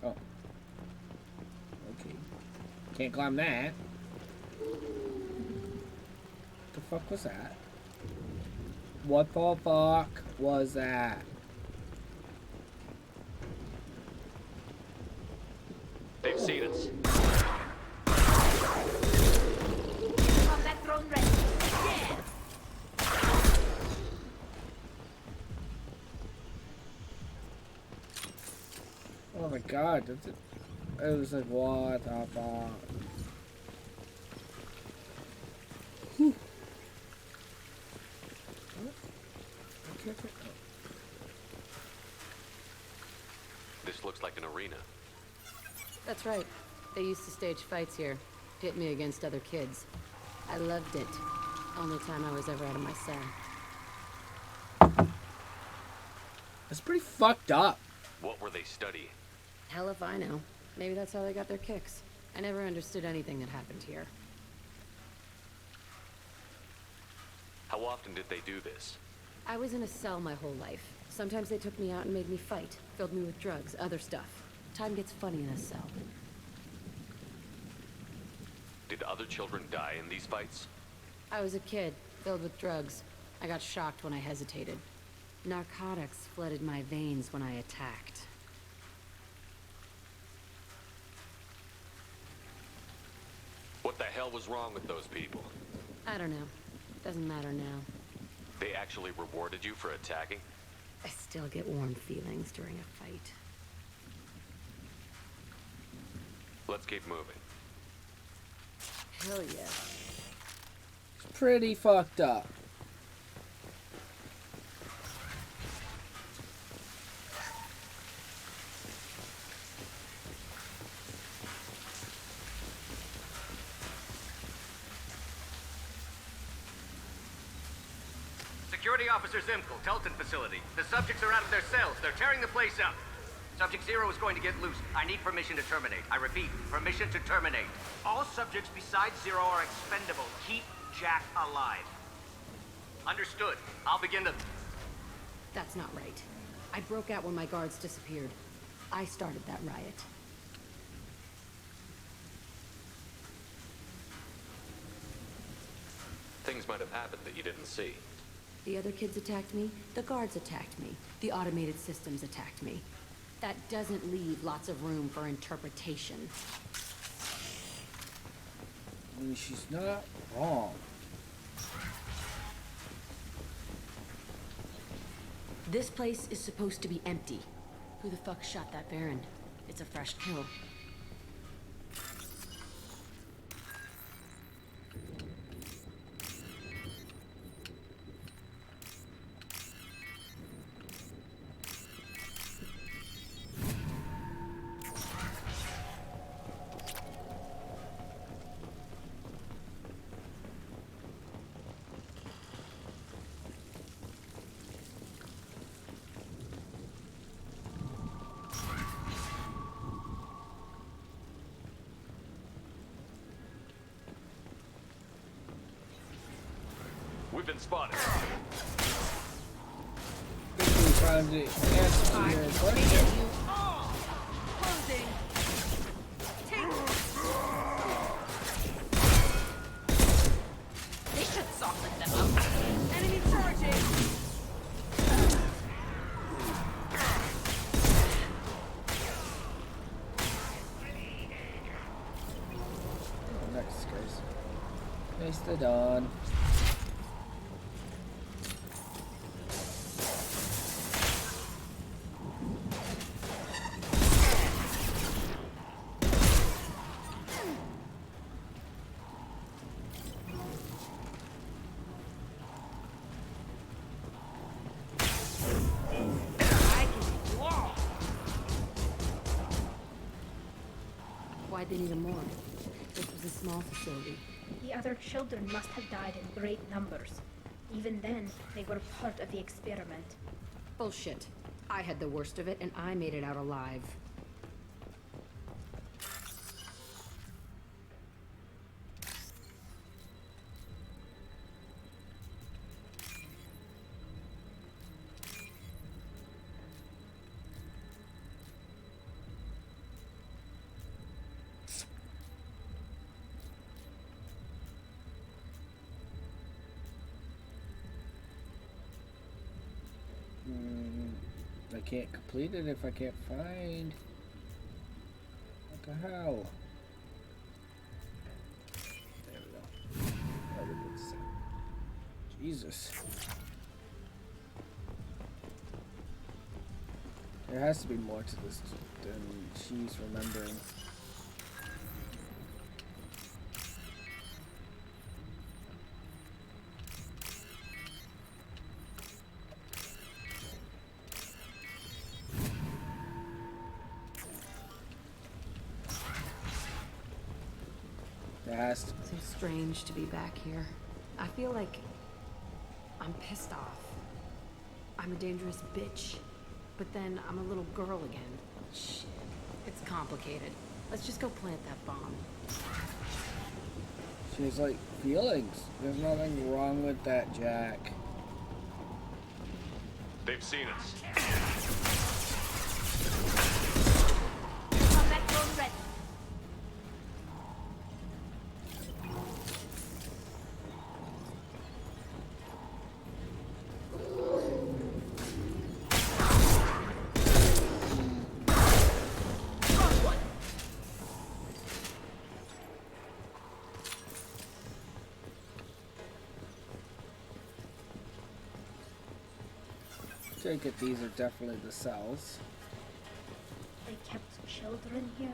Oh. Okay. Can't climb that. The fuck was that? What the fuck was that? They've seen us. Combat drone ready. Yeah. Oh my god, it was like, what the fuck? Whew. This looks like an arena. That's right. They used to stage fights here. Pit me against other kids. I loved it. Only time I was ever out of my cell. It's pretty fucked up. What were they studying? Hell if I know. Maybe that's how they got their kicks. I never understood anything that happened here. How often did they do this? I was in a cell my whole life. Sometimes they took me out and made me fight. Filled me with drugs, other stuff. Time gets funny in a cell. Did other children die in these fights? I was a kid, filled with drugs. I got shocked when I hesitated. Narcotics flooded my veins when I attacked. What the hell was wrong with those people? I don't know. Doesn't matter now. They actually rewarded you for attacking? I still get warm feelings during a fight. Let's keep moving. Hell yeah. It's pretty fucked up. Security Officer Zimkel, Telton facility. The subjects are out of their cells. They're tearing the place up. Subject Zero is going to get loose. I need permission to terminate. I repeat, permission to terminate. All subjects besides Zero are expendable. Keep Jack alive. Understood. I'll begin the... That's not right. I broke out when my guards disappeared. I started that riot. Things might have happened that you didn't see. The other kids attacked me, the guards attacked me, the automated systems attacked me. That doesn't leave lots of room for interpretation. I mean, she's not wrong. This place is supposed to be empty. Who the fuck shot that Baron? It's a fresh kill. We've been spotted. Quickly time to answer to your question. Closing. They should soften them up. Enemy charging. Next, guys. Wasted on. Why'd they need a morgue? This was a small facility. The other children must have died in great numbers. Even then, they were part of the experiment. Bullshit. I had the worst of it, and I made it out alive. I can't complete it if I can't find. What the hell? There we go. Right, it looks set. Jesus. There has to be more to this than she's remembering. So strange to be back here. I feel like I'm pissed off. I'm a dangerous bitch, but then I'm a little girl again. Shit, it's complicated. Let's just go plant that bomb. She has like feelings. There's nothing wrong with that, Jack. They've seen us. Combat drone ready. Take it, these are definitely the cells. They kept children here.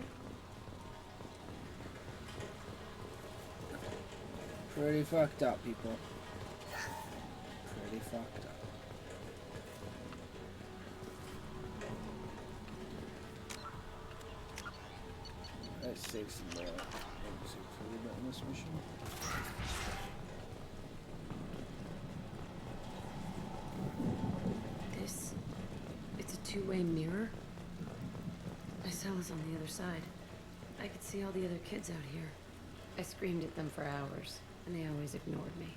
Pretty fucked up, people. Pretty fucked up. Let's save some more. Let's see for a little bit in this mission. It's a two-way mirror. My cell is on the other side. I could see all the other kids out here. I screamed at them for hours, and they always ignored me.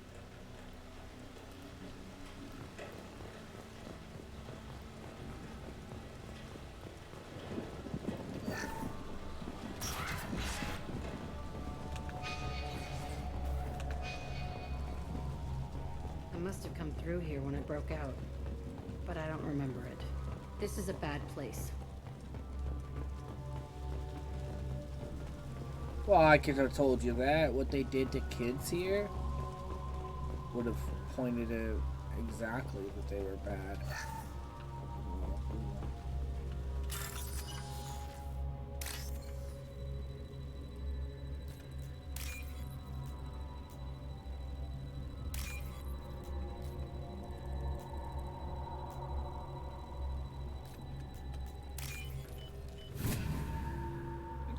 I must have come through here when it broke out, but I don't remember it. This is a bad place. Well, I could have told you that. What they did to kids here would have pointed out exactly that they were bad.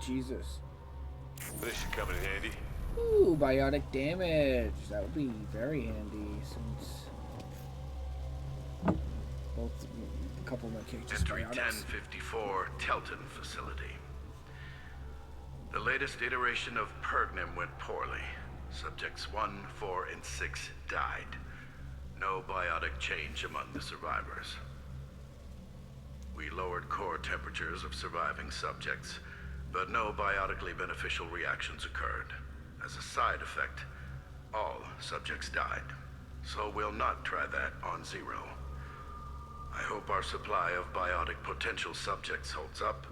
Jesus. This should come in handy. Ooh, biotic damage. That would be very handy since both a couple of my characters Entry biotics. 1054, Telton facility. The latest iteration of Pergnim went poorly. Subjects 1, 4, and 6 died. No biotic change among the survivors. We lowered core temperatures of surviving subjects, but no biotically beneficial reactions occurred. As a side effect, all subjects died. So we'll not try that on Zero. I hope our supply of biotic potential subjects holds up.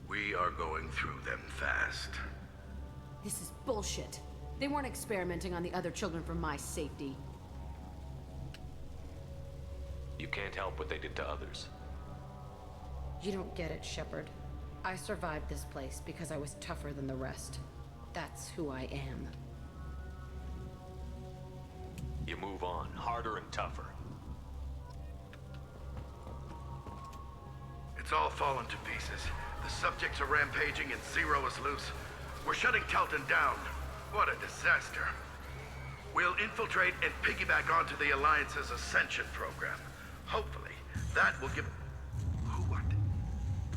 We are going through them fast. This is bullshit. They weren't experimenting on the other children for my safety. You can't help what they did to others. You don't get it, Shepard. I survived this place because I was tougher than the rest. That's who I am. You move on, harder and tougher. It's all fallen to pieces. The subjects are rampaging and Zero is loose. We're shutting Telton down. What a disaster. We'll infiltrate and piggyback onto the Alliance's Ascension program. Hopefully, that will give... What?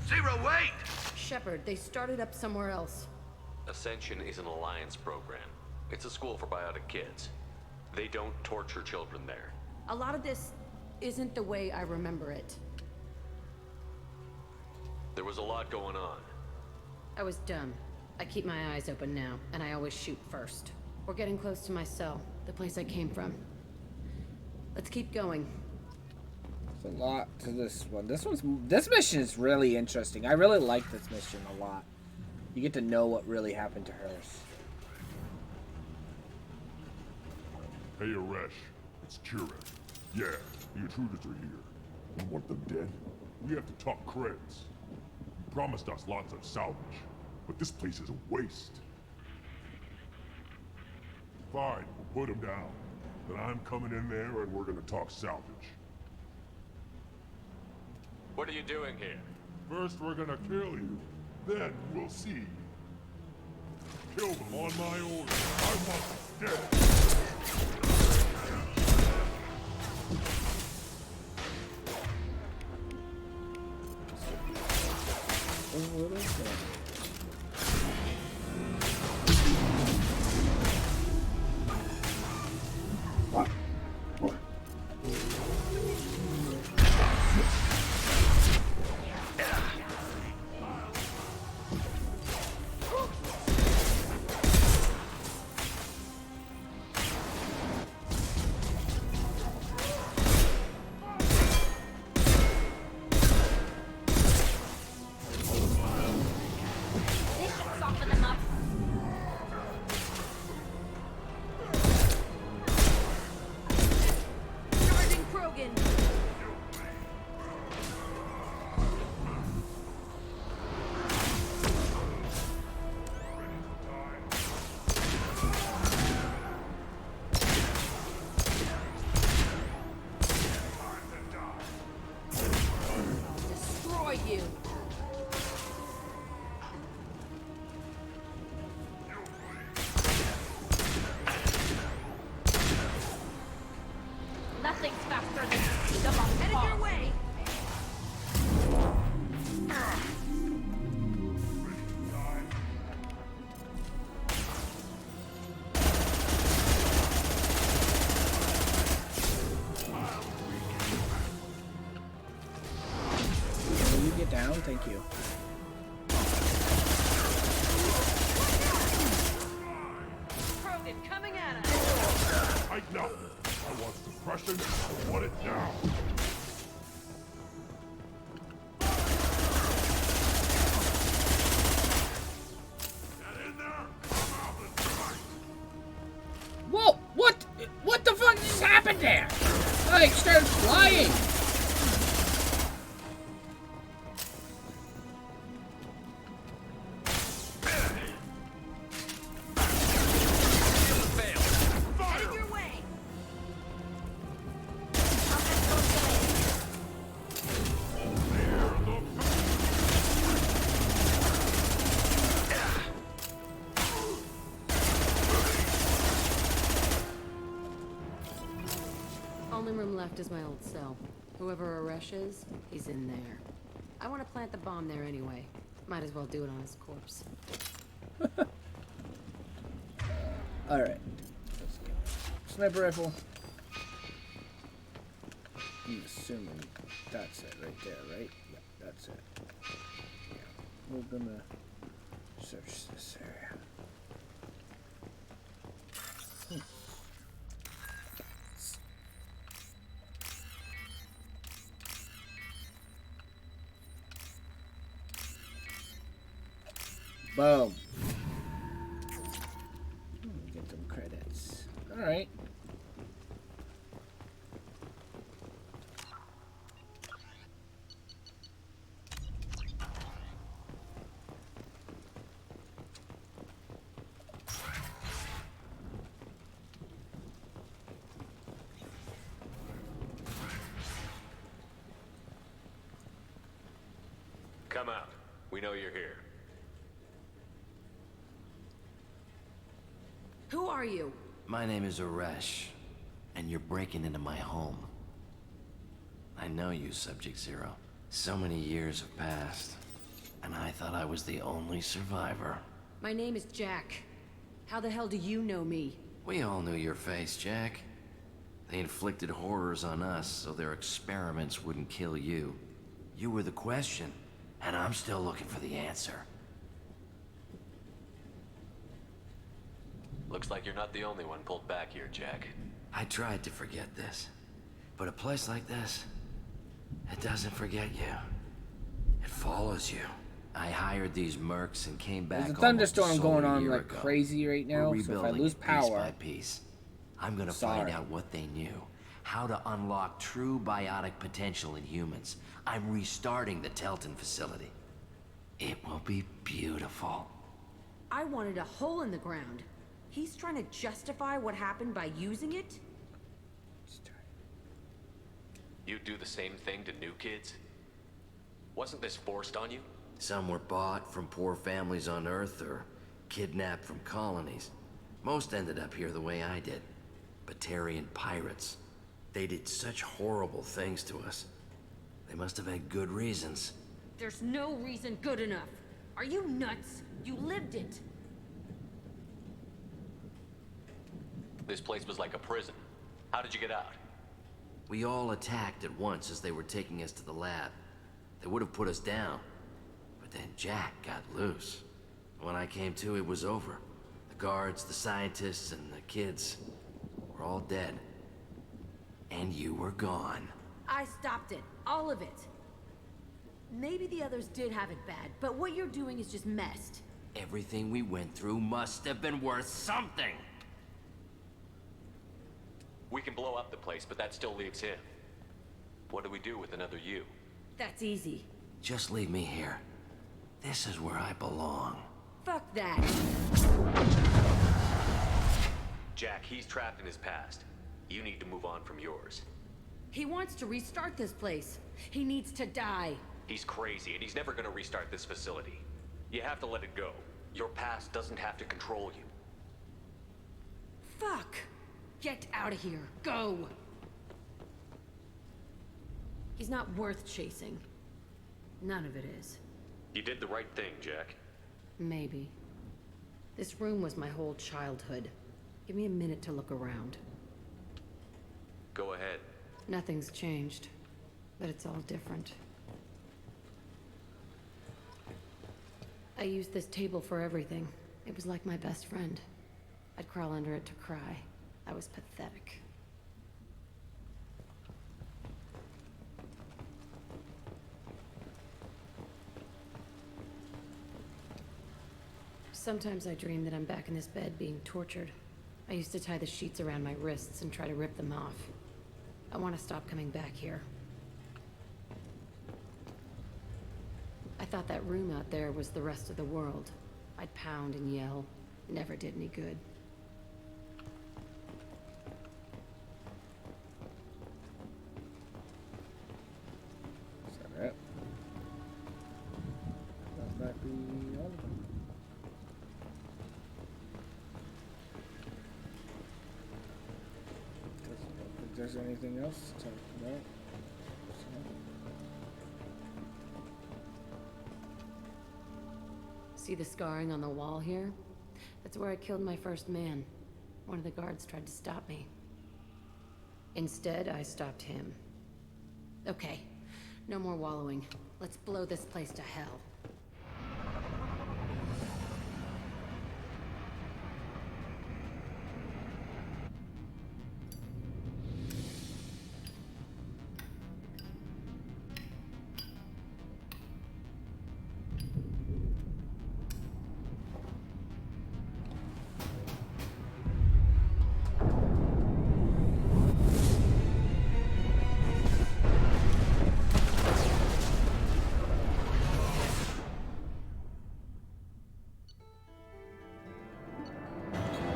Zero, wait! Shepard, they started up somewhere else. Ascension is an Alliance program. It's a school for biotic kids. They don't torture children there. A lot of this isn't the way I remember it. There was a lot going on. I was dumb. I keep my eyes open now, and I always shoot first. We're getting close to my cell, the place I came from. Let's keep going. There's a lot to this one. This mission is really interesting. I really like this mission a lot. You get to know what really happened to hers. Hey, Aresh. It's Kira. Yeah, the intruders are here. We want them dead. We have to talk creds. You promised us lots of salvage, but this place is a waste. Fine, we'll put them down. Then I'm coming in there and we're gonna talk salvage. What are you doing here? First, we're gonna kill you. Then we'll see. Kill them on my order. I want them dead. What is that? Thank you. Krogan coming at us! I know! I want suppression, I want it now! Get in there! Come out and fight! Whoa! What? What the fuck just happened there? Like, started flying! Only room left is my old cell. Whoever Aresh is, he's in there. I want to plant the bomb there anyway. Might as well do it on his corpse. Alright. Sniper rifle. I'm assuming that's it right there, right? Yeah, that's it. Yeah. We're gonna search this area. Boom. Get some credits. Alright. Come out. We know you're here. Who are you? My name is Aresh, and you're breaking into my home. I know you, Subject Zero. So many years have passed, and I thought I was the only survivor. My name is Jack. How the hell do you know me? We all knew your face, Jack. They inflicted horrors on us so their experiments wouldn't kill you. You were the question, and I'm still looking for the answer. Looks like you're not the only one pulled back here, Jack. I tried to forget this, but a place like this, it doesn't forget you. It follows you. I hired these mercs and came back. There's a thunderstorm almost going a on year like ago. crazy right now, We're so if I rebuilding lose it power, piece by piece, I'm gonna find out what they knew. How to unlock true biotic potential in humans. I'm restarting the Telton facility. It will be beautiful. I wanted a hole in the ground. He's trying to justify what happened by using it? You do the same thing to new kids? Wasn't this forced on you? Some were bought from poor families on Earth or kidnapped from colonies. Most ended up here the way I did. Batarian pirates. They did such horrible things to us. They must have had good reasons. There's no reason good enough. Are you nuts? You lived it. This place was like a prison. How did you get out? We all attacked at once as they were taking us to the lab. They would have put us down. But then Jack got loose. When I came to, it was over. The guards, the scientists, and the kids were all dead. And you were gone. I stopped it. All of it. Maybe the others did have it bad, but what you're doing is just messed. Everything we went through must have been worth something. We can blow up the place, but that still leaves him. What do we do with another you? That's easy. Just leave me here. This is where I belong. Fuck that. Jack, he's trapped in his past. You need to move on from yours. He wants to restart this place. He needs to die. He's crazy, and he's never gonna restart this facility. You have to let it go. Your past doesn't have to control you. Fuck. Get out of here. Go. He's not worth chasing. None of it is. You did the right thing, Jack. Maybe. This room was my whole childhood. Give me a minute to look around. Go ahead. Nothing's changed, but it's all different. I used this table for everything. It was like my best friend. I'd crawl under it to cry. I was pathetic. Sometimes I dream that I'm back in this bed being tortured. I used to tie the sheets around my wrists and try to rip them off. I want to stop coming back here. I thought that room out there was the rest of the world. I'd pound and yell. It never did any good. Is that it? That might be all of them. Doesn't think there's anything else to talk about. See the scarring on the wall here? That's where I killed my first man. One of the guards tried to stop me. Instead, I stopped him. Okay, no more wallowing. Let's blow this place to hell.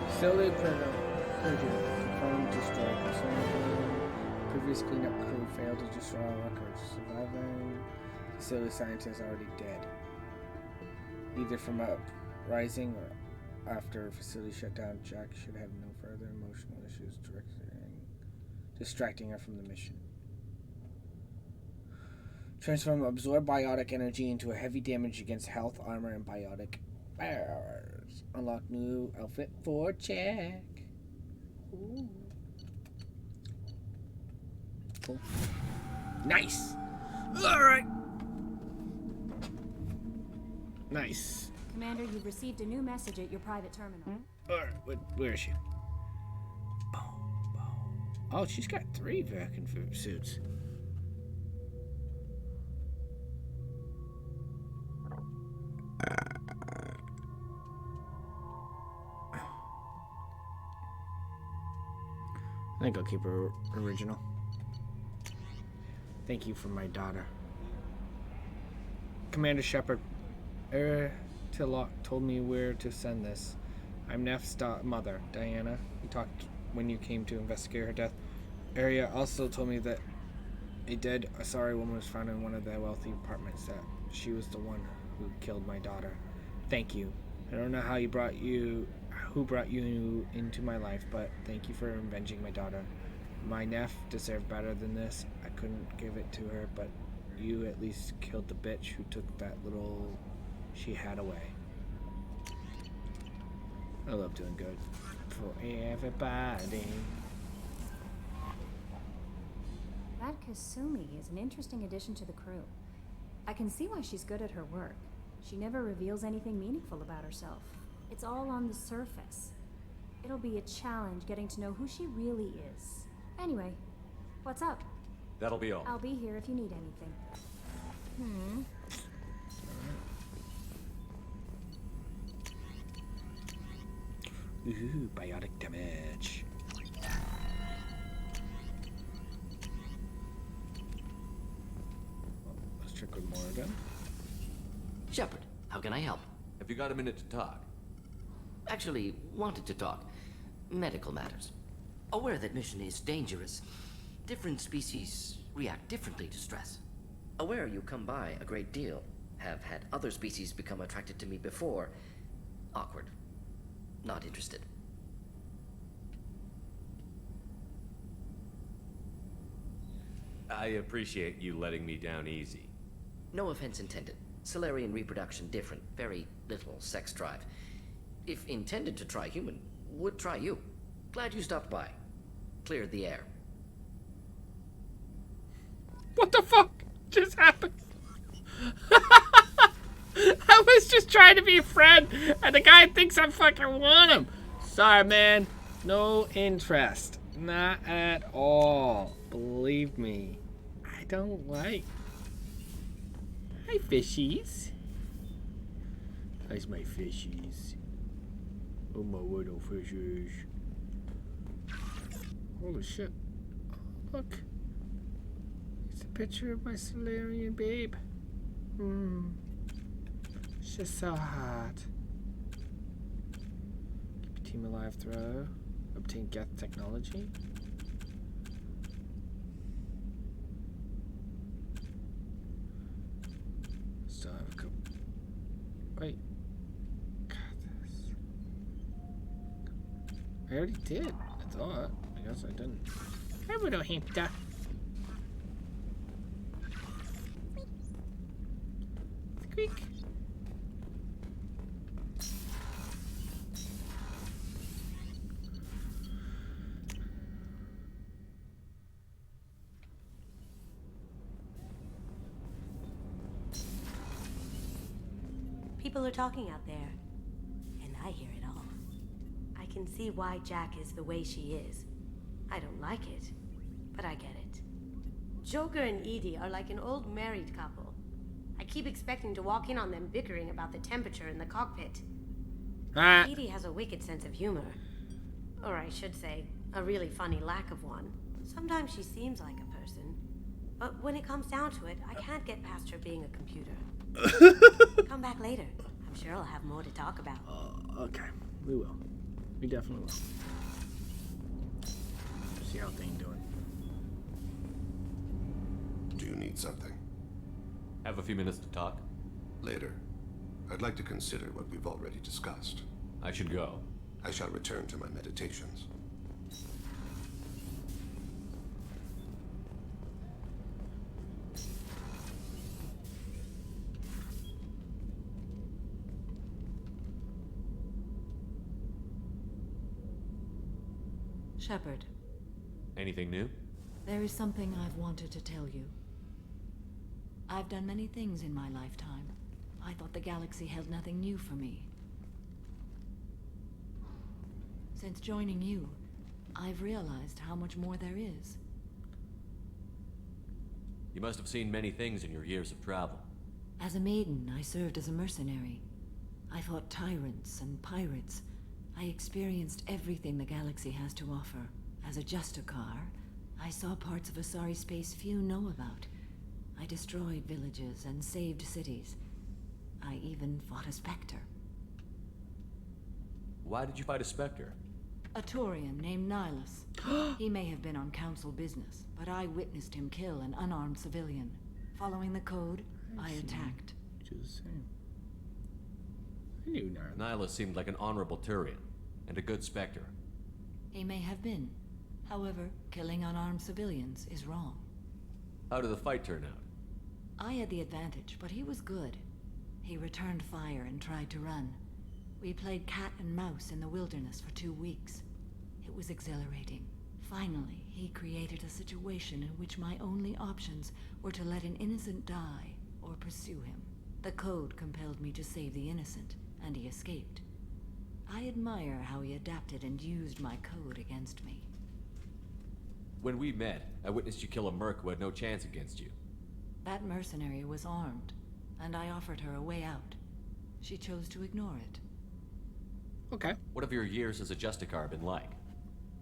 Facility printer confirmed destroyed. Previous cleanup crew failed to destroy all records. Surviving facility scientists already dead. Either from uprising or after facility shutdown. Jack should have no further emotional issues distracting her from the mission. Transform absorb biotic energy into a heavy damage against health, armor, and biotic bearers. Unlock new outfit for Jack. Ooh. Cool. Nice. All right. Nice. Commander, you've received a new message at your private terminal. All right. Where is she? Oh, she's got 3 Vulcan suits. I think I'll keep her original. Thank you for my daughter. Commander Shepard, Tilok told me where to send this. I'm Neff's mother, Diana. We talked when you came to investigate her death. Arya also told me that a dead Asari woman was found in one of the wealthy apartments, that she was the one who killed my daughter. Thank you. I don't know who brought you into my life, but thank you for avenging my daughter. My Neff deserved better than this. I couldn't give it to her, but you at least killed the bitch who took that little she had away. I love doing good for everybody. That Kasumi is an interesting addition to the crew. I can see why she's good at her work. She never reveals anything meaningful about herself. It's all on the surface. It'll be a challenge getting to know who she really is. Anyway, what's up? That'll be all. I'll be here if you need anything. Ooh, biotic damage. Let's check with Morgan. Shepard, how can I help? Have you got a minute to talk? Actually, wanted to talk. Medical matters. Aware that mission is dangerous. Different species react differently to stress. Aware you come by a great deal. Have had other species become attracted to me before. Awkward. Not interested. I appreciate you letting me down easy. No offense intended. Solarian reproduction different. Very little sex drive. If intended to try human, would try you. Glad you stopped by. Cleared the air. What the fuck just happened? I was just trying to be a friend, and the guy thinks I fucking want him. Sorry, man. No interest. Not at all. Believe me. I don't like. Hi, fishies. That's my fishies. Oh, my little fishies. Holy shit. Look. It's a picture of my Solarian babe. She's so hot. Keep your team alive throw. Obtain Geth technology. Still have a couple. Wait. God, this. I already did. I thought. I guess I didn't. I would have hinted. Squeak. People are talking out there, and I hear it all. I can see why Jack is the way she is. I don't like it, but I get it. Joker and Edie are like an old married couple. I keep expecting to walk in on them bickering about the temperature in the cockpit. Edie has a wicked sense of humor. Or I should say, a really funny lack of one. Sometimes she seems like a person. But when it comes down to it, I can't get past her being a computer. Come back later. I'm sure I'll have more to talk about. Okay. We will. We definitely will. See how things doing. Do you need something? Have a few minutes to talk? Later. I'd like to consider what we've already discussed. I should go. I shall return to my meditations. Shepard. Anything new? There is something I've wanted to tell you. I've done many things in my lifetime. I thought the galaxy held nothing new for me. Since joining you, I've realized how much more there is. You must have seen many things in your years of travel. As a maiden, I served as a mercenary. I fought tyrants and pirates. I experienced everything the galaxy has to offer. As a Justicar, I saw parts of Asari space few know about. I destroyed villages and saved cities. I even fought a Spectre. Why did you fight a Spectre? A Turian named Nihilus. He may have been on council business, but I witnessed him kill an unarmed civilian. Following the code, I attacked. Just saying. I knew Nihilus seemed like an honorable Turian, and a good Spectre. He may have been. However, killing unarmed civilians is wrong. How did the fight turn out? I had the advantage, but he was good. He returned fire and tried to run. We played cat and mouse in the wilderness for 2 weeks. It was exhilarating. Finally, he created a situation in which my only options were to let an innocent die or pursue him. The code compelled me to save the innocent, and he escaped. I admire how he adapted and used my code against me. When we met, I witnessed you kill a merc who had no chance against you. That mercenary was armed, and I offered her a way out. She chose to ignore it. Okay. What have your years as a Justicar been like?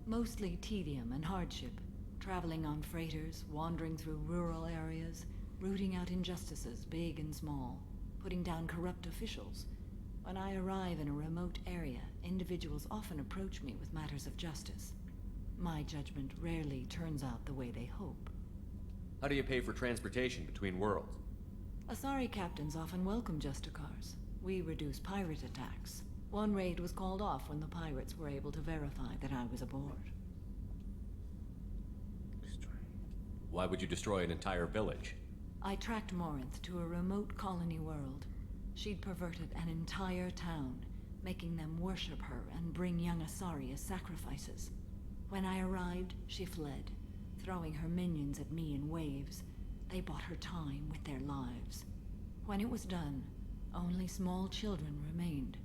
Mostly tedium and hardship. Traveling on freighters, wandering through rural areas, rooting out injustices, big and small, putting down corrupt officials. When I arrive in a remote area, individuals often approach me with matters of justice. My judgment rarely turns out the way they hope. How do you pay for transportation between worlds? Asari captains often welcome Justicars. We reduce pirate attacks. One raid was called off when the pirates were able to verify that I was aboard. Why would you destroy an entire village? I tracked Morinth to a remote colony world. She'd perverted an entire town, making them worship her and bring young Asari as sacrifices. When I arrived, she fled, throwing her minions at me in waves. They bought her time with their lives. When it was done, Only small children remained.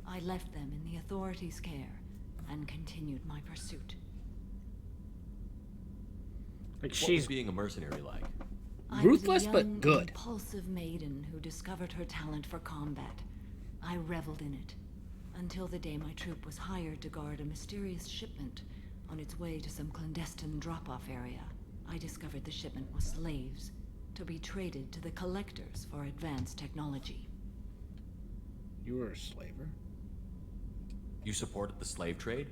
I left them in the authorities' care and continued my pursuit. Like What she's was being a mercenary like? ruthless I was a but young, good. impulsive maiden who discovered her talent for combat. I reveled in it until the day my troop was hired to guard a mysterious shipment on its way to some clandestine drop-off area. I discovered the shipment was slaves to be traded to the collectors for advanced technology. You were a slaver? You supported the slave trade?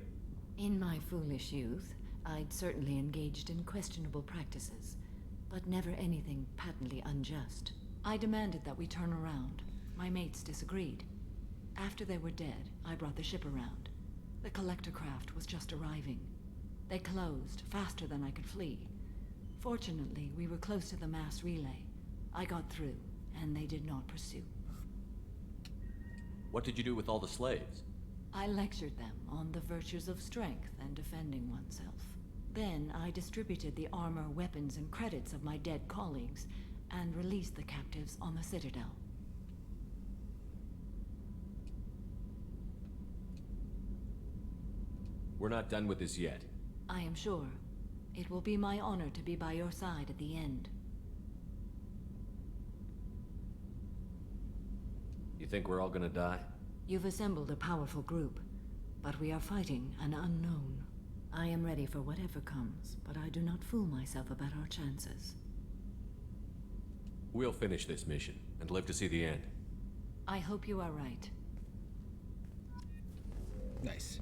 In my foolish youth, I'd certainly engaged in questionable practices, but never anything patently unjust. I demanded that we turn around. My mates disagreed. After they were dead, I brought the ship around. The collector craft was just arriving. They closed faster than I could flee. Fortunately, we were close to the mass relay. I got through, and they did not pursue. What did you do with all the slaves? I lectured them on the virtues of strength and defending oneself. Then I distributed the armor, weapons, and credits of my dead colleagues, and released the captives on the Citadel. We're not done with this yet. I am sure. It will be my honor to be by your side at the end. You think we're all gonna die? You've assembled a powerful group, but we are fighting an unknown. I am ready for whatever comes, but I do not fool myself about our chances. We'll finish this mission and live to see the end. I hope you are right. Nice.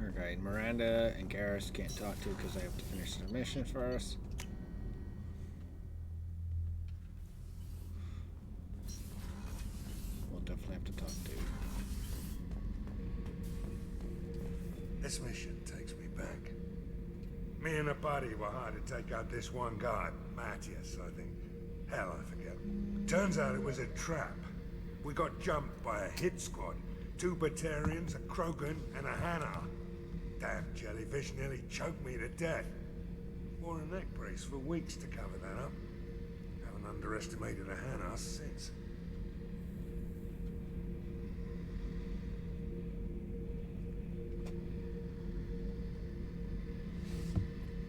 Okay, Miranda and Garrus can't talk to because I have to finish the mission first. We'll definitely have to talk to. This mission takes me back. Me and a buddy were hired to take out this one guard, Matthias, I think. Hell, I forget. Turns out it was a trap. We got jumped by a hit squad. 2 Batarians, a Krogan, and a Hanar. Damn jellyfish nearly choked me to death. Wore a neck brace for weeks to cover that up. Haven't underestimated a Hanar since.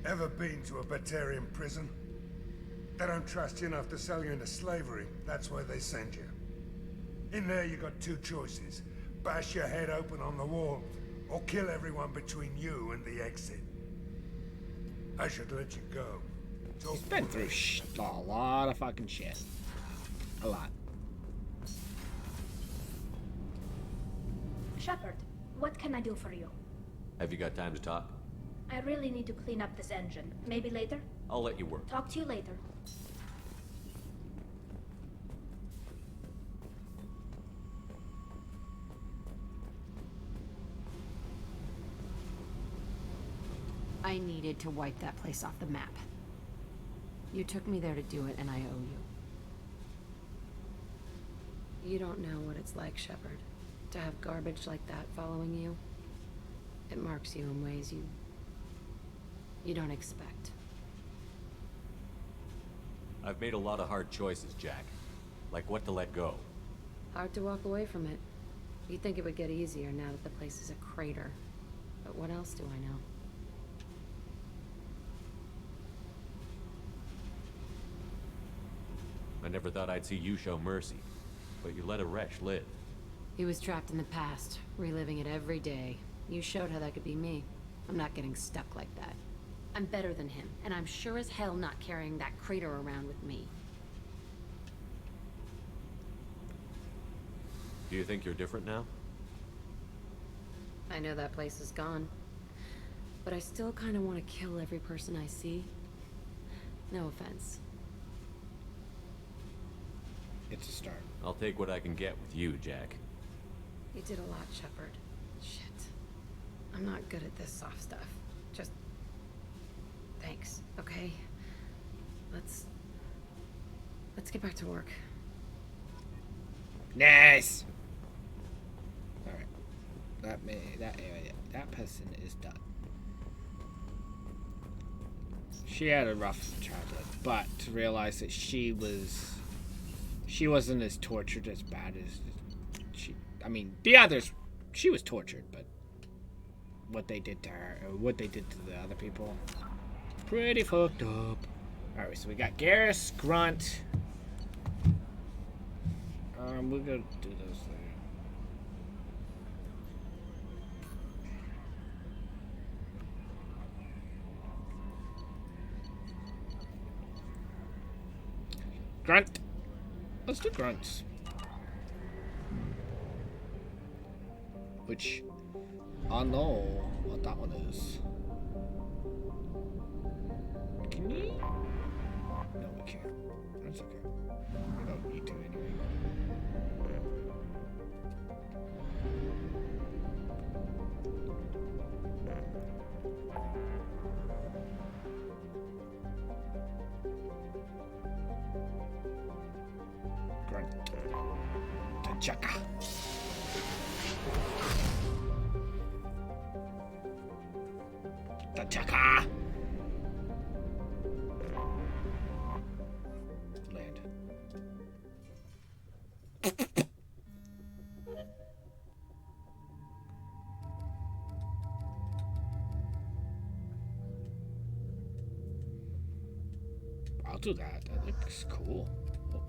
Ever been to a Batarian prison? They don't trust you enough to sell you into slavery. That's why they send you. In there you got 2 choices. Bash your head open on the wall, or kill everyone between you and the exit. I should let you go. He's been through a lot of fucking shit. A lot. Shepard, what can I do for you? Have you got time to talk? I really need to clean up this engine. Maybe later? I'll let you work. Talk to you later. I needed to wipe that place off the map. You took me there to do it, and I owe you. You don't know what it's like, Shepard, to have garbage like that following you. It marks you in ways you don't expect. I've made a lot of hard choices, Jack. Like what to let go. Hard to walk away from it. You'd think it would get easier now that the place is a crater. But what else do I know? I never thought I'd see you show mercy, but you let a wretch live. He was trapped in the past, reliving it every day. You showed how that could be me. I'm not getting stuck like that. I'm better than him, and I'm sure as hell not carrying that crater around with me. Do you think you're different now? I know that place is gone, but I still kind of want to kill every person I see. No offense. It's a start. I'll take what I can get with you, Jack. You did a lot, Shepard. Shit. I'm not good at this soft stuff. Just... thanks, okay? Let's get back to work. Nice! Alright. That person is done. She had a rough childhood, but to realize that she was She wasn't as tortured as bad as she. I mean, the others, she was tortured, but what they did to her, or what they did to the other people, pretty fucked up. All right, so we got Garrus, Grunt. We're gonna do those things. Grunt. Let's do grunts. Which, I know what that one is. Can you? No, we can't. That's okay. We don't need to anyway. Grunt. T'Chaka. T'Chaka. Land. I'll do that. That looks cool. Oh.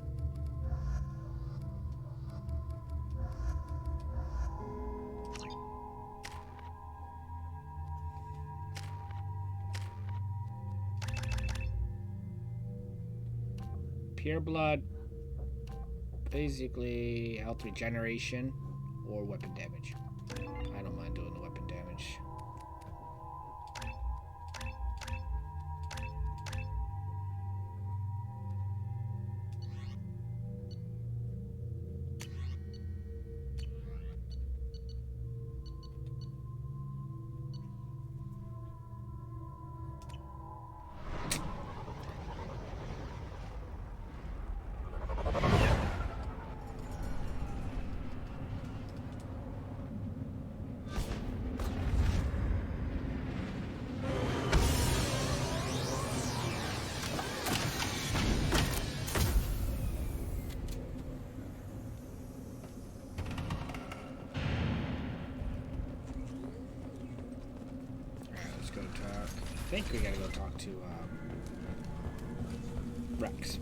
Pure blood, basically health regeneration or weapon damage. I don't mind doing the weapon damage. I think we gotta go talk to Rex.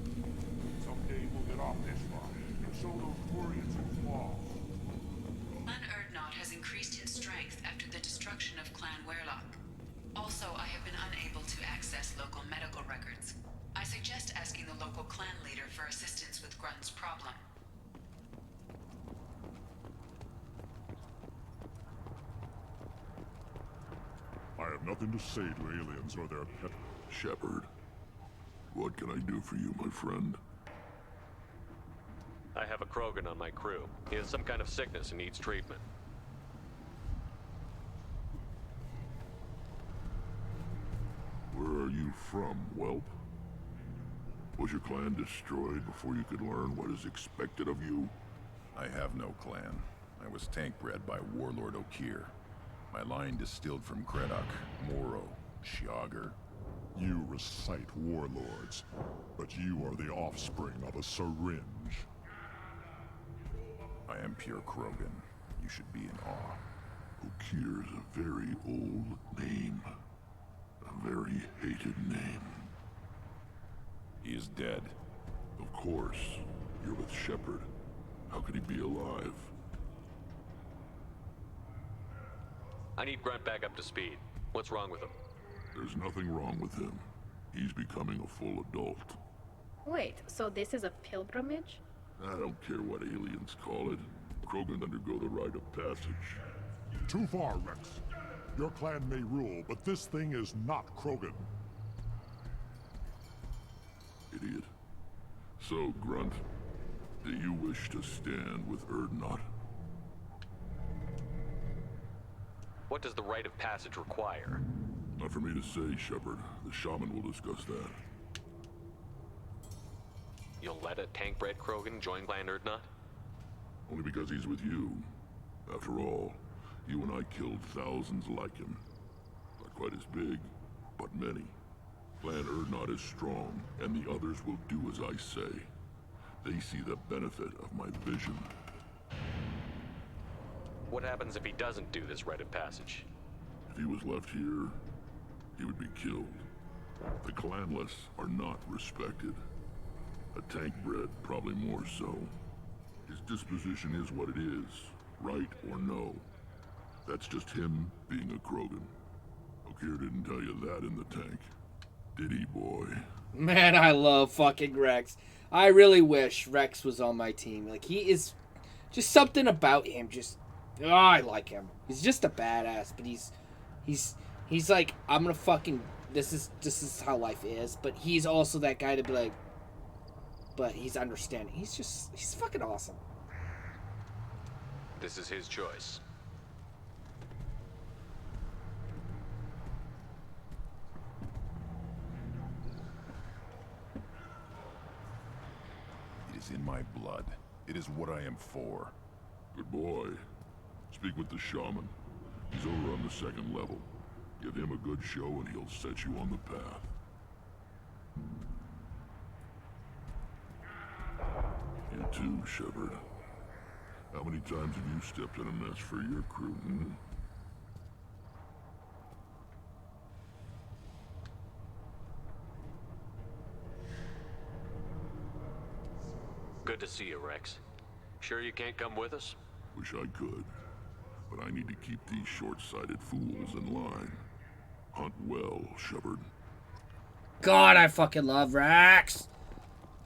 Someday we'll get off this line and show those warriors who's lost. Clan Erdnot has increased in strength after the destruction of Clan Werlock. Also, I have been unable to access local medical records. I suggest asking the local clan leader for assistance with Grunt's problem. I have nothing to say to aliens or their pet. Shepard, what can I do for you, my friend? I have a Krogan on my crew. He has some kind of sickness and needs treatment. Where are you from, whelp? Was your clan destroyed before you could learn what is expected of you? I have no clan. I was tank bred by Warlord Okeer. My line distilled from Kredok, Moro, Shiagar. You recite warlords, but you are the offspring of a syringe. I am pure Krogan. You should be in awe. Okeer is a very old name. A very hated name. He is dead. Of course. You're with Shepard. How could he be alive? I need Grunt back up to speed. What's wrong with him? There's nothing wrong with him. He's becoming a full adult. Wait, so this is a pilgrimage? I don't care what aliens call it. Krogan undergo the rite of passage. Too far, Rex. Your clan may rule, but this thing is not Krogan. Idiot. So, Grunt, do you wish to stand with Erdnot? What does the rite of passage require? Not for me to say, Shepard. The shaman will discuss that. You'll let a tank-bred Krogan join Clan Erdnot? Only because he's with you. After all, you and I killed thousands like him. Not quite as big, but many. Clan Erdnot is strong, and the others will do as I say. They see the benefit of my vision. What happens if he doesn't do this rite of passage? If he was left here, he would be killed. The clanless are not respected. A tank bred, probably more so. His disposition is what it is, right or no. That's just him being a Krogan. Okeer didn't tell you that in the tank. Did he, boy? Man, I love fucking Rex. I really wish Rex was on my team. Like, he is just something about him. Just, oh, I like him. He's just a badass, but he's like, I'm gonna fucking, this is how life is. But he's also that guy to be like, but he's understanding. He's fucking awesome. This is his choice. It is in my blood. It is what I am for. Good boy. Speak with the shaman. He's over on the second level. Give him a good show and he'll set you on the path. You too, Shepard. How many times have you stepped in a mess for your crew, hmm? Good to see you, Rex. Sure you can't come with us? Wish I could. But I need to keep these short-sighted fools in line. Hunt well, Shepard. God, I fucking love Rex.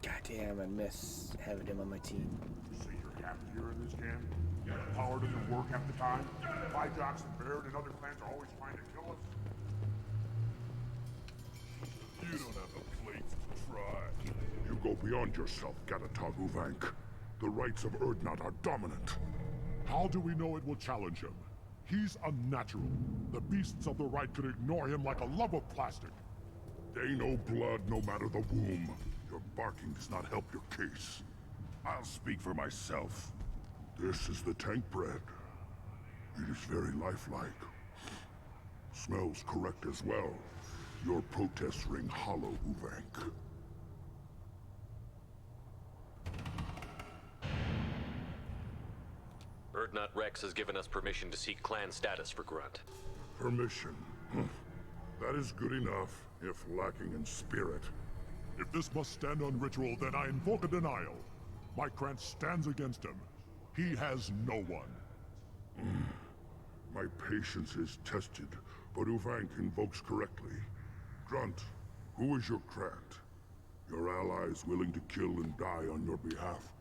God damn, I miss having him on my team. So you're happy here in this camp? The power doesn't work half the time? Vidox and Baird and other clans are always trying to kill us? You don't have the plates to try. You go beyond yourself, Gatatog Uvank. The rights of Urdnot are dominant. How do we know it will challenge him? He's unnatural. The beasts of the right could ignore him like a lump of plastic. They know blood no matter the womb. Your barking does not help your case. I'll speak for myself. This is the tank bred. It is very lifelike. Smells correct as well. Your protests ring hollow, Uvank. Urdnot Rex has given us permission to seek clan status for Grunt. Permission. That is good enough, if lacking in spirit. If this must stand on ritual, then I invoke a denial. My Krant stands against him. He has no one. My patience is tested, but Uvank invokes correctly. Grunt, who is your Krant? Your allies willing to kill and die on your behalf?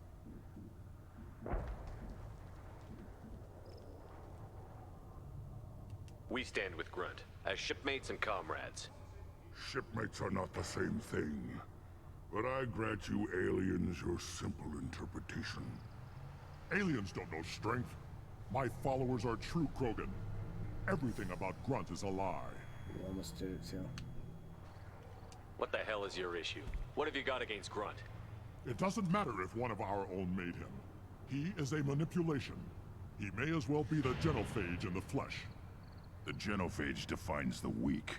We stand with Grunt, as shipmates and comrades. Shipmates are not the same thing. But I grant you aliens your simple interpretation. Aliens don't know strength. My followers are true Krogan. Everything about Grunt is a lie. We almost did it too. What the hell is your issue? What have you got against Grunt? It doesn't matter if one of our own made him. He is a manipulation. He may as well be the genophage in the flesh. The genophage defines the weak.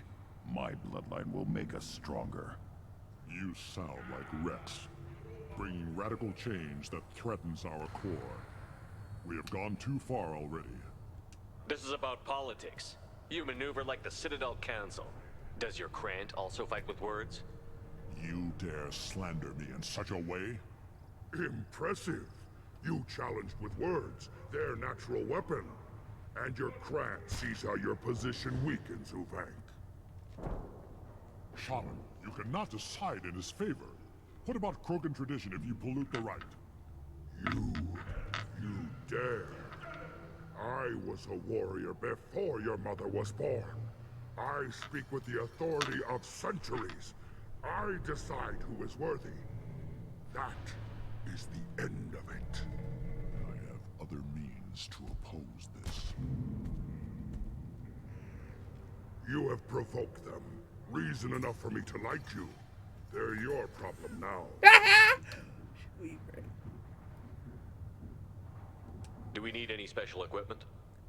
My bloodline will make us stronger. You sound like Rex, bringing radical change that threatens our core. We have gone too far already. This is about politics. You maneuver like the Citadel Council. Does your Krant also fight with words? You dare slander me in such a way? Impressive. You challenged with words, their natural weapon. And your Krant sees how your position weakens, Uvank. Shaman, you cannot decide in his favor. What about Krogan tradition if you pollute the rite? You dare. I was a warrior before your mother was born. I speak with the authority of centuries. I decide who is worthy. That is the end of it. I have other means to oppose this. You have provoked them. Reason enough for me to like you. They're your problem now. Do we need any special equipment?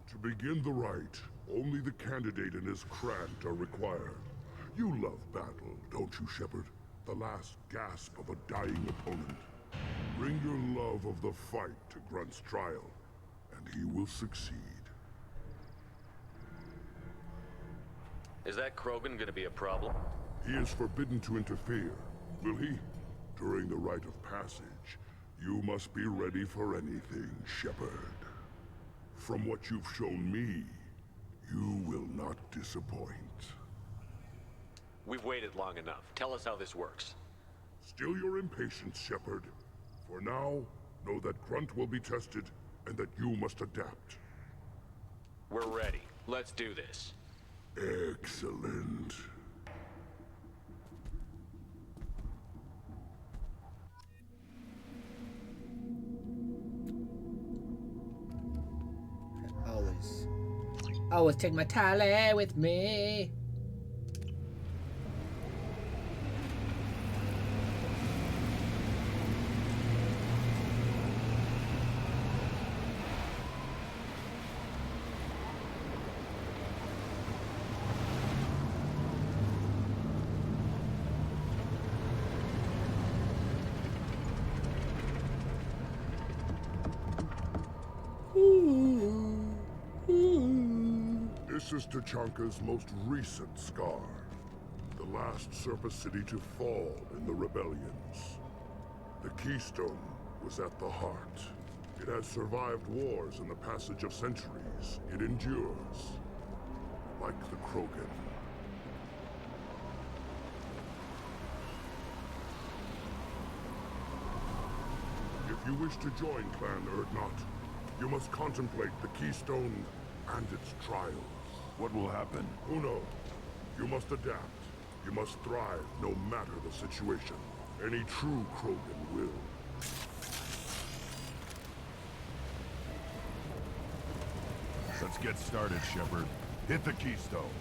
To begin the rite, only the candidate and his Krant are required. You love battle, don't you, Shepard? The last gasp of a dying opponent. Bring your love of the fight to Grunt's trial, and he will succeed. Is that Krogan gonna be a problem? He is forbidden to interfere, will he? During the rite of passage, you must be ready for anything, Shepard. From what you've shown me, you will not disappoint. We've waited long enough. Tell us how this works. Still your impatience, Shepard. For now, know that Grunt will be tested, and that you must adapt. We're ready. Let's do this. Excellent. Always take my tally with me. This is Tachanka's most recent scar. The last surface city to fall in the rebellions. The Keystone was at the heart. It has survived wars and the passage of centuries. It endures. Like the Krogan. If you wish to join Clan Urdnot, you must contemplate the Keystone and its trials. What will happen? Who knows? You must adapt. You must thrive no matter the situation. Any true Krogan will. Let's get started, Shepard. Hit the Keystone.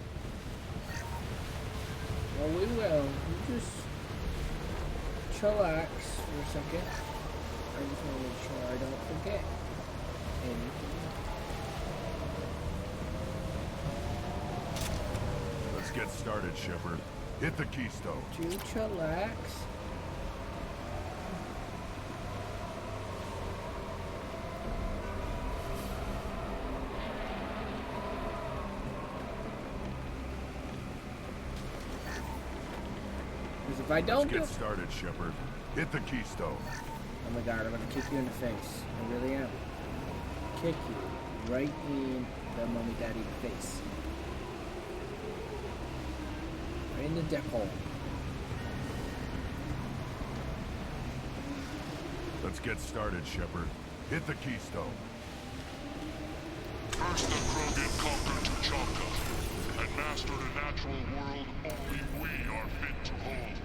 Well, we will. You just chillax for a second. I just want to make sure I don't forget anything. Let's get started, Shepard. Hit the Keystone. Do chillax. Because if I don't Let's get started, Shepard. Hit the Keystone. Oh my god, I'm gonna kick you in the face. I really am. Kick you right in the mommy daddy face. Right in the dick hole. Let's get started, Shepard. Hit the Keystone. First the Krogan conquered Tachanka and mastered a natural world only we are fit to hold.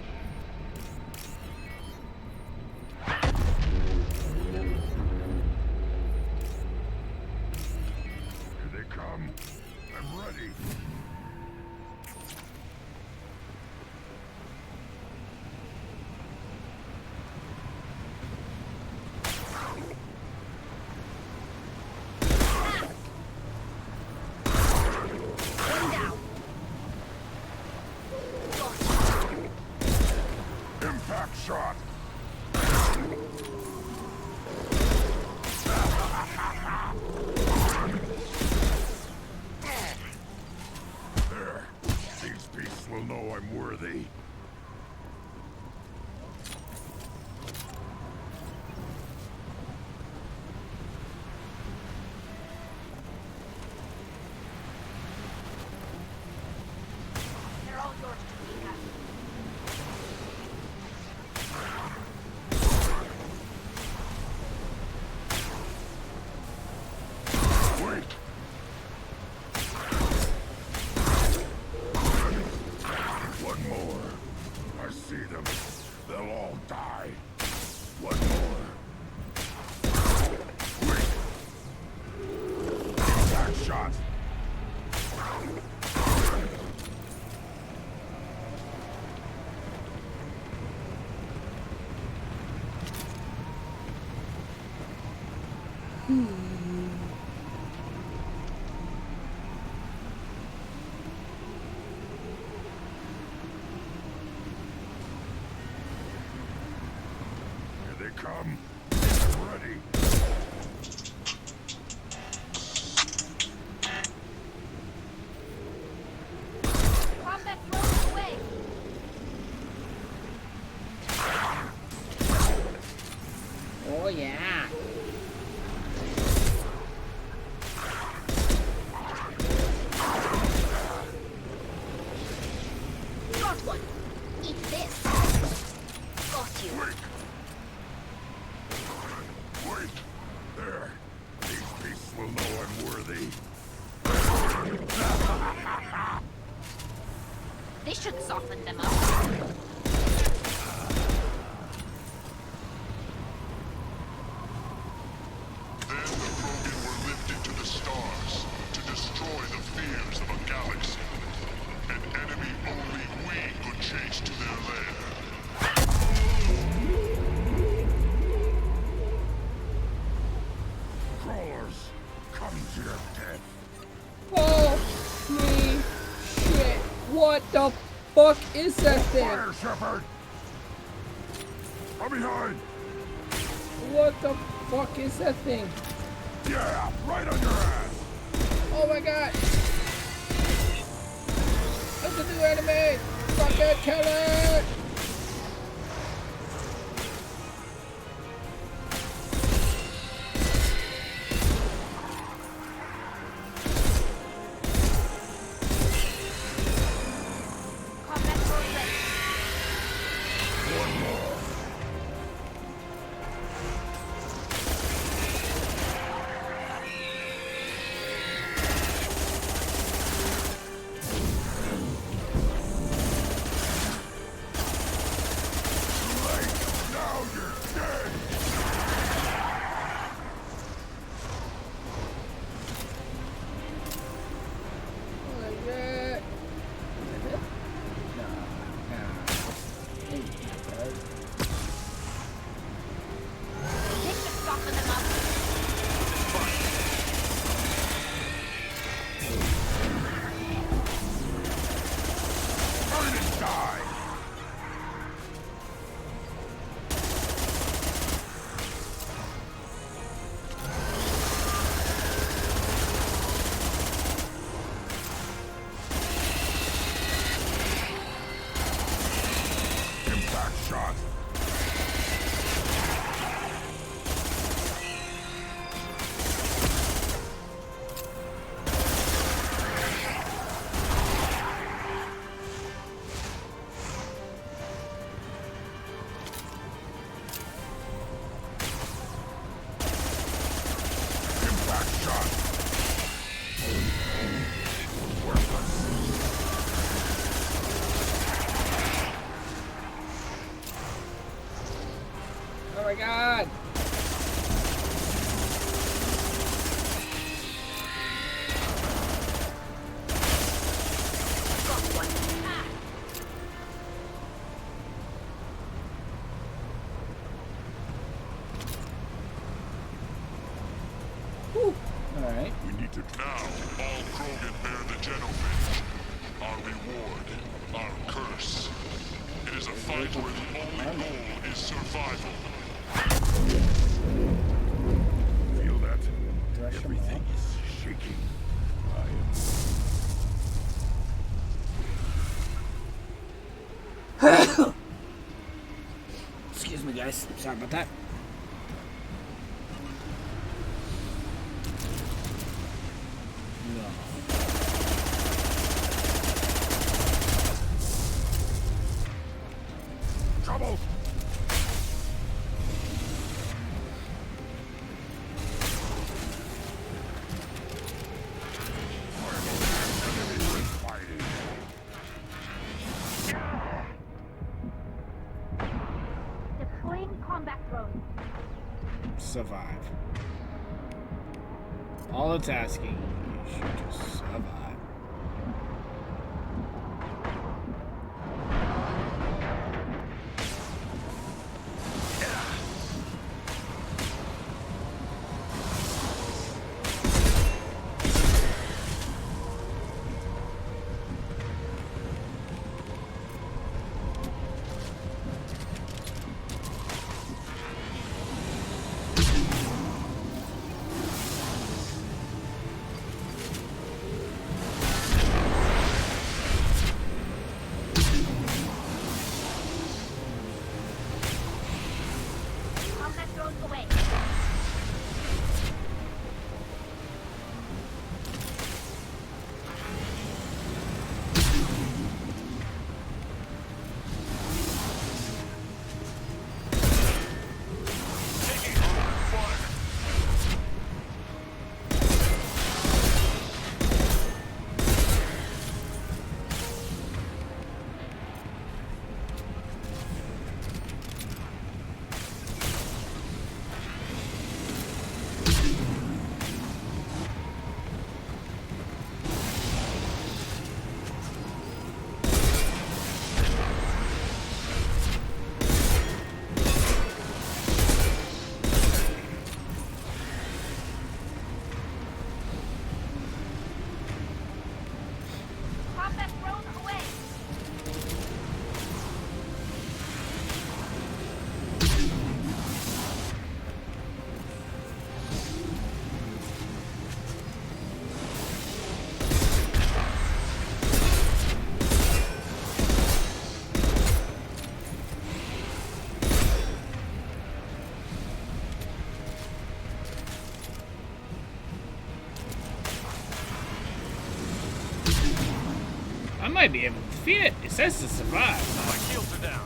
Here they come. I'm ready. Impact shot. There. These beasts will know I'm worthy. They're all yours, Topeka. Wait! One more. I see them. They'll all die. One more. Wait! Impact shot! Here they come. yeah. Got one. Eat this. Got you. Wait! There. These beasts will know I'm worthy. This should soften them up. Then the Krogan were lifted to the stars to destroy the fears of a galaxy. An enemy only we could chase to their lair. Crawlers, come to your death. Holy shit. What the fuck is that thing? Fire, Shepard! From behind! What the fuck is that thing? Yeah, right on your ass! Oh my god! That's a new enemy! Fuck it, kill it! Oh my god! Alright. We need to... Now, all Krogan bear the Genophage. Our reward, our curse. It is a fight where the only goal is survival. Feel that? Everything is shaking. Excuse me, guys. Sorry about that. Trouble! Deploying combat drone. Survive. All it's asking, you should just survive. might be able to defeat it. It says to survive. My shields are down.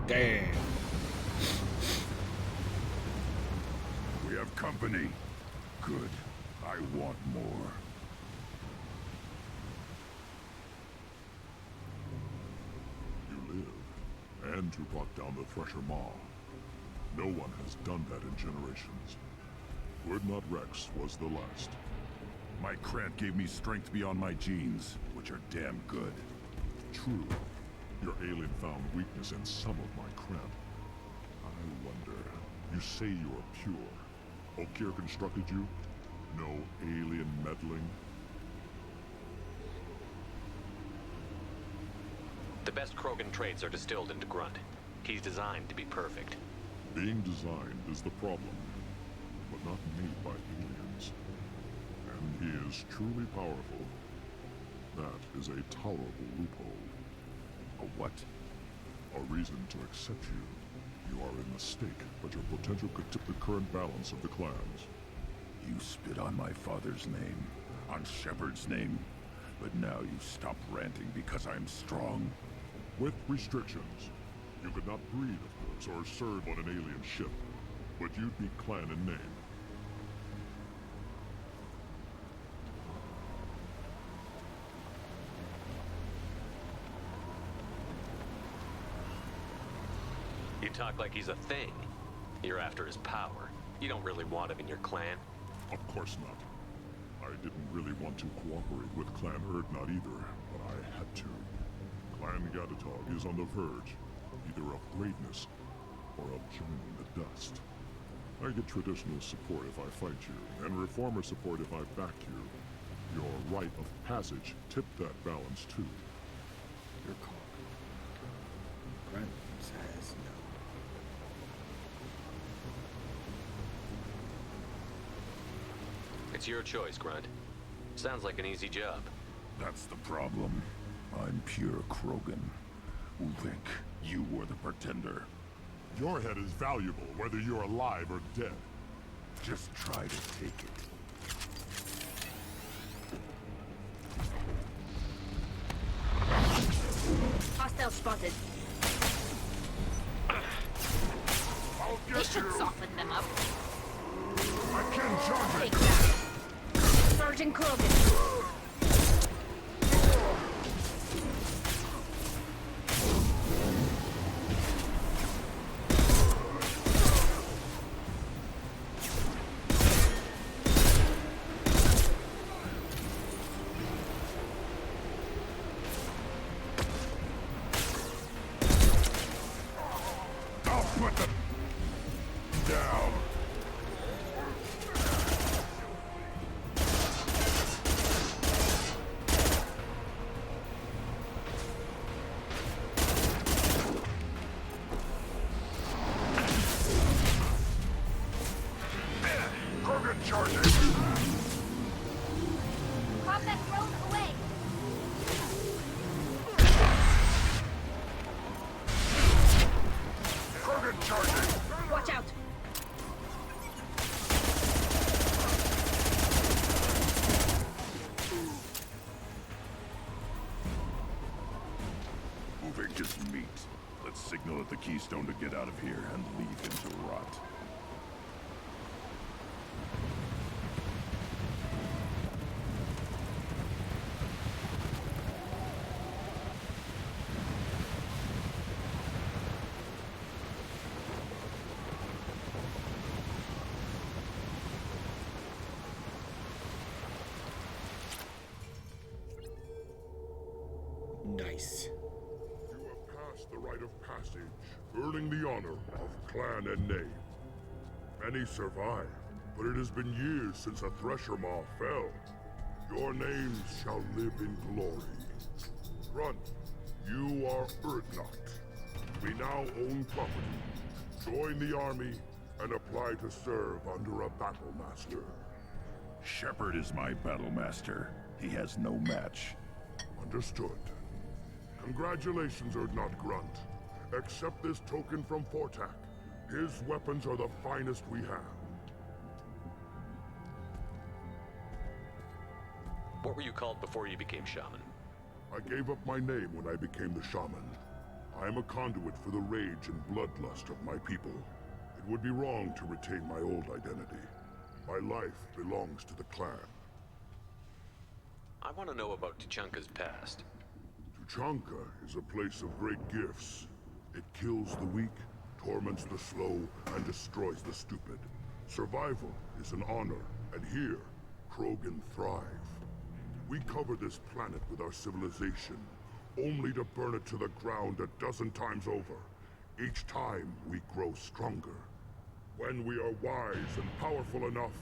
Damn. We have company. Good. I want more. You live, and you brought down the Thresher Maw. No one has done that in generations. Urdnot Rex was the last. My Krant gave me strength beyond my genes, which are damn good. True. Your alien found weakness in some of my Krant. I wonder, you say you are pure. Okeer constructed you? No alien meddling? The best Krogan traits are distilled into Grunt. He's designed to be perfect. Being designed is the problem, but not made by aliens. And he is truly powerful. That is a tolerable loophole. A what? A reason to accept you. You are a mistake, but your potential could tip the current balance of the clans. You spit on my father's name, on Shepard's name, but now you stop ranting because I'm strong. With restrictions. You could not breed, of course, or serve on an alien ship, but you'd be clan in name. You talk like he's a thing. You're after his power. You don't really want him in your clan. Of course not. I didn't really want to cooperate with Clan Urdnot either, but I had to. Clan Gatatog is on the verge, either of greatness or of joining the dust. I get traditional support if I fight you, and reformer support if I back you. Your rite of passage tipped that balance too. Your call. Grunt says no. It's your choice, Grunt. Sounds like an easy job. That's the problem. I'm pure Krogan. Ulvik, you were the pretender. Your head is valuable, whether you're alive or dead. Just try to take it. Hostile spotted. They should soften them up. I can charge Take that. Sergeant Krogan. I'll put them down. Krogan charging. Combat drone away. Krogan charging. Watch out. Moving just meet. Let's signal at the Keystone to get out of here and leave him to rot. Nice. You have passed the rite of passage, earning the honor of clan and name. Many survive, but it has been years since a Thresher Maw fell. Your names shall live in glory. Grunt, you are Urdnot. We now own property. Join the army and apply to serve under a battle master. Shepard is my battle master. He has no match. Understood. Congratulations, Urdnot Grunt. Accept this token from Fortak. His weapons are the finest we have. What were you called before you became shaman? I gave up my name when I became the shaman. I am a conduit for the rage and bloodlust of my people. It would be wrong to retain my old identity. My life belongs to the clan. I want to know about Tuchanka's past. Tuchanka is a place of great gifts. It kills the weak, torments the slow, and destroys the stupid. Survival is an honor, and here, Krogan thrive. We cover this planet with our civilization, only to burn it to the ground a dozen times over. Each time, we grow stronger. When we are wise and powerful enough,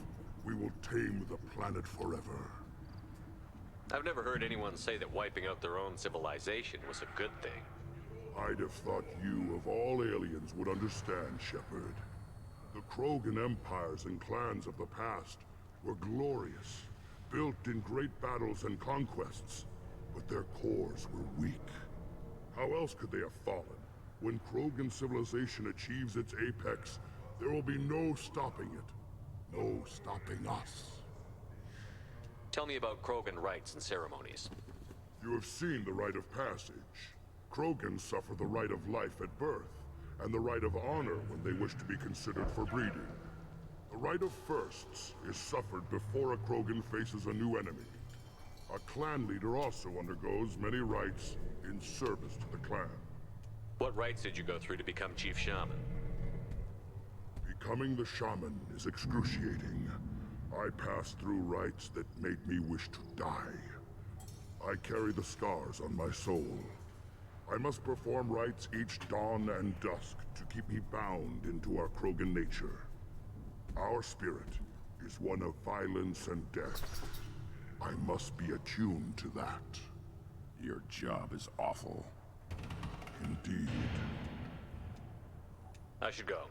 we will tame the planet forever. I've never heard anyone say that wiping out their own civilization was a good thing. I'd have thought you, of all aliens, would understand, Shepard. The Krogan empires and clans of the past were glorious, built in great battles and conquests, but their cores were weak. How else could they have fallen? When Krogan civilization achieves its apex, there will be no stopping it. No stopping us. Tell me about Krogan rites and ceremonies. You have seen the rite of passage. Krogans suffer the rite of life at birth, and the rite of honor when they wish to be considered for breeding. The rite of firsts is suffered before a Krogan faces a new enemy. A clan leader also undergoes many rites in service to the clan. What rites did you go through to become Chief Shaman? Becoming the shaman is excruciating. I passed through rites that made me wish to die. I carry the scars on my soul. I must perform rites each dawn and dusk to keep me bound into our Krogan nature. Our spirit is one of violence and death. I must be attuned to that. Your job is awful. Indeed. I should go.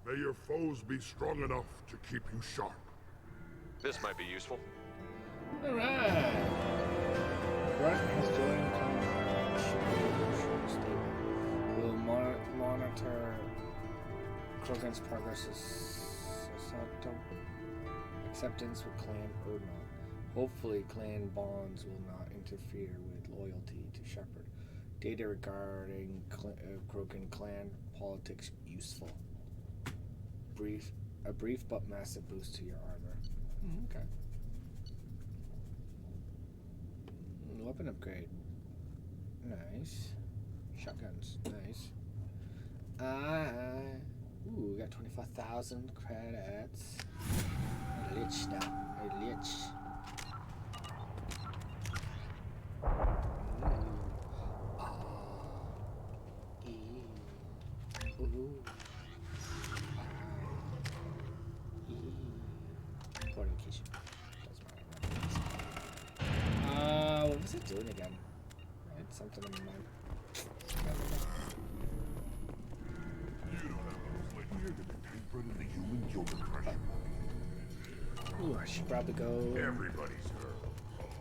May your foes be strong enough to keep you sharp. This might be useful. Alright. Grunt has joined stable. We'll monitor Krogan's progress acceptance with Clan Urdnot. Hopefully, clan bonds will not interfere with loyalty to Shepard. Data regarding Krogan clan politics useful. A brief but massive boost to your armor. Okay. Weapon upgrade. Nice. Shotguns. Nice. Ooh, we got 25,000 credits. A lich now. A lich. Fortification. Doesn't matter. What was it doing again? I had something in mind. You don't have those like here to the tapered in the human yogurt crush. Ooh, I should probably go. Everybody's heard.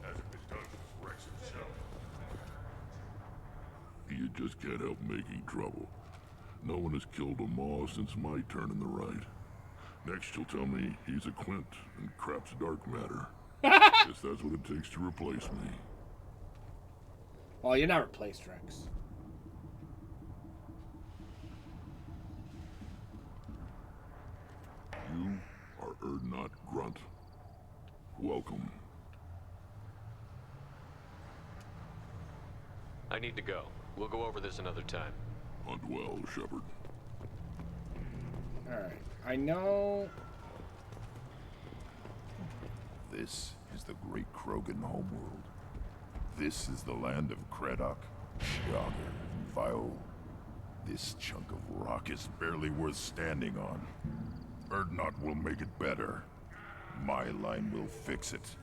Hasn't been done since Rex himself. You just can't help making trouble. No one has killed a Maw since my turn in the right. Next you'll tell me he's a Quint and crap's dark matter. Guess that's what it takes to replace me. Well, you're not replaced, Rex. You are Urdnot Grunt. Welcome. I need to go. We'll go over this another time. Hunt well, Shepard. Alright. I know. This is the great Krogan homeworld. This is the land of Creddock, Shiagar, and Viol. This chunk of rock is barely worth standing on. Urdnot will make it better. My line will fix it.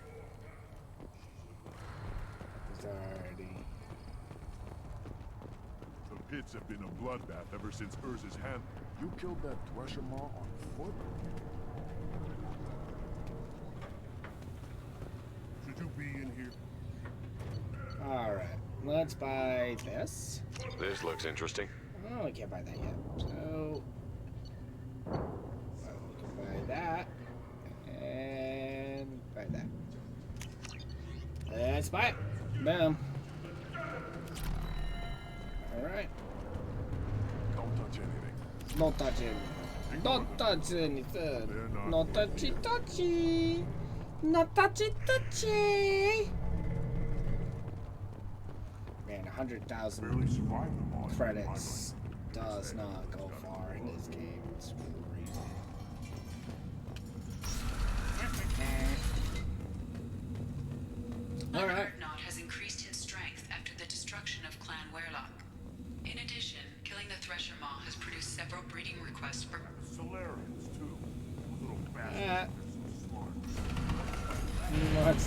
Already. The pits have been a bloodbath ever since Urza's hand. You killed that Thresher Maw on foot? Should you be in here? Alright, let's buy this. This looks interesting. Oh, we can't buy that yet. So, we can buy that. And buy that. Let's buy it. Boom. Alright. Don't touch anything. Don't touch anything. Don't touch anything. No touchy touchy. No touchy touchy. Man, 100,000 credits does not go far in this game. It's crazy. Alright. Urdnot has increased in strength after the destruction of Clan Werlock. In addition, killing the Thresher Maw has produced several breeding requests for Solarians, too. Little Uh, bastards are so smart.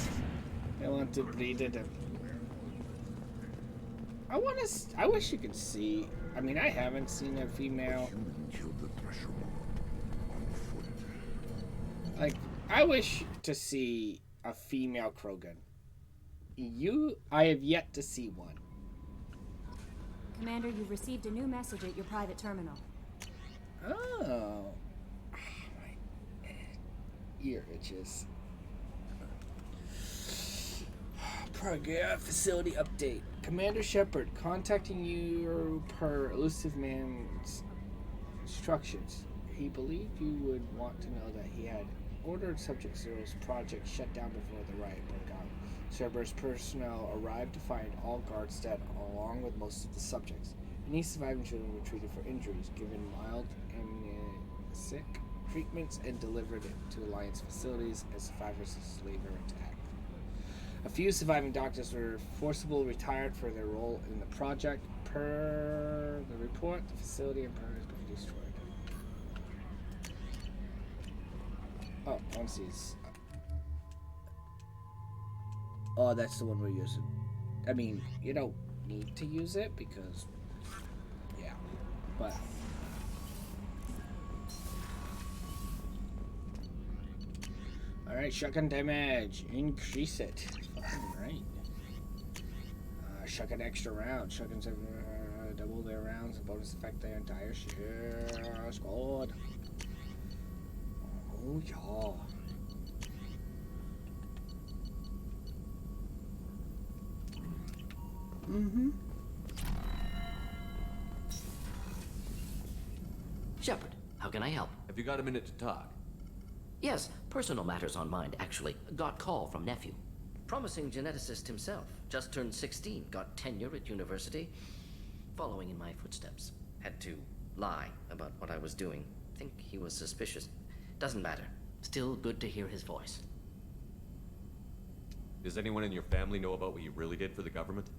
They want to breed it. I wish you could see. I mean, I haven't seen a female. Killed the Thresher Maw on foot. Like, I wish to see a female Krogan. I have yet to see one. Commander, you've received a new message at your private terminal. Oh. My ear itches. Facility update. Commander Shepard, contacting you per elusive man's instructions. He believed you would want to know that he had ordered Subject Zero's project shut down before the riot broke out. Cerberus personnel arrived to find all guards dead, along with most of the subjects. Any surviving children were treated for injuries, given mild amnesic treatments, and delivered to Alliance facilities as survivors of slavery attack. A few surviving doctors were forcibly retired for their role in the project. Per the report, the facility and has been destroyed. Oh, once these. Oh, that's the one we're using. I mean, you don't need to use it because, yeah, but. Alright, shotgun damage. Increase it. Alright. Shotgun extra rounds. Shotguns have double their rounds and bonus effect their entire squad. Oh, yeah. Mm-hmm. Shepard, how can I help? Have you got a minute to talk? Yes, personal matters on mind, actually. Got call from nephew. Promising geneticist himself. Just turned 16, got tenure at university. Following in my footsteps. Had to lie about what I was doing. Think he was suspicious. Doesn't matter. Still good to hear his voice. Does anyone in your family know about what you really did for the government?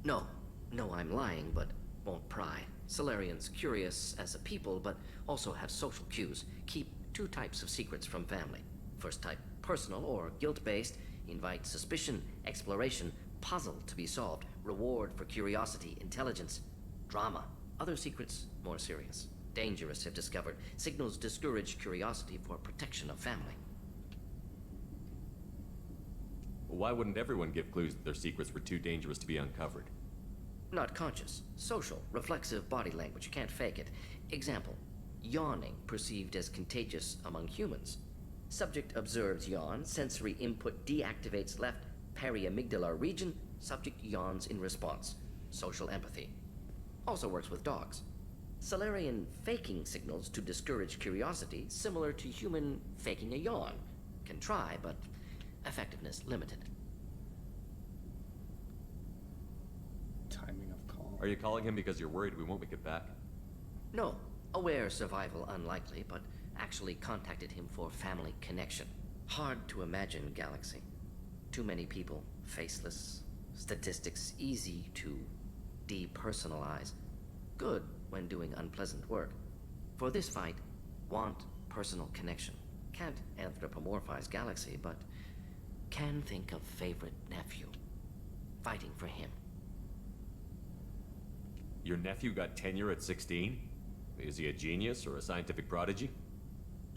No. No, I'm lying, but won't pry. Solarians curious as a people, but also have social cues. Keep two types of secrets from family. First type, personal or guilt-based, invite suspicion, exploration, puzzle to be solved, reward for curiosity, intelligence, drama. Other secrets, more serious. Dangerous if discovered. Signals discourage curiosity for protection of family. Well, why wouldn't everyone give clues that their secrets were too dangerous to be uncovered? Not conscious. Social, reflexive body language. Can't fake it. Example. Yawning perceived as contagious among humans. Subject observes yawn. Sensory input deactivates left periamygdalar region. Subject yawns in response. Social empathy. Also works with dogs. Solarian faking signals to discourage curiosity, similar to human faking a yawn. Can try, but effectiveness limited. Timing of call. Are you calling him because you're worried we won't make it back? No. Aware survival unlikely, but actually contacted him for family connection. Hard to imagine galaxy. Too many people, faceless. Statistics easy to depersonalize. good when doing unpleasant work. For this fight, want personal connection. Can't anthropomorphize Galaxy, but can think of favorite nephew. Fighting for him. Your nephew got tenure at 16? Is he a genius or a scientific prodigy?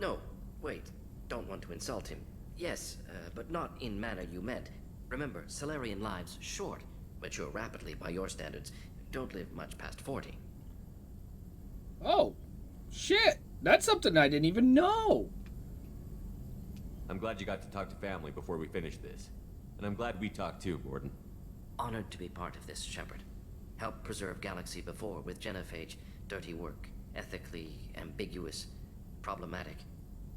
No, wait. Don't want to insult him. Yes, but not in manner you meant. Remember, Salarian lives short. Mature rapidly by your standards. Don't live much past 40. Oh, shit. That's something I didn't even know. I'm glad you got to talk to family before we finish this. And I'm glad we talked too, Gordon. Honored to be part of this, Shepard. Helped preserve Galaxy before with Genophage. Dirty work. Ethically ambiguous. Problematic.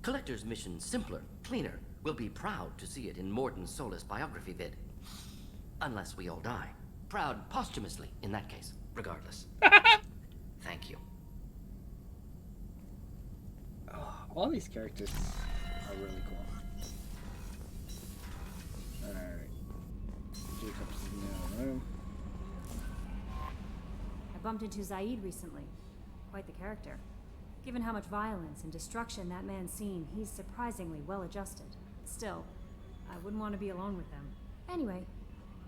Collector's mission simpler, cleaner. We'll be proud to see it in Mordin Solus biography vid. Unless we all die. Proud posthumously, in that case. Regardless. Thank you. Oh, all these characters are really cool. Alright. Jacob's in the room. I bumped into Zaid recently. Quite the character. Given how much violence and destruction that man's seen, he's surprisingly well adjusted. Still, I wouldn't want to be alone with them. Anyway,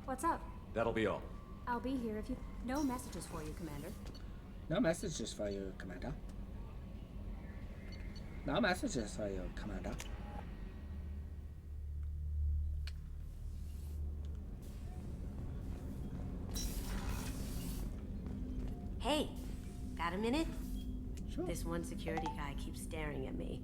what's up? That'll be all. I'll be here if you... No messages for you, Commander. No messages for you, Commander. No messages for you, Commander. Hey, got a minute? Sure. This one security guy keeps staring at me.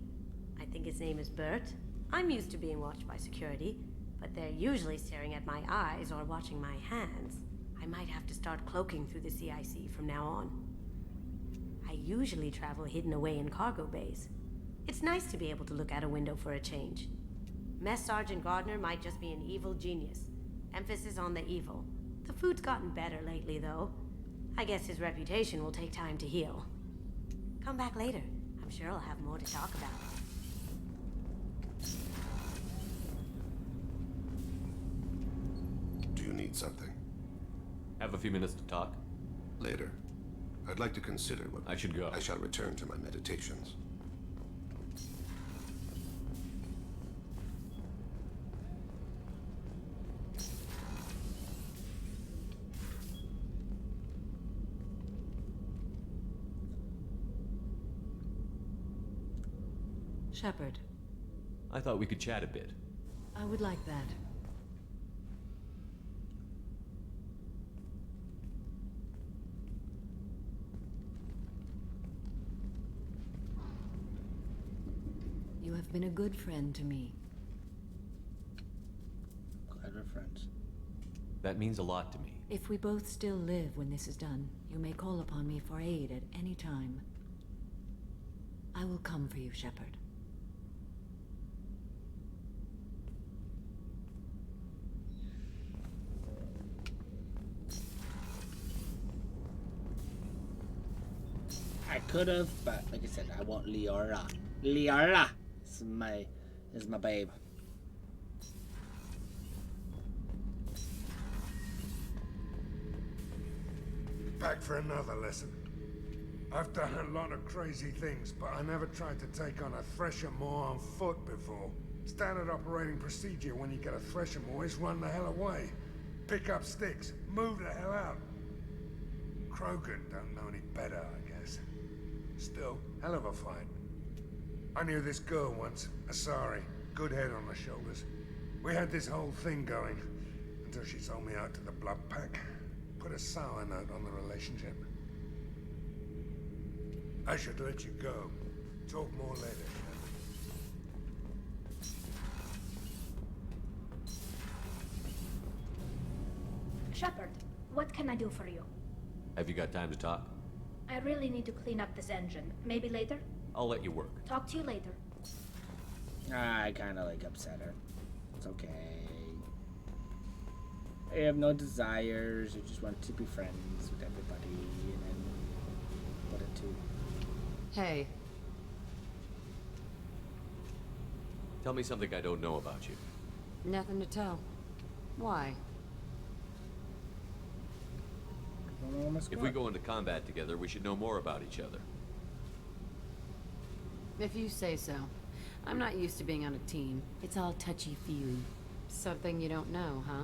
I think his name is Bert. I'm used to being watched by security, but they're usually staring at my eyes or watching my hands. I might have to start cloaking through the CIC from now on. I usually travel hidden away in cargo bays. It's nice to be able to look out a window for a change. Mess Sergeant Gardner might just be an evil genius. Emphasis on the evil. The food's gotten better lately, though. I guess his reputation will take time to heal. Come back later. I'm sure I'll have more to talk about. Do you need something? Have a few minutes to talk? Later. I'd like to consider what... I should go. I shall return to my meditations. Shepard, I thought we could chat a bit. I would like that. You have been a good friend to me. Glad we're friends. That means a lot to me. If we both still live when this is done, you may call upon me for aid at any time. I will come for you, Shepard. I could have, but like I said, I want Liara. Liara is my babe. Back for another lesson. I've done a lot of crazy things, but I never tried to take on a Thresher Maw on foot before. Standard operating procedure when you get a Thresher Maw is run the hell away. Pick up sticks, move the hell out. Krogan don't know any better, I guess. Still, hell of a fight. I knew this girl once, Asari. Good head on her shoulders. We had this whole thing going, until she sold me out to the Blood Pack. Put a sour note on the relationship. I should let you go. Talk more later. Shepard, what can I do for you? Have you got time to talk? I really need to clean up this engine. Maybe later? I'll let you work. Talk to you later. I kind of like upset her. It's okay. I have no desires. I just want to be friends with everybody, and then put it to. Hey. Tell me something I don't know about you. Nothing to tell. Why? I don't coming with my squad. If we go into combat together, we should know more about each other. If you say so. I'm not used to being on a team. It's all touchy-feely. Something you don't know, huh?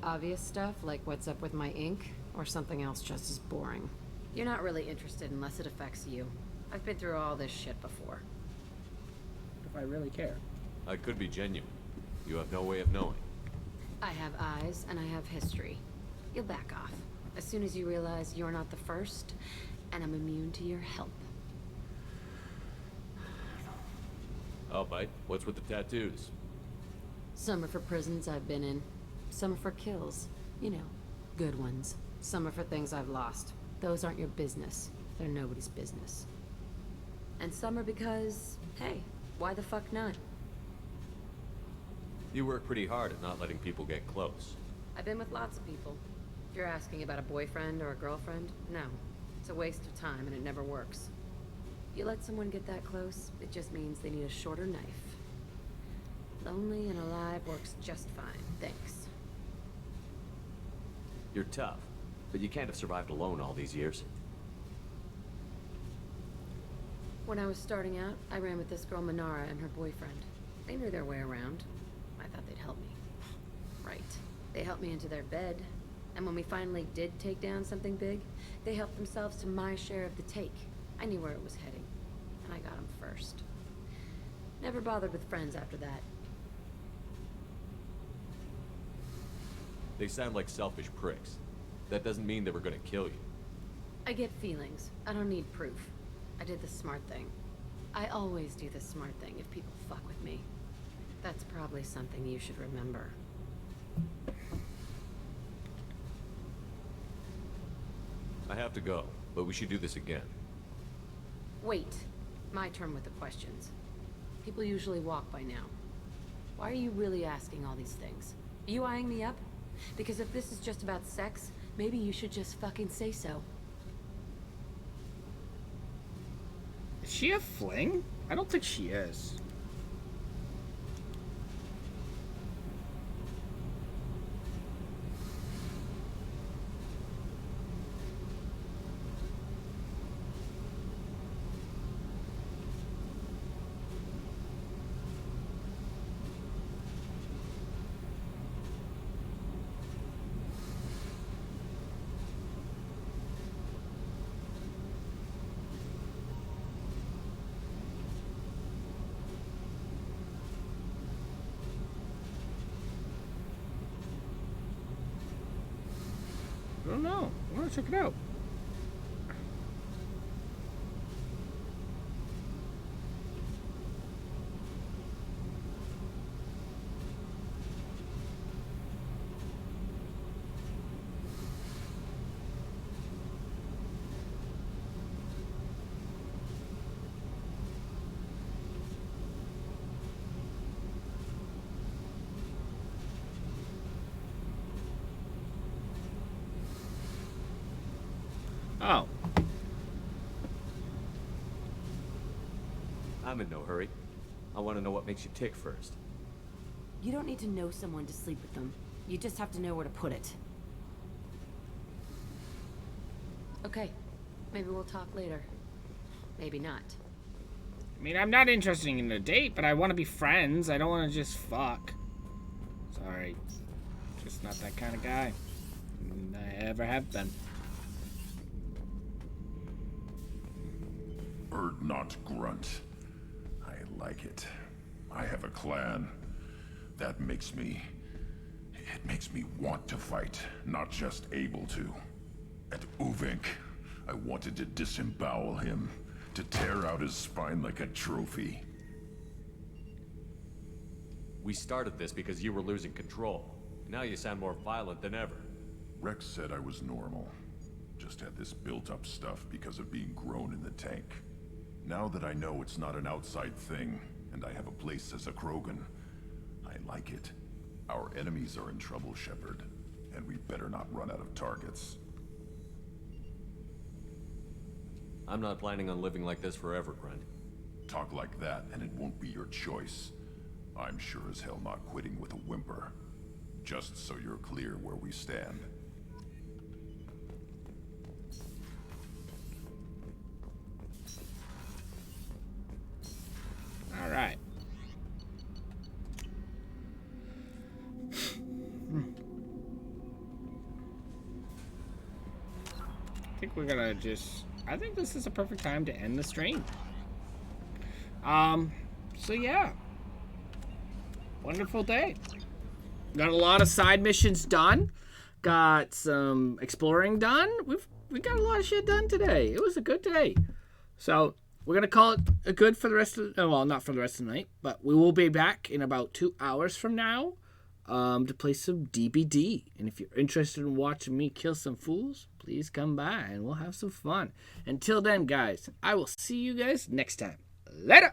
Obvious stuff, like what's up with my ink, or something else just as boring. You're not really interested unless it affects you. I've been through all this shit before. If I really care. I could be genuine. You have no way of knowing. I have eyes, and I have history. You'll back off. As soon as you realize you're not the first, and I'm immune to your help. I'll bite. What's with the tattoos? Some are for prisons I've been in. Some are for kills. You know, good ones. Some are for things I've lost. Those aren't your business. They're nobody's business. And some are because, hey, why the fuck not? You work pretty hard at not letting people get close. I've been with lots of people. If you're asking about a boyfriend or a girlfriend, no. It's a waste of time and it never works. You let someone get that close, it just means they need a shorter knife. Lonely and alive works just fine, thanks. You're tough, but you can't have survived alone all these years. When I was starting out, I ran with this girl Manara and her boyfriend. They knew their way around. I thought they'd help me. Right. They helped me into their bed. And when we finally did take down something big, they helped themselves to my share of the take. I knew where it was heading. And I got them first. Never bothered with friends after that. They sound like selfish pricks. That doesn't mean they were gonna kill you. I get feelings. I don't need proof. I did the smart thing. I always do the smart thing if people fuck with me. That's probably something you should remember. I have to go, but we should do this again. Wait. My turn with the questions. People usually walk by now. Why are you really asking all these things? Are you eyeing me up? Because if this is just about sex, maybe you should just fucking say so. Is she a fling? I don't think she is. I don't know. I want to check it out. Oh. I'm in no hurry. I want to know what makes you tick first. You don't need to know someone to sleep with them. You just have to know where to put it. Okay. Maybe we'll talk later. Maybe not. I mean, I'm not interested in a date, but I want to be friends. I don't want to just fuck. Sorry. Just not that kind of guy. I ever have been. Urdnot Grunt. I like it. I have a clan. That makes me... It makes me want to fight, not just able to. At Uvink, I wanted to disembowel him, to tear out his spine like a trophy. We started this because you were losing control. Now you sound more violent than ever. Rex said I was normal. Just had this built-up stuff because of being grown in the tank. Now that I know it's not an outside thing, and I have a place as a Krogan, I like it. Our enemies are in trouble, Shepard, and we better not run out of targets. I'm not planning on living like this forever, Grunt. Talk like that, and it won't be your choice. I'm sure as hell not quitting with a whimper. Just so you're clear where we stand. think we're gonna just... I think this is a perfect time to end the stream. So yeah. Wonderful day. Got a lot of side missions done. Got some exploring done. We got a lot of shit done today. It was a good day. So we're gonna call it a good for the rest of well, not for the rest of the night, but we will be back in about 2 hours from now to play some DBD. And if you're interested in watching me kill some fools, please come by and we'll have some fun. Until then, guys, I will see you guys next time. Later!